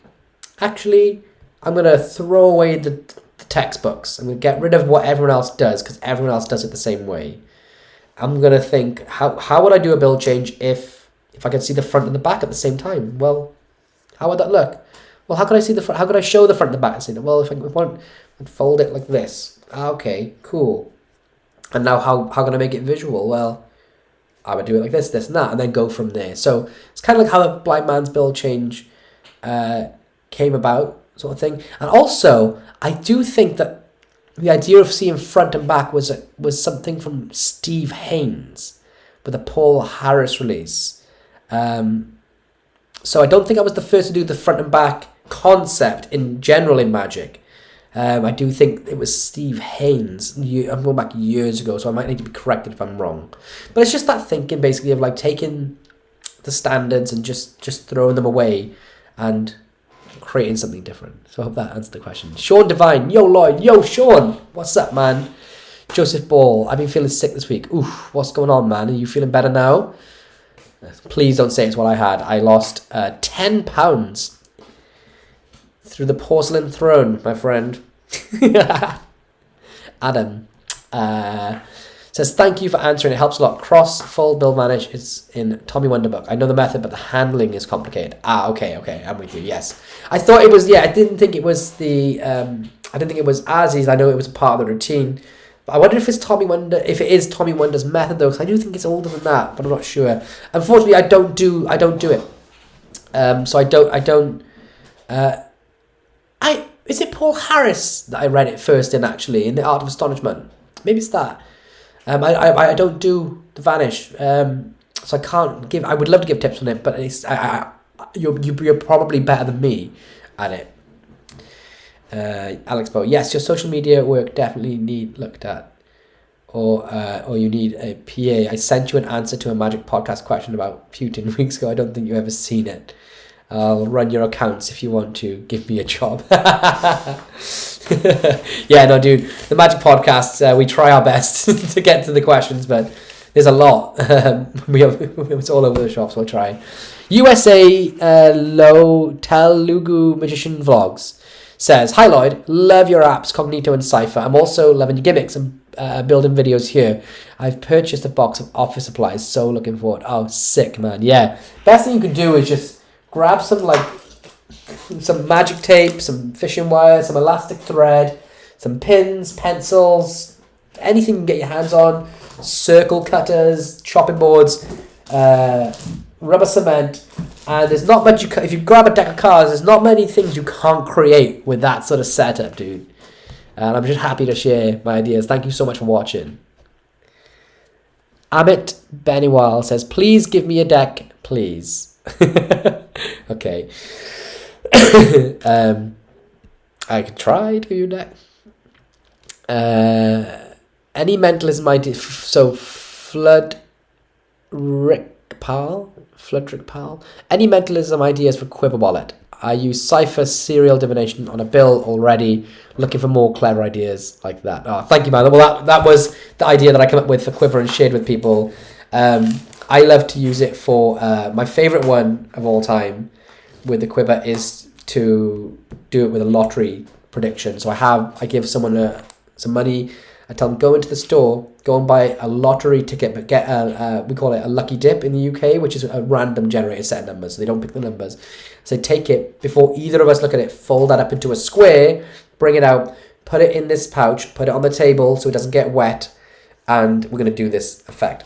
actually, I'm going to throw away the textbooks. I'm going to get rid of what everyone else does because everyone else does it the same way. I'm going to think, how would I do a build change if I could see the front and the back at the same time? Well, how would that look? Well, how could I see the front? How could I show the front and the back? And well, if I want, I'd fold it like this. Okay, cool. And now how can I make it visual? Well, I would do it like this, this, and that, and then go from there. So it's kind of like how the blind man's build change came about, sort of thing. And also, I do think that the idea of seeing front and back was something from Steve Haynes with a Paul Harris release. So I don't think I was the first to do the front and back concept in general in Magic. I do think it was Steve Haynes. I'm going back years ago, so I might need to be corrected if I'm wrong. But it's just that thinking, basically, of like taking the standards and just throwing them away and creating something different. So I hope that answers the question. Sean Devine, yo Lloyd, yo Sean, what's up, man? Joseph Ball, I've been feeling sick this week. Oof, what's going on, man? Are you feeling better now? Please don't say it's what I had. I lost 10 pounds through the porcelain throne, my friend. Adam says, thank you for answering. It helps a lot. Cross, fold, build, vanish is in Tommy Wonder book. I know the method, but the handling is complicated. Okay, I'm with you, yes. I thought it was, I didn't think it was I didn't think it was as easy. I know it was part of the routine. But I wonder if it's Tommy Wonder, if it is Tommy Wonder's method though, because I do think it's older than that, but I'm not sure. Unfortunately, I don't do it. So I don't. Is it Paul Harris that I read it first in, actually, in The Art of Astonishment? Maybe it's that. I don't do the vanish, so I can't give. I would love to give tips on it, but it's you're probably better than me at it. Alex Bow, yes, your social media work definitely need looked at, or you need a PA. I sent you an answer to a Magic podcast question about Putin weeks ago. I don't think you've ever seen it. I'll run your accounts if you want to give me a job. Yeah, no, dude. The Magic podcasts, we try our best to get to the questions, but there's a lot. It's all over the shop, so we'll try. USA Low Telugu Magician Vlogs says, hi Lloyd, love your apps, Cognito and Cypher. I'm also loving your gimmicks and building videos here. I've purchased a box of office supplies, so looking forward. Oh, sick, man. Yeah. Best thing you can do is just grab some magic tape, some fishing wire, some elastic thread, some pins, pencils, anything you can get your hands on, circle cutters, chopping boards, rubber cement, and there's not much if you grab a deck of cards, there's not many things you can't create with that sort of setup, dude. And I'm just happy to share my ideas. Thank you so much for watching. Amit Beniwal says, please give me a deck, please. Okay. I could try to give you a deck. Any mentalism idea? So Floodrick Pal. Any mentalism ideas for Quiver Wallet? I use Cypher serial divination on a bill already. Looking for more clever ideas like that. Oh, thank you, man. Well, that was the idea that I came up with for Quiver and shared with people. I love to use it for my favorite one of all time with the Quiver is to do it with a lottery prediction. So I give someone some money. I tell them, go into the store, go and buy a lottery ticket, but get we call it a lucky dip in the UK, which is a random generated set of numbers. So they don't pick the numbers. So take it before either of us look at it, fold that up into a square, bring it out, put it in this pouch, put it on the table so it doesn't get wet, and we're going to do this effect.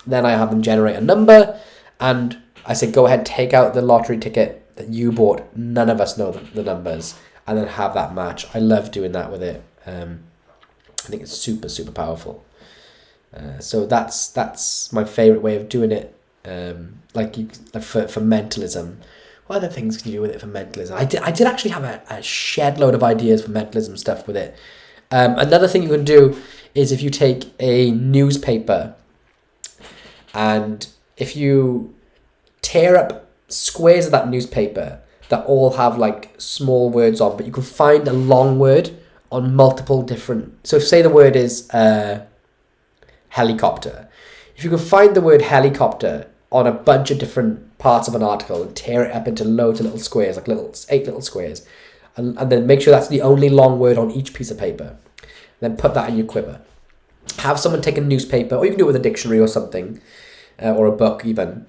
Then I have them generate a number, and I say, go ahead, take out the lottery ticket that you bought. None of us know the numbers, and then have that match. I love doing that with it. I think it's super, super powerful. So that's my favorite way of doing it. For mentalism. What other things can you do with it for mentalism? I did actually have a shed load of ideas for mentalism stuff with it. Another thing you can do is if you take a newspaper and if you tear up squares of that newspaper that all have like small words on, but you can find a long word on multiple different. So say the word is helicopter. If you can find the word helicopter on a bunch of different parts of an article and tear it up into loads of little squares, like 8 little squares, and then make sure that's the only long word on each piece of paper, then put that in your quiver. Have someone take a newspaper, or you can do it with a dictionary or something, or a book even.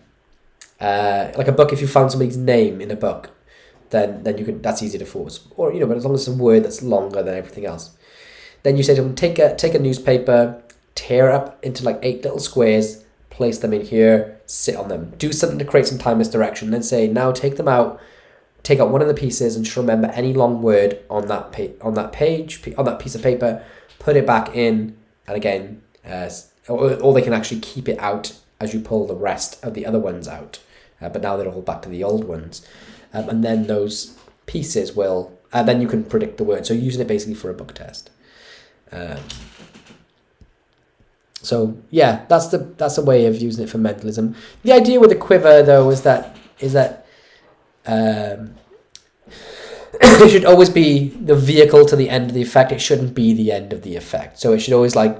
Like a book, if you found somebody's name in a book, then you can. That's easy to force. Or but as long as it's a word that's longer than everything else, then you say to them, take a newspaper, tear it up into like 8 little squares, place them in here, sit on them, do something to create some time misdirection. Then say, now take them out, take out one of the pieces, and just remember any long word on that piece of paper, put it back in, and again, or they can actually keep it out as you pull the rest of the other ones out. But now they're all back to the old ones. And then those pieces will, then you can predict the word. So using it basically for a book test. So yeah, that's a way of using it for mentalism. The idea with the quiver though is that it should always be the vehicle to the end of the effect. It shouldn't be the end of the effect. So it should always, like,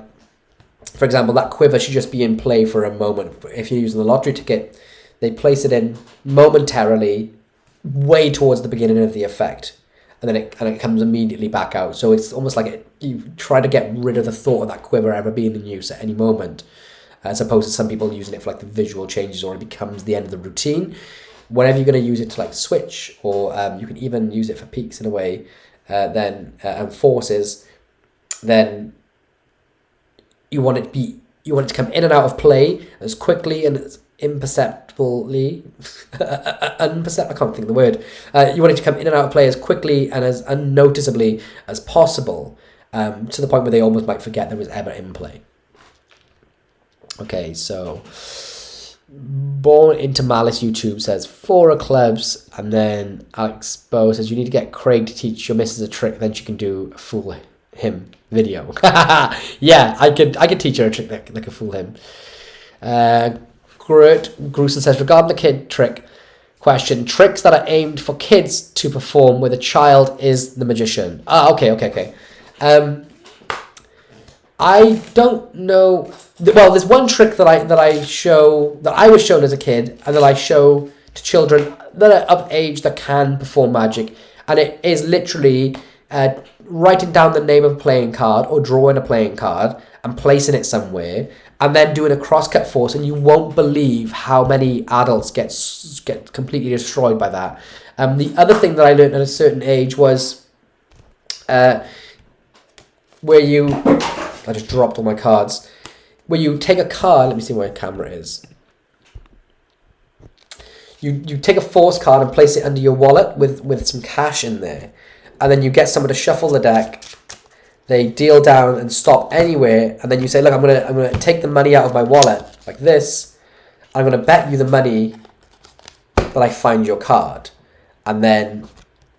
for example, that quiver should just be in play for a moment. If you're using the lottery ticket, they place it in momentarily, way towards the beginning of the effect, and then it comes immediately back out. So it's almost like you try to get rid of the thought of that quiver ever being in use at any moment, as opposed to some people using it for like the visual changes, or it becomes the end of the routine. Whenever you're going to use it to like switch, or you can even use it for peaks in a way, and forces, then you want it to come in and out of play as quickly and as imperceptibly, I can't think of the word. You want it to come in and out of play as quickly and as unnoticeably as possible, to the point where they almost might forget there was ever in play. Okay, so Born into Malice YouTube says 4 of clubs, and then Alex Bow says you need to get Craig to teach your missus a trick, then she can do a fool him video. Yeah, I could teach her a trick that could fool him. Gruson says, regarding the kid trick question, tricks that are aimed for kids to perform with a child is the magician. Okay. I don't know. Well, there's one trick that I was shown as a kid, and that I show to children that are of age that can perform magic, and it is literally writing down the name of a playing card or drawing a playing card and placing it somewhere, and then doing a crosscut force, and you won't believe how many adults get completely destroyed by that. The other thing that I learned at a certain age was where you... I just dropped all my cards. Where you take a card... Let me see where my camera is. You take a force card and place it under your wallet with some cash in there. And then you get someone to shuffle the deck. They deal down and stop anywhere, and then you say, look, I'm gonna take the money out of my wallet like this. I'm gonna bet you the money that I find your card, and then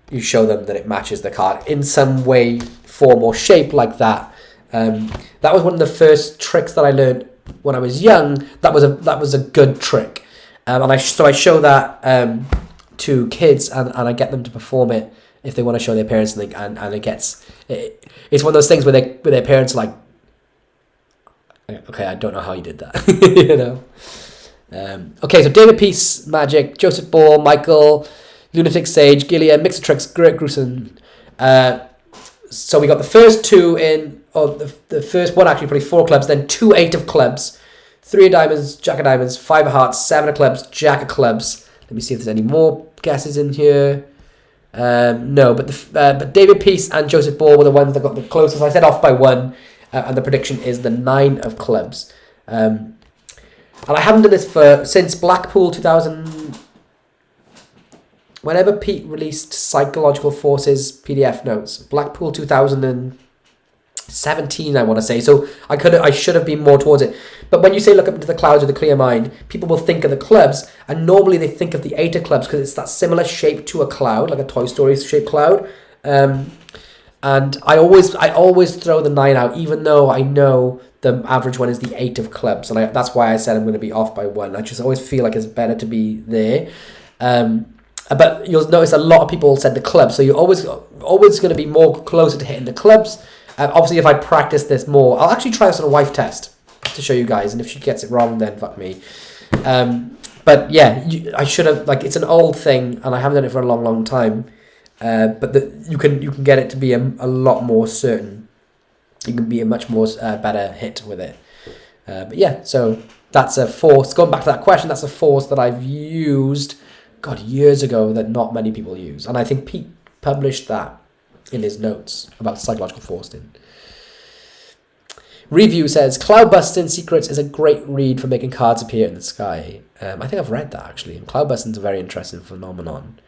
you show them that it matches the card in some way, form, or shape like that. That was one of the first tricks that I learned when I was young. That was a good trick, and I show that to kids, and I get them to perform it if they want to show their parents, and it's one of those things where their parents are like, okay, I don't know how you did that. Okay, so David Peace, Magic, Joseph Ball, Michael, Lunatic Sage, Gillian, Mix of Tricks, Great Gruson. So we got the first 2 in, the first one actually, probably 4 clubs, then 2 8 of clubs, 3 of diamonds, Jack of diamonds, 5 of hearts, 7 of clubs, Jack of clubs. Let me see if there's any more guesses in here. No, but David Peace and Joseph Ball were the ones that got the closest. I said off by 1, and the prediction is the 9 of clubs. And I haven't done this since Blackpool 2000. Whenever Pete released Psychological Forces PDF notes, Blackpool 2017, I want to say. So I should have been more towards it. But when you say look up into the clouds with a clear mind, people will think of the clubs, and normally they think of the 8 of clubs because it's that similar shape to a cloud, like a Toy Story shaped cloud. And I always throw the 9 out, even though I know the average one is the 8 of clubs, and that's why I said I'm going to be off by 1. I just always feel like it's better to be there. But you'll notice a lot of people said the club, so you're always going to be more closer to hitting the clubs. Obviously, if I practice this more, I'll actually try this on a wife test to show you guys, and if she gets it wrong, then fuck me. But yeah, I should have, like, it's an old thing, and I haven't done it for a long, long time. But you can get it to be a lot more certain. You can be a much more better hit with it. But yeah, so that's a force. Going back to that question, that's a force that I've used, God, years ago, that not many people use. And I think Pete published that in his notes about psychological forcing. Review says, Cloudbusting Secrets is a great read for making cards appear in the sky. I think I've read that, actually. Cloudbusting's a very interesting phenomenon.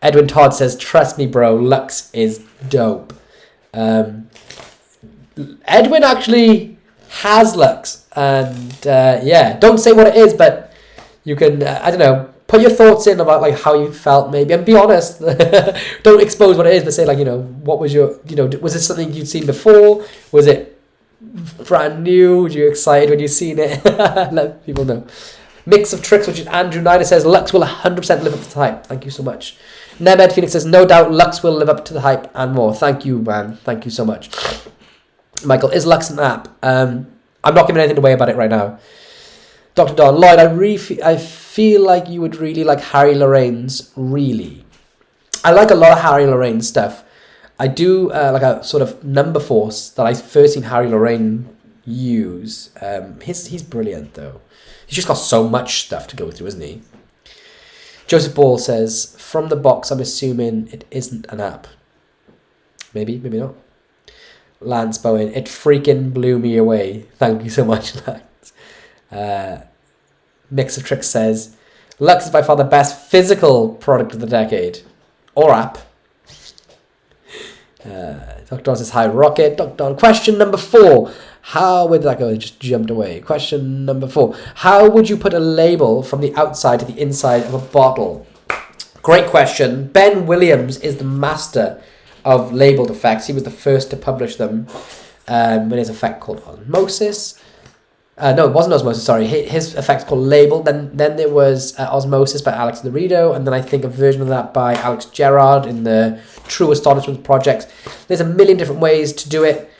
Edwin Todd says, trust me, bro, Lux is dope. Edwin actually has Lux. And, yeah, don't say what it is, but you can, I don't know, put your thoughts in about, like, how you felt, maybe, and be honest. Don't expose what it is, but say, like, you know, what was your, you know, was this something you'd seen before? Was it brand new? Were you excited when you seen it? Let people know. Mix of Tricks, which is Andrew Nyder, says Lux will 100% live up to the hype. Thank you so much. Nemed Phoenix says, no doubt Lux will live up to the hype and more. Thank you, man. Thank you so much. Michael, is Lux an app? I'm not giving anything away about it right now. Dr. Don, Lloyd, I feel like you would really like Harry Lorraine's. Really, I like a lot of Harry Lorraine stuff. I do like a sort of number force that I first seen Harry Lorraine use. He's brilliant though. He's just got so much stuff to go through, isn't he? Joseph Ball says, from the box, I'm assuming it isn't an app. Maybe not. Lance Bowen, it freaking blew me away. Thank you so much, Lance. Mix of Tricks says, Lux is by far the best physical product of the decade. Or app. Dr. Don says, hi, Rocket. Dr. Don, question number 4. Where did that go? It just jumped away. Question number 4. How would you put a label from the outside to the inside of a bottle? Great question. Ben Williams is the master of labeled effects. He was the first to publish them in his effect called Osmosis. No, it wasn't Osmosis, sorry. His effect's called Label. Then there was Osmosis by Alex Laredo, and then I think a version of that by Alex Gerard in the True Astonishment projects. There's a million different ways to do it.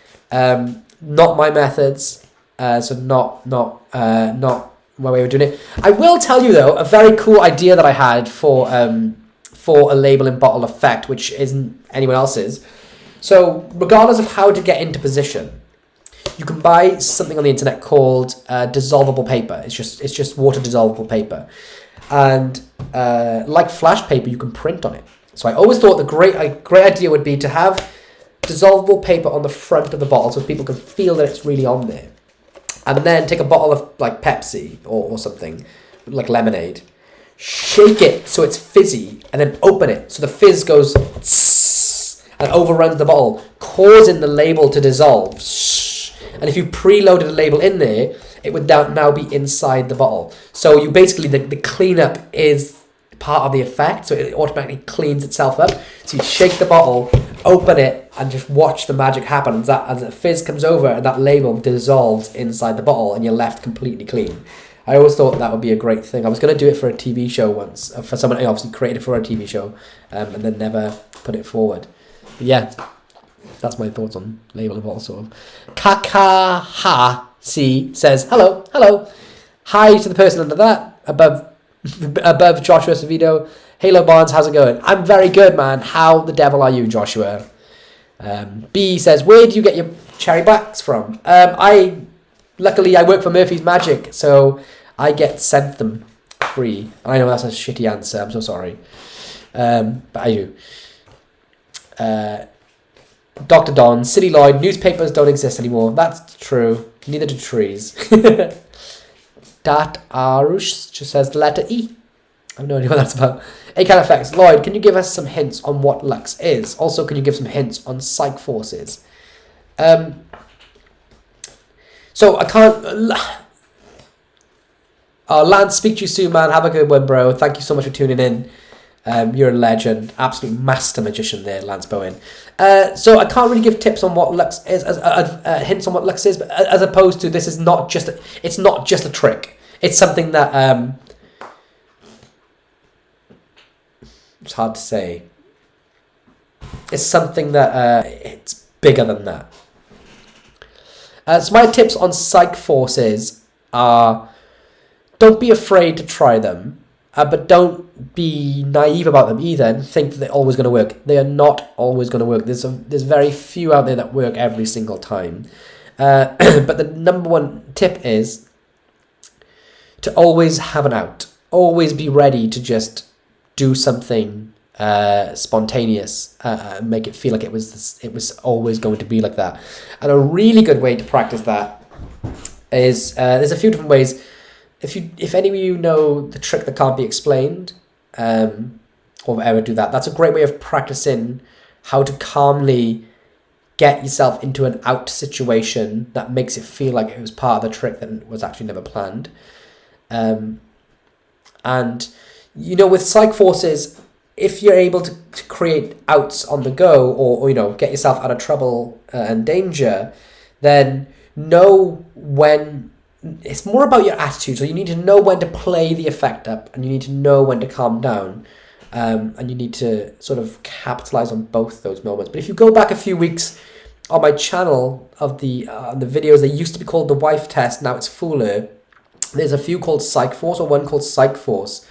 Not my methods, so not my way of doing it. I will tell you though, a very cool idea that I had for a label and bottle effect, which isn't anyone else's. So regardless of how to get into position, you can buy something on the internet called dissolvable paper. It's just water dissolvable paper, and like flash paper, you can print on it. So I always thought the great idea would be to have dissolvable paper on the front of the bottle so people can feel that it's really on there, and then take a bottle of like Pepsi or something like lemonade, shake it so it's fizzy, and then open it so the fizz goes and overruns the bottle, causing the label to dissolve. And if you preloaded a label in there, it would now be inside the bottle. So you basically, the cleanup is part of the effect, so it automatically cleans itself up. So you shake the bottle, open it, and just watch the magic happen as the fizz comes over and that label dissolves inside the bottle and you're left completely clean. I always thought that would be a great thing. I was going to do it for a TV show once, for someone who obviously created for a TV show, and then never put it forward. But yeah, that's my thoughts on label and bottle, sort of. Kakaha C says, hello. Hi to the person under that, above Joshua Savito. Halo Barnes, how's it going? I'm very good, man. How the devil are you, Joshua? B says, where do you get your cherry backs from? Luckily, I work for Murphy's Magic, so I get sent them free. I know that's a shitty answer. I'm so sorry. But I do. Dr. Don, City Lloyd, newspapers don't exist anymore. That's true. Neither do trees. Dat Arush just says the letter E. I have no idea what that's about. A-Cal Effects. Lloyd, can you give us some hints on what Lux is? Also, can you give some hints on psych forces? So I can't... Lance, speak to you soon, man. Have a good one, bro. Thank you so much for tuning in. You're a legend. Absolute master magician there, Lance Bowen. So I can't really give tips on what Lux is, hints on what Lux is, but as opposed to this is not just it's not just a trick. It's something that It's hard to say. It's something that it's bigger than that. So my tips on psych forces are: don't be afraid to try them, but don't be naive about them either and think that they're always going to work. They are not always going to work. There's very few out there that work every single time. But the number one tip is to always have an out. Always be ready to just do something spontaneous, make it feel like it was always going to be like that. And a really good way to practice that is there's a few different ways. If any of you know the trick that can't be explained, or ever do that, that's a great way of practicing how to calmly get yourself into an out situation that makes it feel like it was part of the trick that was actually never planned. And with psych forces, if you're able to create outs on the go, or get yourself out of trouble and danger, then know when. It's more about your attitude. So you need to know when to play the effect up, and you need to know when to calm down, and you need to sort of capitalize on both those moments. But if you go back a few weeks on my channel of the videos, they used to be called the wife test. Now it's Fuller. There's a few called Psych Force, or one called Psych Force.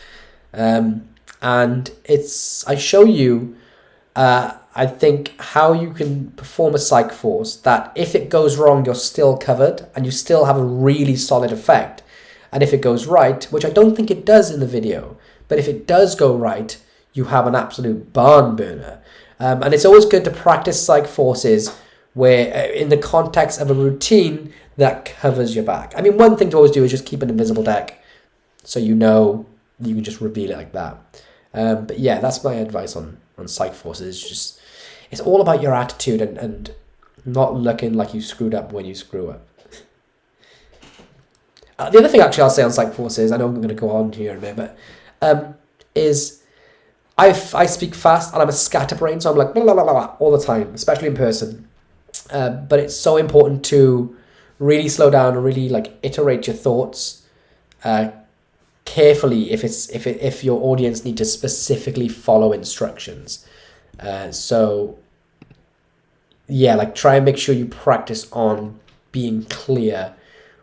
And I show you, I think, how you can perform a psych force that if it goes wrong, you're still covered and you still have a really solid effect. And if it goes right, which I don't think it does in the video, but if it does go right, you have an absolute barn burner. And it's always good to practice psych forces where, in the context of a routine that covers your back. I mean, one thing to always do is just keep an invisible deck, so you can just reveal it like that. But yeah, that's my advice on psych forces. It's all about your attitude and not looking like you screwed up when you screw up. The other thing actually I'll say on psych forces, I know I'm going to go on here in a minute, but is I speak fast and I'm a scatterbrain, so I'm like blah, blah, blah, blah, all the time, especially in person. But it's so important to really slow down and really iterate your thoughts carefully if your audience need to specifically follow instructions. So yeah, try and make sure you practice on being clear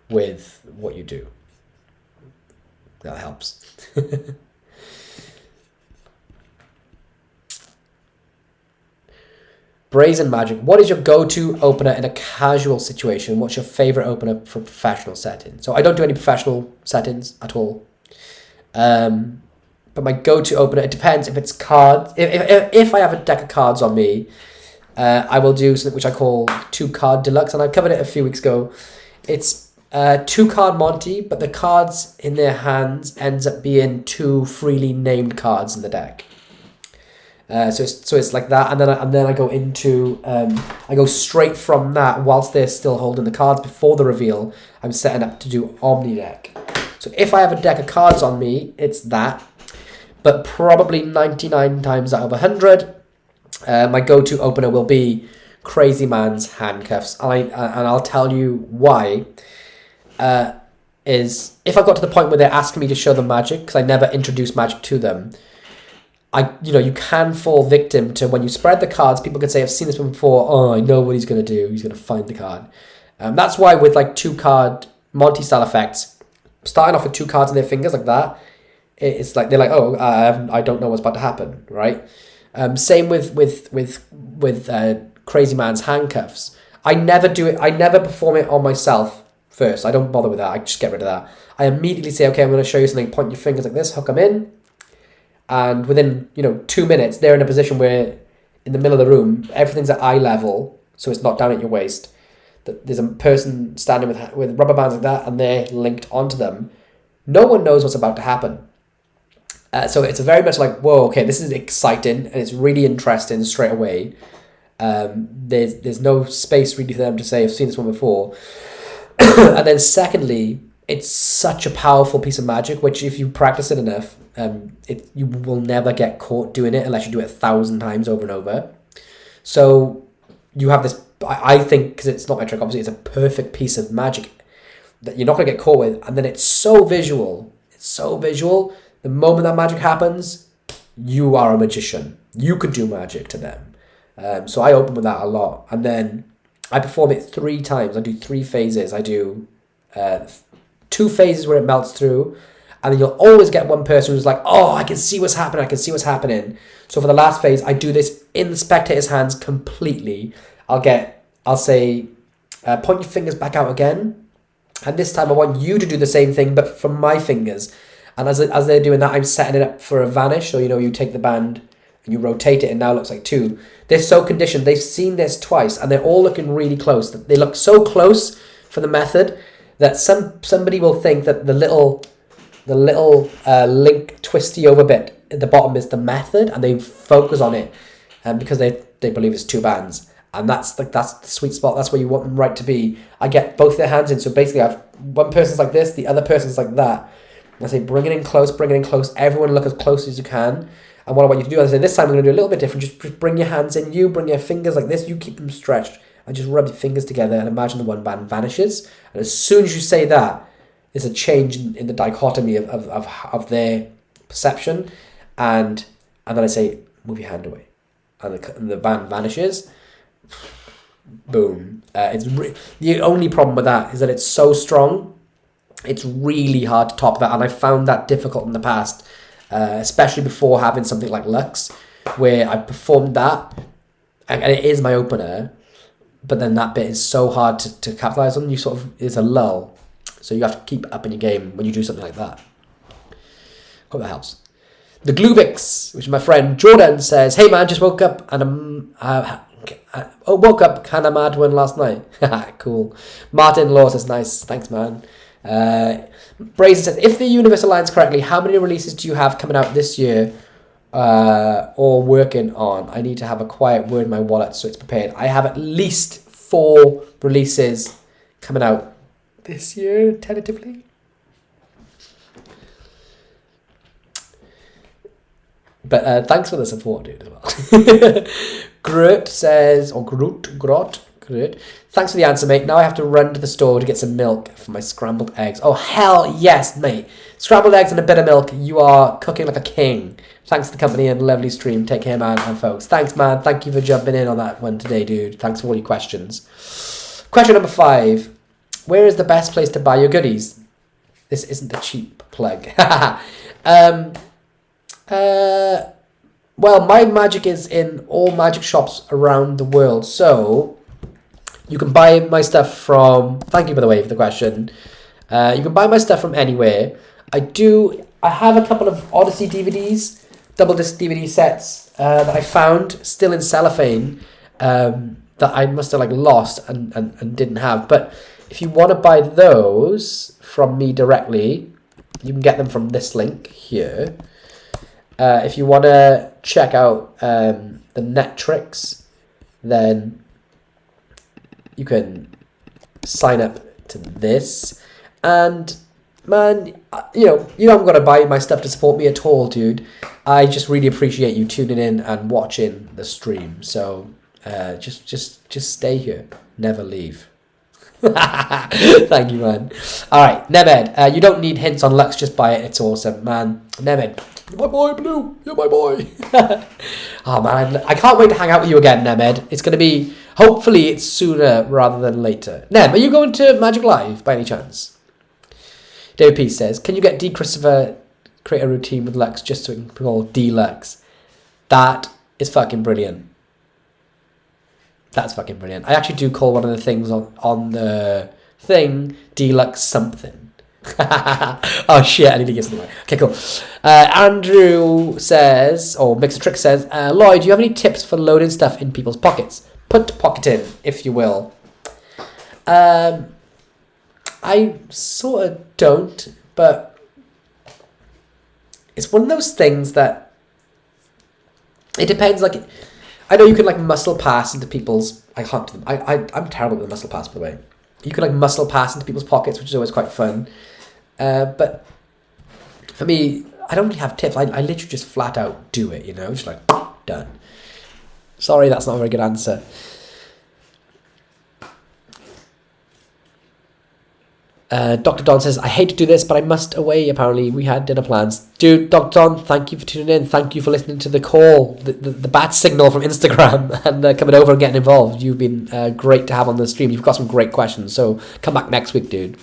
with what you do. That helps. Brazen magic. What is your go-to opener in a casual situation? What's your favorite opener for professional setting? So I don't do any professional settings at all. But my go-to opener, it depends if it's cards. If I have a deck of cards on me, I will do something which I call 2-card deluxe, and I covered it a few weeks ago. It's 2-card Monty, but the cards in their hands ends up being 2 freely named cards in the deck. So it's like that, and then I go into I go straight from that whilst they're still holding the cards before the reveal. I'm setting up to do Omni deck. So if I have a deck of cards on me, it's that. But probably 99 times out of 100, my go-to opener will be Crazy Man's Handcuffs. And I'll tell you why. Is if I got to the point where they're asking me to show them magic, because I never introduced magic to them, you can fall victim to when you spread the cards. People could say, I've seen this one before. Oh, I know what he's going to do. He's going to find the card. That's why with 2-card Monty style effects, starting off with 2 cards in their fingers like that, it's they're like, oh, I don't know what's about to happen, right? Same with Crazy Man's Handcuffs. I never do it. I never perform it on myself first. I don't bother with that. I just get rid of that. I immediately say, okay, I'm going to show you something. Point your fingers like this, hook them in, and within 2 minutes, they're in a position where, in the middle of the room, everything's at eye level, so it's not down at your waist. There's a person standing with rubber bands like that, and they're linked onto them. No one knows what's about to happen. So it's very much like, whoa, okay, this is exciting, and it's really interesting straight away. There's no space really for them to say, I've seen this one before. And then secondly, it's such a powerful piece of magic, which if you practice it enough, you will never get caught doing it unless you do it 1,000 times over and over. So you have this, I think, because it's not my trick, obviously, it's a perfect piece of magic that you're not going to get caught with. And then it's so visual. The moment that magic happens, you are a magician. You could do magic to them. So I open with that a lot. And then I perform it 3 times. I do 3 phases. I do 2 phases where it melts through. And then you'll always get one person who's like, oh, I can see what's happening. I can see what's happening. So for the last phase, I do this in the spectator's hands completely. I'll say, point your fingers back out again. And this time I want you to do the same thing, but from my fingers. And as they're doing that, I'm setting it up for a vanish. So, you take the band and you rotate it and now it looks like 2. They're so conditioned. They've seen this twice and they're all looking really close. They look so close for the method that somebody will think that the little link twisty over bit at the bottom is the method, and they focus on it because they believe it's 2 bands. And that's the sweet spot. That's where you want them right to be. I get both their hands in. So basically I have one person's like this, the other person's like that. I say, bring it in close. Everyone look as close as you can. And what I want you to do, I say, this time I'm going to do a little bit different. Just bring your hands in. You bring your fingers like this. You keep them stretched. And just rub your fingers together and imagine the one band vanishes. And as soon as you say that, there's a change in the dichotomy of their perception. And then I say, move your hand away. And the band vanishes. Boom. The only problem with that is that it's so strong. It's really hard to top that, and I found that difficult in the past, especially before having something like Lux, where I performed that, and it is my opener, but then that bit is so hard to capitalize on. It's a lull, so you have to keep up in your game when you do something like that. Hope that helps. The Glubix, which is my friend Jordan, says, "Hey man, just woke up and woke up kind of mad one last night." Cool. Martin Law says, "Nice, thanks man." Brazen says, if the universe aligns correctly, how many releases do you have coming out this year or working on? I need to have a quiet word in my wallet so it's prepared. I have at least 4 releases coming out this year, tentatively. But thanks for the support, dude, as well. Groot says, or Grot. Good. Thanks for the answer, mate. Now I have to run to the store to get some milk for my scrambled eggs. Oh, hell yes, mate. Scrambled eggs and a bit of milk. You are cooking like a king. Thanks to the company and lovely stream. Take care, man, and folks. Thanks, man. Thank you for jumping in on that one today, dude. Thanks for all your questions. Question number 5. Where is the best place to buy your goodies? This isn't a cheap plug. Well, my magic is in all magic shops around the world, so you can buy my stuff from... Thank you, by the way, for the question. You can buy my stuff from anywhere. I have a couple of Odyssey DVDs, double disc DVD sets that I found still in cellophane that I must have lost and didn't have. But if you want to buy those from me directly, you can get them from this link here. If you want to check out the net tricks, then you can sign up to this. And man, you haven't got to buy my stuff to support me at all, dude. I just really appreciate you tuning in and watching the stream. So just stay here, never leave. Thank you, man. All right, Nemed, you don't need hints on Lux, just buy it. It's awesome, man. Nemed, you're my boy, Blue. You're my boy. Oh man, I can't wait to hang out with you again, Nemed. It's gonna be, hopefully, it's sooner rather than later. Nem, are you going to Magic Live by any chance? David P says, can you get D Christopher create a routine with Lux just so we can call D-Lux? That is fucking brilliant. That's fucking brilliant. I actually do call one of the things on the thing D-Lux something. Oh shit, I need to get something right. Okay, cool. Andrew says, or Mixer Trick says, Lloyd, do you have any tips for loading stuff in people's pockets? Put pocket in, if you will. I sort of don't, but it's one of those things that it depends. I know you can muscle pass into people's. I'm terrible with the muscle pass, by the way. You can muscle pass into people's pockets, which is always quite fun. But for me, I don't really have tips. I literally just flat out do it. Just done. Sorry, that's not a very good answer. Dr. Don says, I hate to do this, but I must away. Apparently, we had dinner plans. Dude, Dr. Don, thank you for tuning in. Thank you for listening to the call, the bat signal from Instagram, and coming over and getting involved. You've been great to have on the stream. You've got some great questions, so come back next week, dude.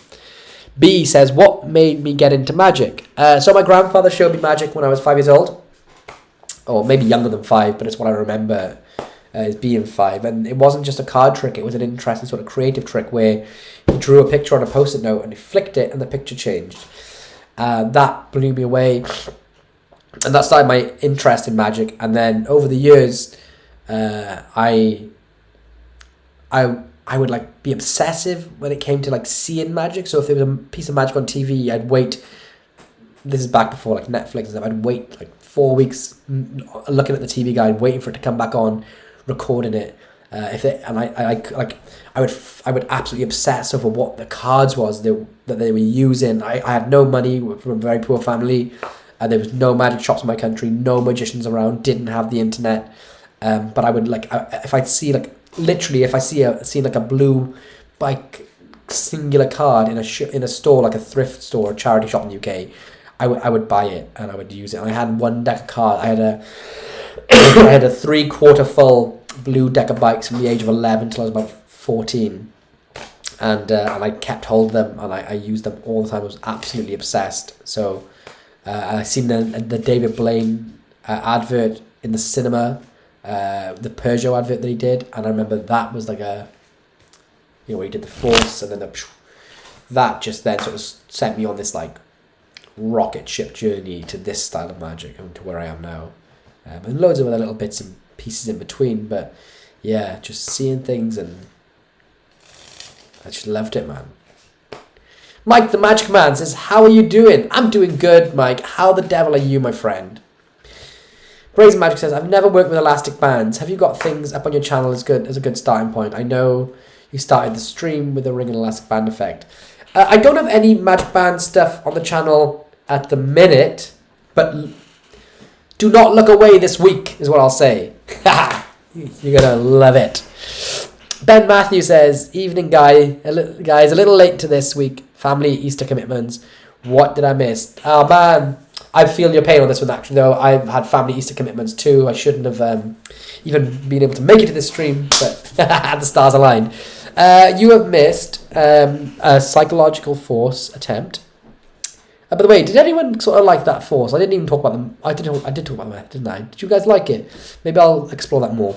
B says, what made me get into magic? So my grandfather showed me magic when I was 5 years old. Or maybe younger than 5, but it's what I remember as being 5. And it wasn't just a card trick, it was an interesting sort of creative trick where he drew a picture on a post-it note and he flicked it and the picture changed. That blew me away. And that started my interest in magic. And then over the years, I would like be obsessive when it came to like seeing magic. So if there was a piece of magic on TV, I'd wait. This is back before like Netflix and stuff. I'd wait like 4 weeks looking at the TV guide, waiting for it to come back on, recording it. I would absolutely obsess over what the cards was that they were using. I had no money from a very poor family. There was no magic shops in my country, no magicians around, didn't have the internet. But I would like if I see like a blue like singular card in a store, like a thrift store or charity shop in the UK, I would buy it and I would use it. And I had one deck of cards. I had a I had a 3/4 full blue deck of bikes from the age of 11 till I was about 14, and I kept hold of them and I used them all the time. I was absolutely obsessed. So I seen the David Blaine advert in the cinema, the Preshow advert that he did, and I remember that was like where he did the force, and then that just then sort of sent me on this like rocket ship journey to this style of magic and to where I am now, and loads of other little bits and pieces in between. But yeah, just seeing things, and I just loved it, man. Mike the Magic Man says, how are you doing? I'm doing good, Mike. How the devil are you, my friend? Brazen Magic says, I've never worked with elastic bands. Have you got things up on your channel as a good starting point? I know you started the stream with a ring and elastic band effect. I don't have any magic band stuff on the channel at the minute, but do not look away this week, is what I'll say. You're going to love it. Ben Matthew says, evening guys, a little late to this week. Family Easter commitments. What did I miss? Oh man, I feel your pain on this one actually though. I've had family Easter commitments too. I shouldn't have even been able to make it to this stream, but the stars aligned. You have missed a psychological force attempt. By the way, did anyone sort of like that force? I didn't even talk about them. I did talk about them, didn't I? Did you guys like it? Maybe I'll explore that more.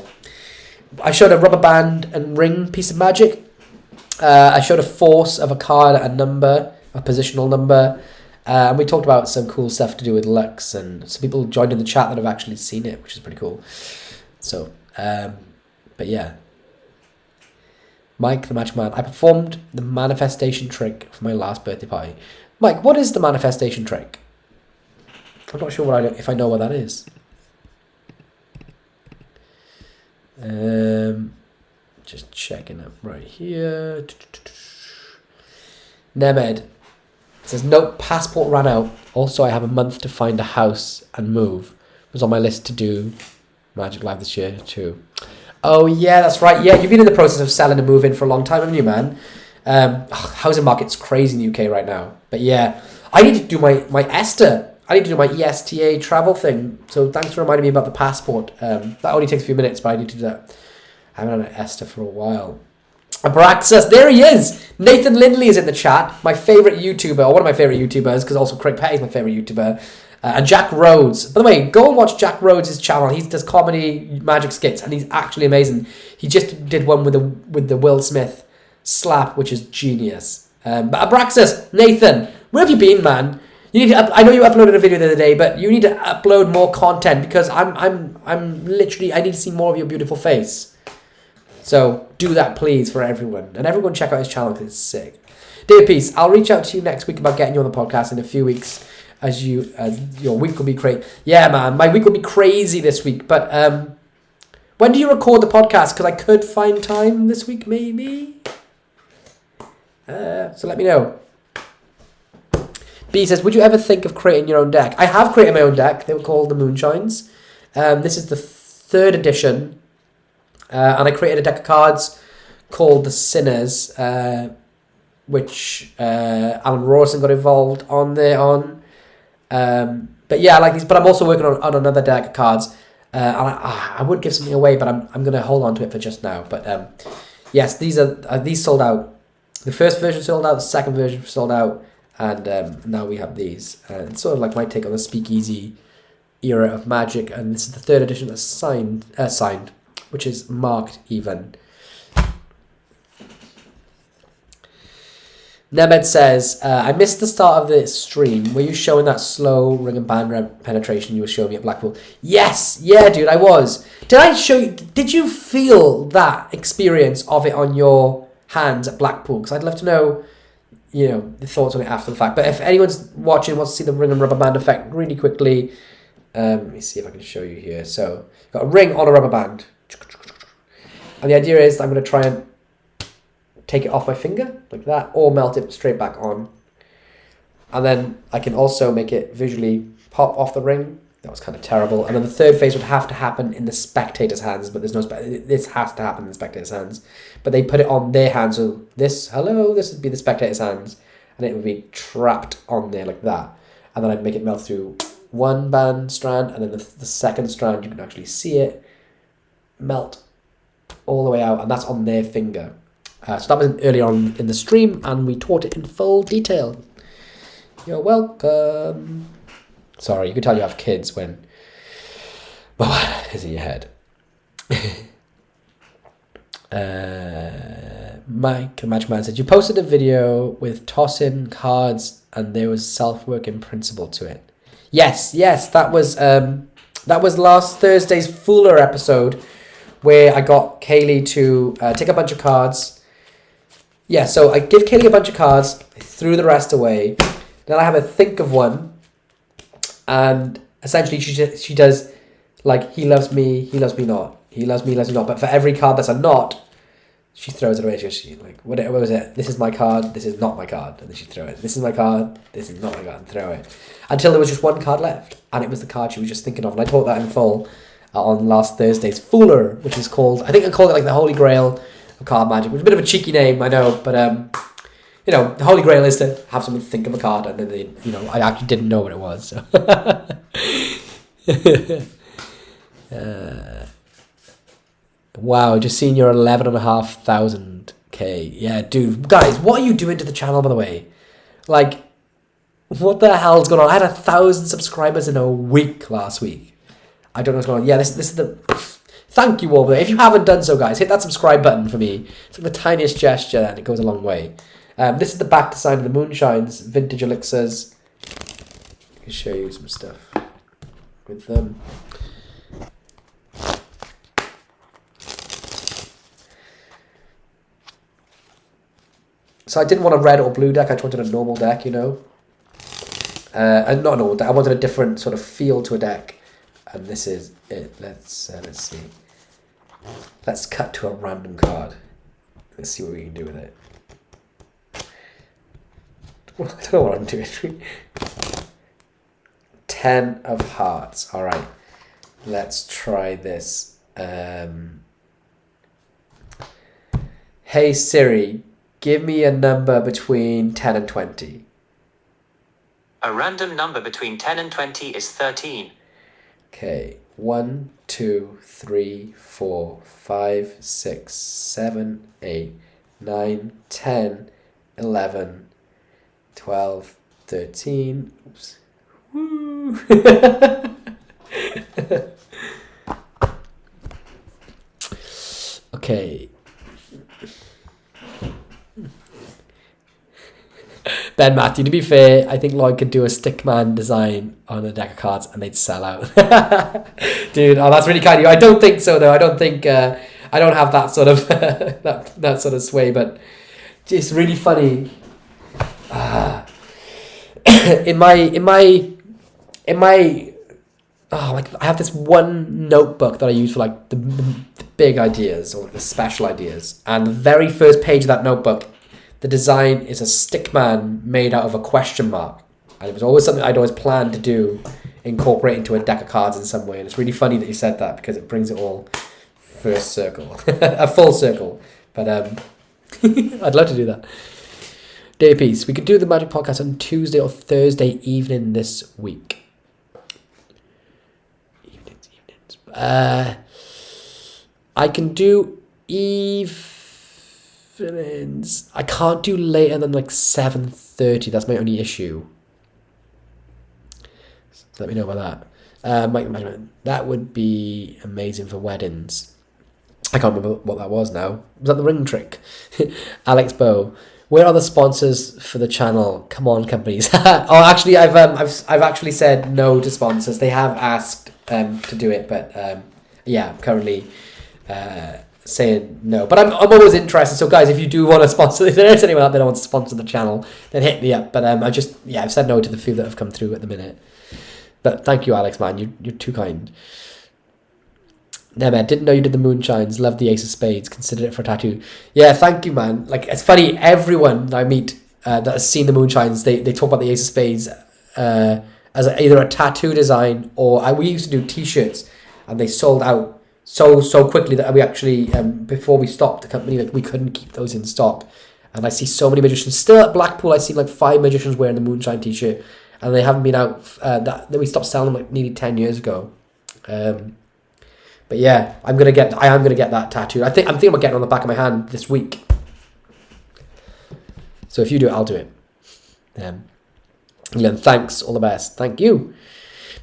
I showed a rubber band and ring piece of magic. I showed a force of a card, a number, a positional number. And we talked about some cool stuff to do with Lux, and some people joined in the chat that have actually seen it, which is pretty cool. So, but yeah. Mike the Magic Man. I performed the manifestation trick for my last birthday party. Mike, what is the manifestation trick? I'm not sure if I know what that is. Just checking it right here. Nemed says, nope, passport ran out. Also, I have a month to find a house and move. It was on my list to do Magic Live this year too. Oh yeah, that's right. Yeah, you've been in the process of selling and moving for a long time, haven't you, man? Housing market's crazy in the UK right now. But yeah, I need to do my ESTA. I need to do my ESTA travel thing. So thanks for reminding me about the passport. That only takes a few minutes, but I need to do that. I haven't done an ESTA for a while. Abraxas, there he is. Nathan Lindley is in the chat. My favourite YouTuber, or one of my favourite YouTubers, because also Craig Petty's my favourite YouTuber. And Jack Rhodes. By the way, go and watch Jack Rhodes' channel. He does comedy magic skits, and he's actually amazing. He just did one with the Will Smith slap, which is genius. But Abraxas, Nathan, where have you been, man? You need to. I know you uploaded a video the other day, but you need to upload more content because I'm literally. I need to see more of your beautiful face. So do that, please, for everyone, and everyone check out his channel because it's sick. Dear Peace, I'll reach out to you next week about getting you on the podcast in a few weeks. As your week will be crazy. Yeah, man, my week will be crazy this week. But when do you record the podcast? Because I could find time this week, maybe. So let me know. B says, would you ever think of creating your own deck? I have created my own deck. They were called the Moonshines. This is the 3rd edition. And I created a deck of cards called the Sinners. which Alan Rawson got involved on there on. But yeah, I like these. But I'm also working on another deck of cards. And I would give something away, but I'm going to hold on to it for just now. But yes, these sold out. The first version sold out. The second version sold out. And now we have these. It's sort of like my take on the Speakeasy era of Magic. And this is the third edition that's signed, which is marked even. Nemed says, I missed the start of the stream. Were you showing that slow ring and band penetration you were showing me at Blackpool? Yes, yeah, dude, I was. Did I show you? Did you feel that experience of it on your hands at Blackpool? Because I'd love to know, the thoughts on it after the fact. But if anyone's watching wants to see the ring and rubber band effect really quickly, let me see if I can show you here. So, you've got a ring on a rubber band. And the idea is I'm going to try and take it off my finger like that, or melt it straight back on. And then I can also make it visually pop off the ring. That was kind of terrible. And then the third phase would have to happen in the spectator's hands, but there's no this has to happen in the spectator's hands. But they put it on their hands, so this would be the spectator's hands, and it would be trapped on there like that. And then I'd make it melt through one band strand, and then the second strand you can actually see it melt all the way out, and that's on their finger. So that was earlier on in the stream, and we taught it in full detail. You're welcome. Sorry, you can tell you have kids when is in your head. Mike Magic Man said, you posted a video with toss-in cards and there was self-working principle to it. Yes, that was last Thursday's Fooler episode where I got Kaylee to take a bunch of cards. Yeah, so I give Kaylee a bunch of cards, I threw the rest away. Then I have a think of one, and essentially she does like he loves me not. He loves me not. But for every card that's a not, she throws it away. She like what was it? This is my card. This is not my card, and then she throw it. This is my card. This is not my card, and throw it until there was just one card left, and it was the card she was just thinking of. And I taught that in full on last Thursday's Fooler, which is called, I think I called it like the Holy Grail of card magic, which is a bit of a cheeky name, I know, but the Holy Grail is to have someone think of a card, and then I actually didn't know what it was. So. Wow, just seen your 11,500K. Yeah, dude, guys, what are you doing to the channel, by the way? Like, what the hell's going on? I had 1,000 subscribers in a week last week. I don't know what's going on. Yeah, this is the. Thank you all. If you haven't done so, guys, hit that subscribe button for me. It's like the tiniest gesture, and it goes a long way. This is the back design of the Moonshines Vintage Elixirs. I can show you some stuff with them. So I didn't want a red or blue deck. I just wanted a normal deck, not a normal deck. I wanted a different sort of feel to a deck, and this is it. Let's see. Let's cut to a random card. Let's see what we can do with it. I don't know what I'm doing. 10 of Hearts. All right. Let's try this. Hey Siri, give me a number between 10 and 20. A random number between 10 and 20 is 13. Okay. 1, 2, 3, 4, 5, 6, 7, 8, 9, 10, 11, 12, 13. Oops. Woo. Okay. Ben Matthew, to be fair, I think Lloyd could do a Stickman design on a deck of cards and they'd sell out. Dude, oh, that's really kind of you. I don't think so, though. I don't think I don't have that sort of that sort of sway, but it's really funny. In my like I have this one notebook that I use for like the big ideas or the special ideas, and the very first page of that notebook, the design is a stickman made out of a question mark, and it was always something I'd always planned to do, incorporate into a deck of cards in some way. And it's really funny that you said that because it brings it all first circle, a full circle. But I'd love to do that. Day of peace. We could do the Magic Podcast on Tuesday or Thursday evening this week. Evenings. I can do evenings. I can't do later than like 7:30. That's my only issue. So let me know about that. That would be amazing for weddings. I can't remember what that was now. Was that the ring trick? Alex Bow. Where are the sponsors for the channel? Come on, companies. Oh, actually, I've actually said no to sponsors. They have asked to do it, but yeah, I'm currently saying no. But I'm always interested. So, guys, if you do want to sponsor, if there is anyone out there that wants to sponsor the channel, then hit me up. But I've said no to the few that have come through at the minute. But thank you, Alex, man. You're too kind. No, man, didn't know you did the moonshines. Love the Ace of Spades. Considered it for a tattoo. Yeah, thank you, man. Like, it's funny. Everyone I meet that has seen the moonshines, they talk about the Ace of Spades as either a tattoo design or we used to do T-shirts, and they sold out so quickly that we actually before we stopped the company, like we couldn't keep those in stock. And I see so many magicians still at Blackpool. I see like 5 magicians wearing the moonshine T-shirt, and they haven't been out. That we stopped selling them like nearly 10 years ago. But yeah, I am gonna get that tattoo. I'm thinking about getting it on the back of my hand this week. So if you do it, I'll do it. Glenn, thanks, all the best. Thank you.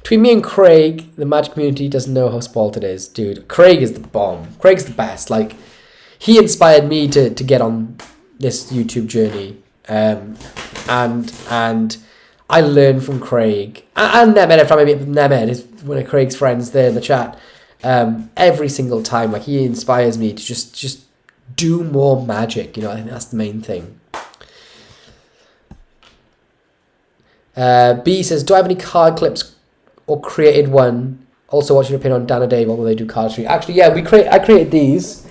Between me and Craig, the Magic community doesn't know how spoiled it is, dude. Craig is the bomb. Craig's the best. Like, he inspired me to get on this YouTube journey, and I learned from Craig and Nemed. Every time I meet Nemed, is one of Craig's friends there in the chat. Every single time, like, he inspires me to just do more magic. You know, I think that's the main thing. B says, do I have any card clips or created one? Also, what's your opinion on Dan and Dave, although they do cardistry? Actually, yeah, I created these,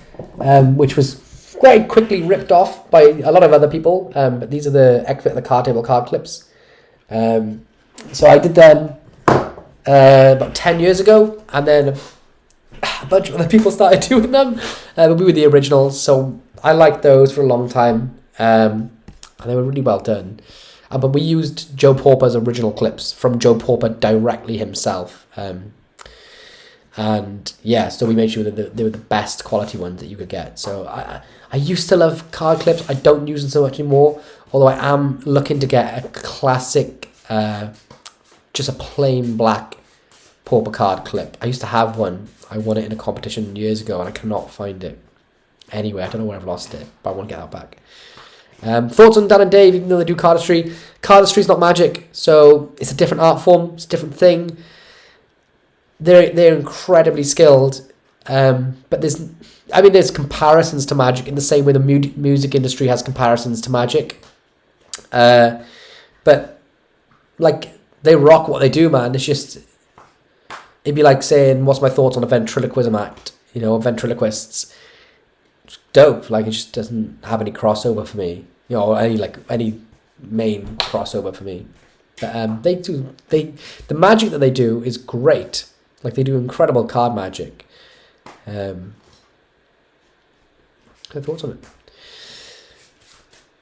which was quite quickly ripped off by a lot of other people. But these are the expert the card table card clips. So I did them about 10 years ago, and then a bunch of other people started doing them, but we were the originals, so I liked those for a long time, and they were really well done. But we used Joe Pauper's original clips from Joe Pauper directly himself, and yeah, so we made sure that they were the best quality ones that you could get. So I used to love card clips. I don't use them so much anymore, although I am looking to get a classic, just a plain black Pauper card clip. I used to have one. I won it in a competition years ago, and I cannot find it anywhere. I don't know where I've lost it, but I want to get that back. Thoughts on Dan and Dave, even though they do cardistry. Cardistry is not magic, so it's a different art form. It's a different thing. They're incredibly skilled, but there's comparisons to magic in the same way the music industry has comparisons to magic. But like, they rock what they do, man. It's just, it'd be like saying, what's my thoughts on a ventriloquism act? You know, ventriloquists. It's dope. Like, it just doesn't have any crossover for me. You know, or any main crossover for me. But the magic that they do is great. Like, they do incredible card magic. Good thoughts on it.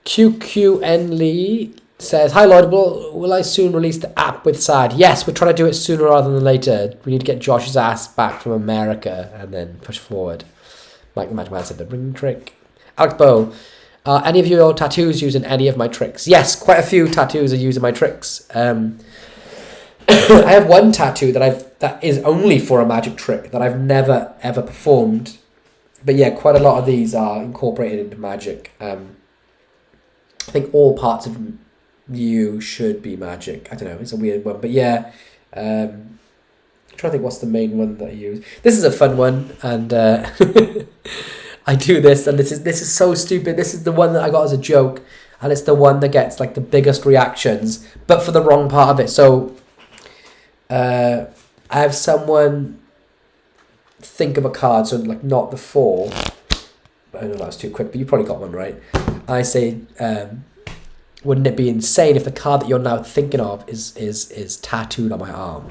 QQN Lee says, hi Lloyd, will I soon release the app with SAD? Yes, we're trying to do it sooner rather than later. We need to get Josh's ass back from America and then push forward. Mike the Magic Man said the ring trick. Alex Bow, are any of your tattoos using any of my tricks? Yes, quite a few tattoos are using my tricks. I have one tattoo that is only for a magic trick that I've never ever performed. But yeah, quite a lot of these are incorporated into magic. I think all parts of you should be magic. I don't know, it's a weird one, but yeah. I'm trying to think what's the main one that I use. This is a fun one, and I do this, and this is so stupid. This is the one that I got as a joke, and it's the one that gets like the biggest reactions, but for the wrong part of it. So I have someone think of a card, so like not the 4. I know that was too quick, but you probably got one right. I say, wouldn't it be insane if the card that you're now thinking of is tattooed on my arm?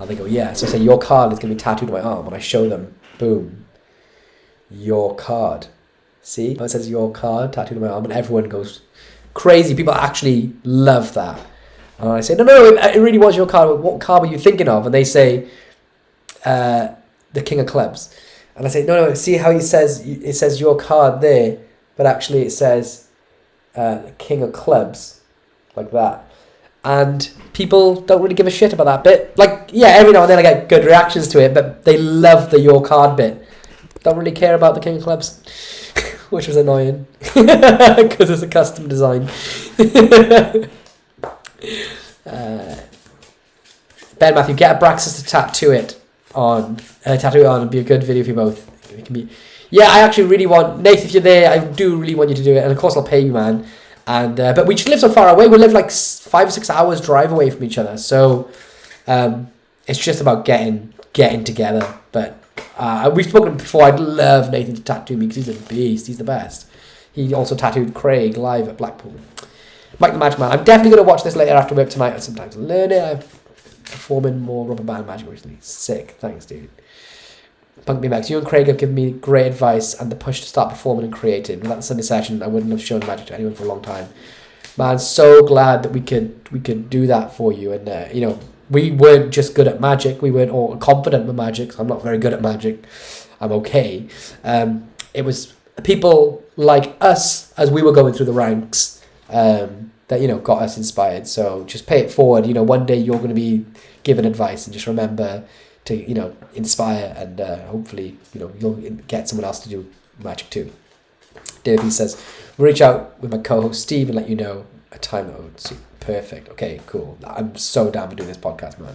And they go, yeah. So I say, your card is going to be tattooed on my arm. And I show them, boom, your card. See? It says your card tattooed on my arm. And everyone goes crazy. People actually love that. And I say, no, it really was your card. What card were you thinking of? And they say, the King of Clubs. And I say, no, see how it says your card there, but actually it says King of Clubs, like that. And people don't really give a shit about that bit. Like, yeah, every now and then I get good reactions to it, but they love the your card bit. Don't really care about the King of Clubs, which was annoying because it's a custom design. Ben Matthew, get a Braxis to tattoo it on. It'd be a good video for you both. It can be. Yeah, I actually really want Nate. If you're there, I do really want you to do it, and of course I'll pay you, man. And but we just live so far away. We live like 5 or 6 hours drive away from each other, so it's just about getting together. But we've spoken before. I'd love Nathan to tattoo me because he's a beast. He's the best. He also tattooed Craig live at Blackpool. Mike the Magic Man. I'm definitely going to watch this later after work tonight, and sometimes learn it. I'm performing more rubber band magic recently. Sick. Thanks, dude. Punk B Max, you and Craig have given me great advice and the push to start performing and creating. Without the Sunday session, I wouldn't have shown magic to anyone for a long time. Man, so glad that we could do that for you. And you know, we weren't just good at magic; we weren't all confident with magic. I'm not very good at magic. I'm okay. It was people like us as we were going through the ranks that got us inspired. So just pay it forward. One day you're going to be given advice, and just remember to inspire, and hopefully you'll get someone else to do magic too. Derby says, reach out with my co-host Steve and let you know a time that would suit. Perfect. Okay, cool. I'm so down for doing this podcast, man.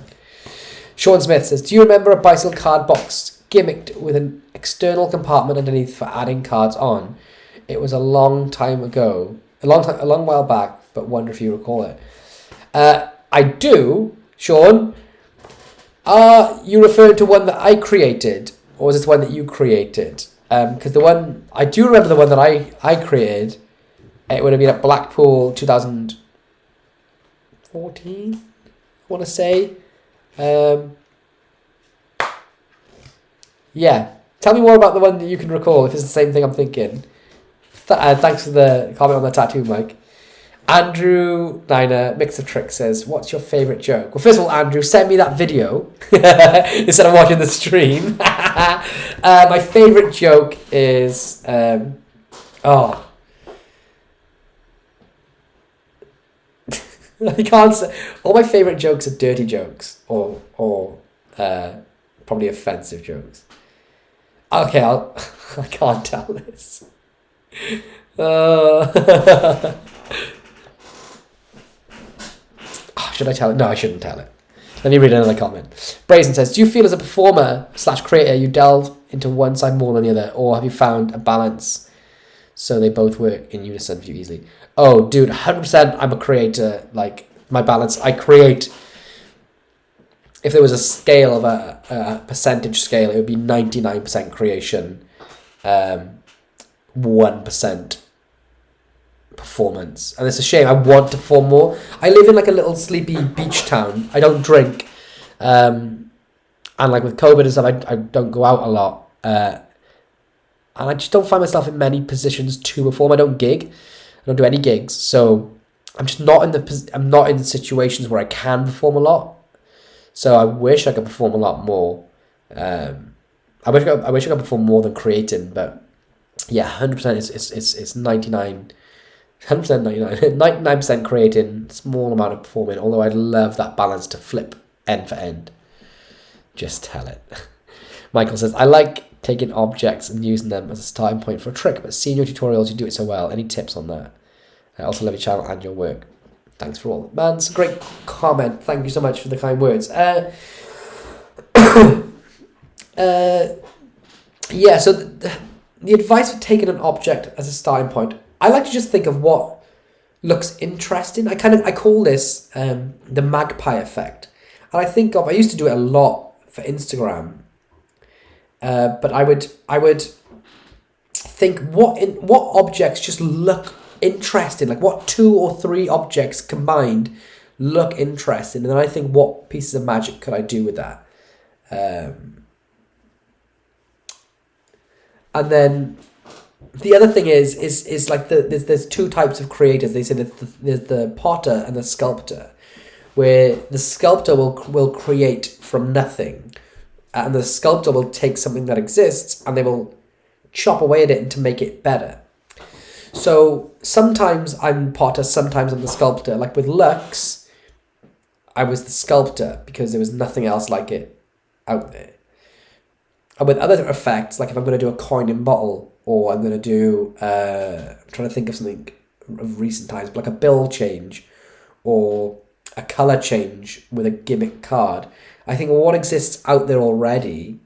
Sean Smith says, do you remember a bicycle card box gimmicked with an external compartment underneath for adding cards on? It was a long time ago, a long while back, but wonder if you recall it. I do, Sean. Are you referring to one that I created, or is it one that you created? Because the one, I do remember the one that I created. It would have been at Blackpool 2014, I want to say. Yeah. Tell me more about the one that you can recall, if it's the same thing I'm thinking. Thanks for the comment on the tattoo, Mike. Andrew Niner, Mix of Tricks, says, what's your favourite joke? Well, first of all, Andrew, send me that video instead of watching the stream. My favourite joke is... I can't say... All my favourite jokes are dirty jokes or probably offensive jokes. Okay, I can't tell this. Should I tell it? No, I shouldn't tell it. Let me read another comment. Brazen says, do you feel as a performer/creator you delve into one side more than the other, or have you found a balance so they both work in unison for you easily? Oh, dude, 100% I'm a creator. Like, my balance, I create... If there was a scale of a percentage scale, it would be 99% creation, 1% performance. And it's a shame. I want to perform more. I live in like a little sleepy beach town. I don't drink, and like with COVID and stuff, I don't go out a lot, and I just don't find myself in many positions to perform. I don't gig. I don't do any gigs, so I'm just not in situations where I can perform a lot. So I wish I could perform a lot more. I wish I could perform more than creating, but yeah, 100% it's 99. 100% 99% creating, small amount of performing, although I'd love that balance to flip end for end. Just tell it. Michael says, I like taking objects and using them as a starting point for a trick, but seeing your tutorials, you do it so well. Any tips on that? I also love your channel and your work. Thanks for all. Man, it's a great comment. Thank you so much for the kind words. Yeah, so the advice for taking an object as a starting point, I like to just think of what looks interesting. I call this the magpie effect. And I used to do it a lot for Instagram. But I would think what objects just look interesting, like what 2 or 3 objects combined look interesting, and then I think what pieces of magic could I do with that, and then the other thing is like there's two types of creators. They say that there's the potter and the sculptor, where the sculptor will create from nothing, and the sculptor will take something that exists and they will chop away at it to make it better. So sometimes I'm potter, sometimes I'm the sculptor. Like with Lux, I was the sculptor because there was nothing else like it out there. And with other effects, like if I'm going to do a coin in bottle, or I'm going to do, I'm trying to think of something of recent times, like a bill change, or a colour change with a gimmick card. I think what exists out there already,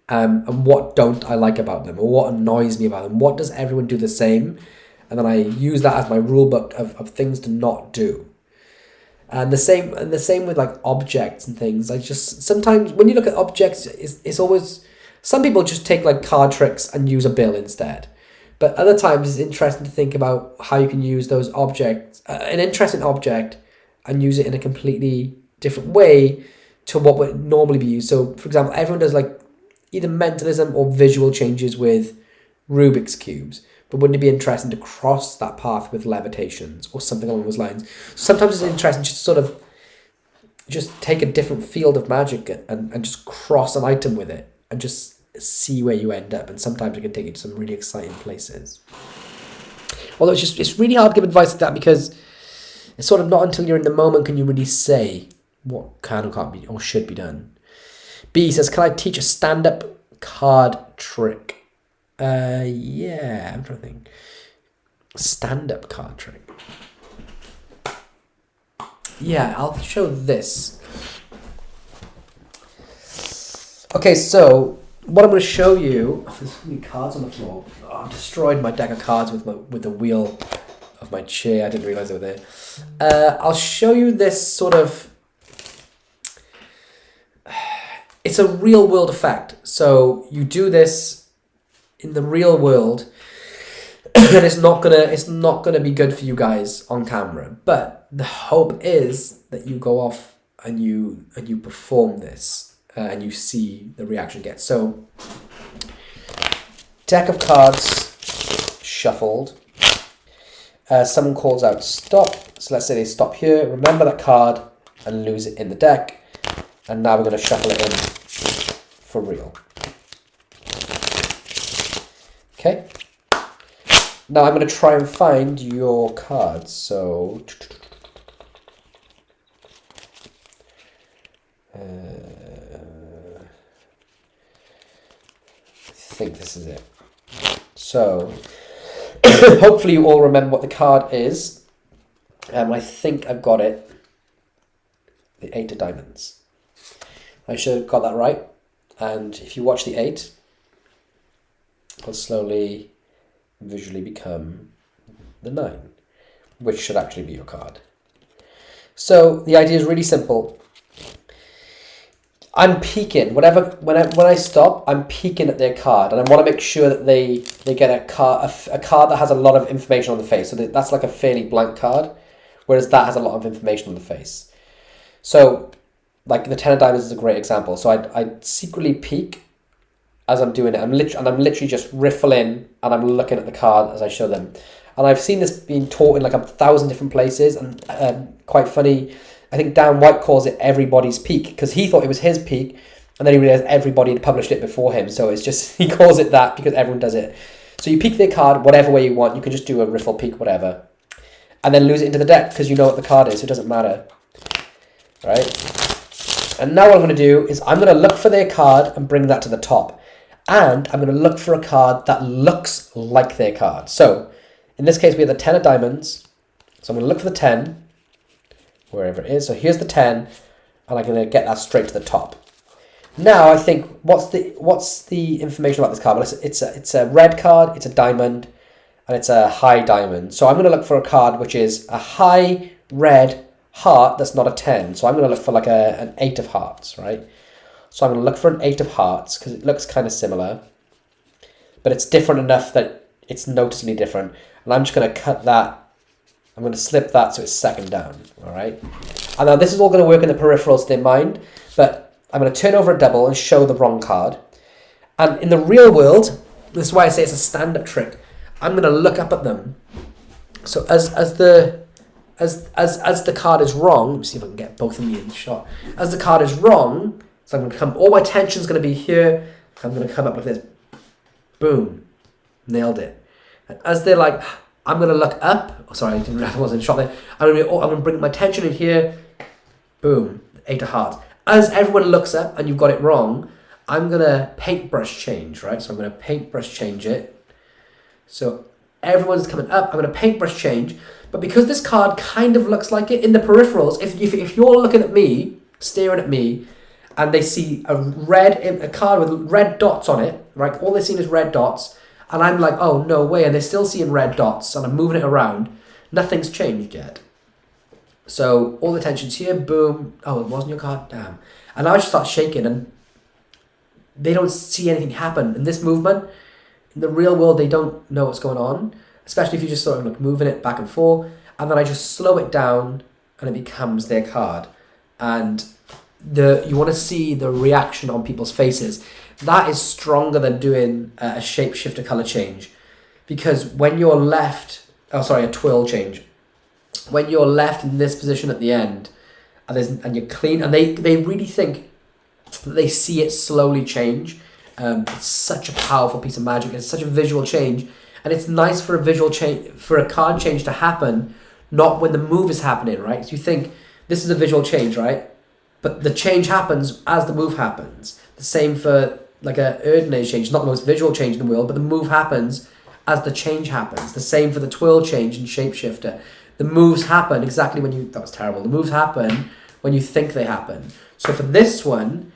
and what don't I like about them, or what annoys me about them, what does everyone do the same, and then I use that as my rule book of things to not do. And the same with like objects and things. I just sometimes when you look at objects, it's always, some people just take like card tricks and use a bill instead. But other times it's interesting to think about how you can use those objects, an interesting object, and use it in a completely different way to what would normally be used. So, for example, everyone does like either mentalism or visual changes with Rubik's Cubes. But wouldn't it be interesting to cross that path with levitations or something along those lines? Sometimes it's interesting just to sort of just take a different field of magic and just cross an item with it and just see where you end up. And sometimes it can take you to some really exciting places. Although it's really hard to give advice like that, because it's sort of not until you're in the moment can you really say what can or can't be or should be done. B says, can I teach a stand-up card trick? Yeah, I'm trying to think. Stand-up card trick. Yeah, I'll show this. Okay, so what I'm going to show you. Oh, there's so many cards on the floor. Oh, I've destroyed my deck of cards with the wheel of my chair. I didn't realize they were there. I'll show you this sort of. It's a real world effect. So you do this in the real world, and it's not gonna be good for you guys on camera. But the hope is that you go off and you perform this and you see the reaction you get. So, deck of cards shuffled. Someone calls out stop. So let's say they stop here. Remember that card and lose it in the deck. And now we're going to shuffle it in for real. Okay. Now I'm going to try and find your cards. So, I think this is it. So, hopefully you all remember what the card is. I think I've got it. The 8 of diamonds. I should have got that right. And if you watch the 8, it'll slowly, visually become the 9, which should actually be your card. So the idea is really simple. I'm peeking. When I stop, I'm peeking at their card, and I want to make sure that they get a card that has a lot of information on the face. So that's like a fairly blank card, whereas that has a lot of information on the face. So, like the 10 of diamonds is a great example. So I secretly peek as I'm doing it. I'm literally just riffling, and I'm looking at the card as I show them. And I've seen this being taught in like 1,000 different places, and quite funny. I think Dan White calls it everybody's peak, because he thought it was his peak, and then he realized everybody had published it before him. So it's just, he calls it that because everyone does it. So you peek their card whatever way you want. You can just do a riffle peek, whatever, and then lose it into the deck because you know what the card is, so it doesn't matter. Right? And now what I'm going to do is I'm going to look for their card and bring that to the top. And I'm going to look for a card that looks like their card. So, in this case, we have the 10 of diamonds. So I'm going to look for the 10, wherever it is. So here's the 10, and I'm going to get that straight to the top. Now I think, what's the information about this card? Well, it's a red card, it's a diamond, and it's a high diamond. So I'm going to look for a card which is a high red heart that's not a 10. So I'm going to look for like an 8 of hearts, right? So I'm going to look for an 8 of hearts because it looks kind of similar, but it's different enough that it's noticeably different. And I'm just going to cut that. I'm going to slip that so it's second down, all right? And now this is all going to work in the peripherals to their mind, but I'm going to turn over a double and show the wrong card. And in the real world, This is why I say it's a stand-up trick. I'm going to look up at them. So as the card is wrong, let me see if I can get both of me in the shot. As the card is wrong, so I'm going to come, all my tension's going to be here. I'm going to come up with this. Boom. Nailed it. And as they're like, I'm going to look up. Oh, sorry, I wasn't in shot there. I'm going to bring my tension in here. Boom. 8 of hearts. As everyone looks up and you've got it wrong, I'm going to paintbrush change, right? So I'm going to paintbrush change it. So everyone's coming up. I'm going to paintbrush change. But because this card kind of looks like it in the peripherals, if you're looking at me, staring at me, and they see a card with red dots on it, right? All they're seeing is red dots. And I'm like, oh, no way. And they're still seeing red dots. And I'm moving it around. Nothing's changed yet. So all the tension's here. Boom. Oh, it wasn't your card. Damn. And now I just start shaking. And they don't see anything happen. In this movement, in the real world, they don't know what's going on. Especially if you just sort of like moving it back and forth. And then I just slow it down. And it becomes their card. And you want to see the reaction on people's faces. That is stronger than doing a shapeshifter color change, because when you're left, a twirl change, when you're left in this position at the end, and you're clean, and they really think that they see it slowly change. It's such a powerful piece of magic. It's such a visual change, and it's nice for a visual change, for a card change to happen, not when the move is happening, right? So you think this is a visual change, right? But the change happens as the move happens. The same for like a Erdnase change, not the most visual change in the world, but the move happens as the change happens. The same for the twirl change in Shapeshifter. The moves happen exactly when you... That was terrible. The moves happen when you think they happen. So for this one,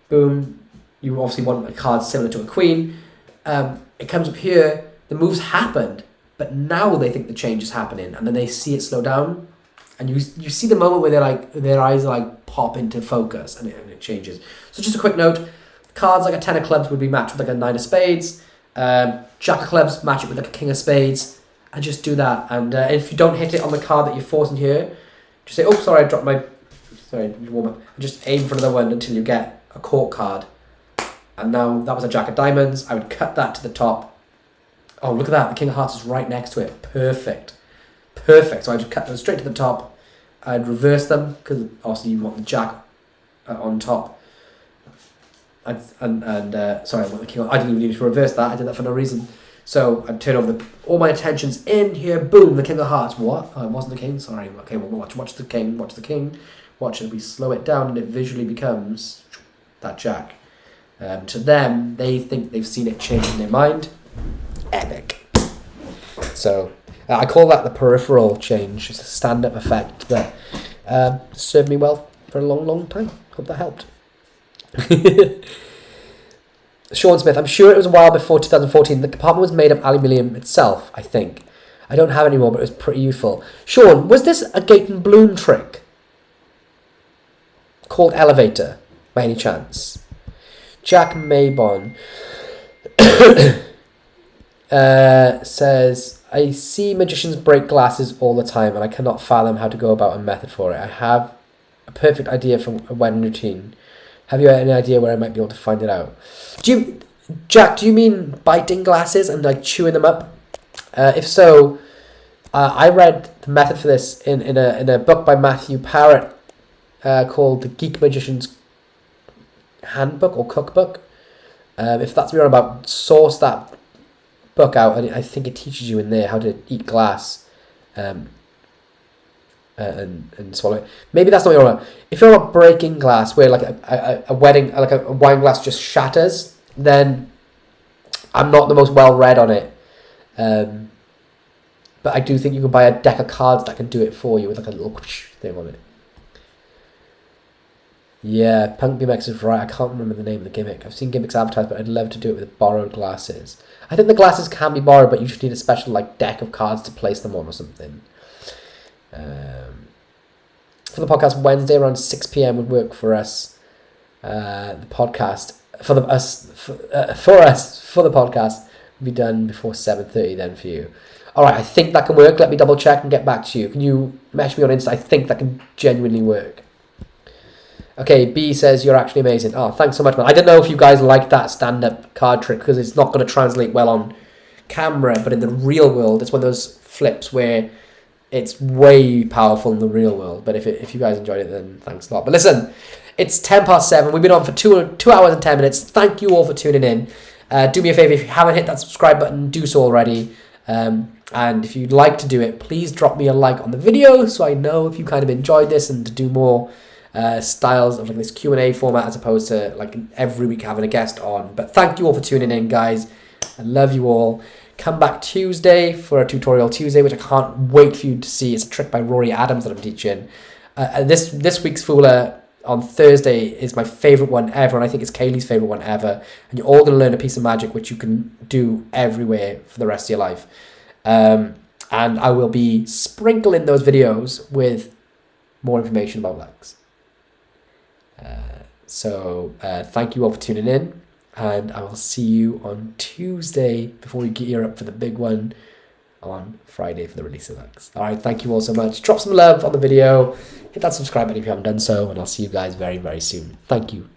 boom, you obviously want a card similar to a queen. It comes up here, the moves happened, but now they think the change is happening, and then they see it slow down. And you see the moment where their eyes like pop into focus, and it changes. So just a quick note, cards like a 10 of clubs would be matched with like a 9 of spades. Jack of clubs, match it with like a king of spades, and just do that. And if you don't hit it on the card that you're forcing here, just say, oh, sorry, I dropped my... Sorry, warm up. And just aim for another one until you get a court card. And now that was a jack of diamonds. I would cut that to the top. Oh, look at that. The king of hearts is right next to it. Perfect. So I just cut them straight to the top. I'd reverse them, because obviously you want the jack on top. Sorry, I want the king. I didn't even need to reverse that. I did that for no reason. So I'd turn over all my attentions in here. Boom, the king of hearts. What? Oh, it wasn't the king. Sorry. Okay, well, watch the king. Watch the king. Watch it. We slow it down, and it visually becomes that jack. To them, they think they've seen it change in their mind. Epic. So I call that the peripheral change. It's a stand-up effect that served me well for a long, long time. Hope that helped. Sean Smith, I'm sure it was a while before 2014. The compartment was made of aluminium itself, I think. I don't have it anymore, but it was pretty useful. Sean, was this a Gate and Bloom trick called Elevator, by any chance? Jack Maybon says, I see magicians break glasses all the time, and I cannot fathom how to go about a method for it. I have a perfect idea for a wedding routine. Have you any idea where I might be able to find it out? Jack, do you mean biting glasses and like chewing them up? If so, I read the method for this in a book by Matthew Parrott called The Geek Magician's Handbook or Cookbook. If that's what you're on about, source that book out, and I think it teaches you in there how to eat glass and swallow it. Maybe that's not what you're on about. If you're not breaking glass, where like a wedding, like a wine glass just shatters, then I'm not the most well read on it. But I do think you can buy a deck of cards that can do it for you with like a little thing on it. Yeah, Punk BMX is right. I can't remember the name of the gimmick. I've seen gimmicks advertised, but I'd love to do it with borrowed glasses. I think the glasses can be borrowed, but you just need a special like deck of cards to place them on or something. For the podcast, Wednesday around 6 p.m. would work for us. The podcast for the podcast would be done before 7:30 then for you. All right, I think that can work. Let me double check and get back to you. Can you message me on Insta? I think that can genuinely work. Okay, B says you're actually amazing. Oh, thanks so much, man. I don't know if you guys like that stand-up card trick because it's not going to translate well on camera, but in the real world, it's one of those flips where it's way powerful in the real world. But if you guys enjoyed it, then thanks a lot. But listen, it's 7:10. We've been on for 2 hours and 10 minutes. Thank you all for tuning in. Do me a favor, if you haven't hit that subscribe button, do so already. And if you'd like to do it, please drop me a like on the video so I know if you kind of enjoyed this and to do more styles of like this Q&A format as opposed to like every week having a guest on. But thank you all for tuning in, guys. I love you all. Come back Tuesday for a tutorial Tuesday, which I can't wait for you to see. It's a trick by Rory Adams that I'm teaching. This week's Fooler on Thursday is my favourite one ever, and I think it's Kaylee's favourite one ever. And you're all going to learn a piece of magic which you can do everywhere for the rest of your life. And I will be sprinkling those videos with more information about Lux. So thank you all for tuning in. And I will see you on Tuesday before we gear up for the big one on Friday for the release of Lux. All right, thank you all so much. Drop some love on the video. Hit that subscribe button if you haven't done so. And I'll see you guys very, very soon. Thank you.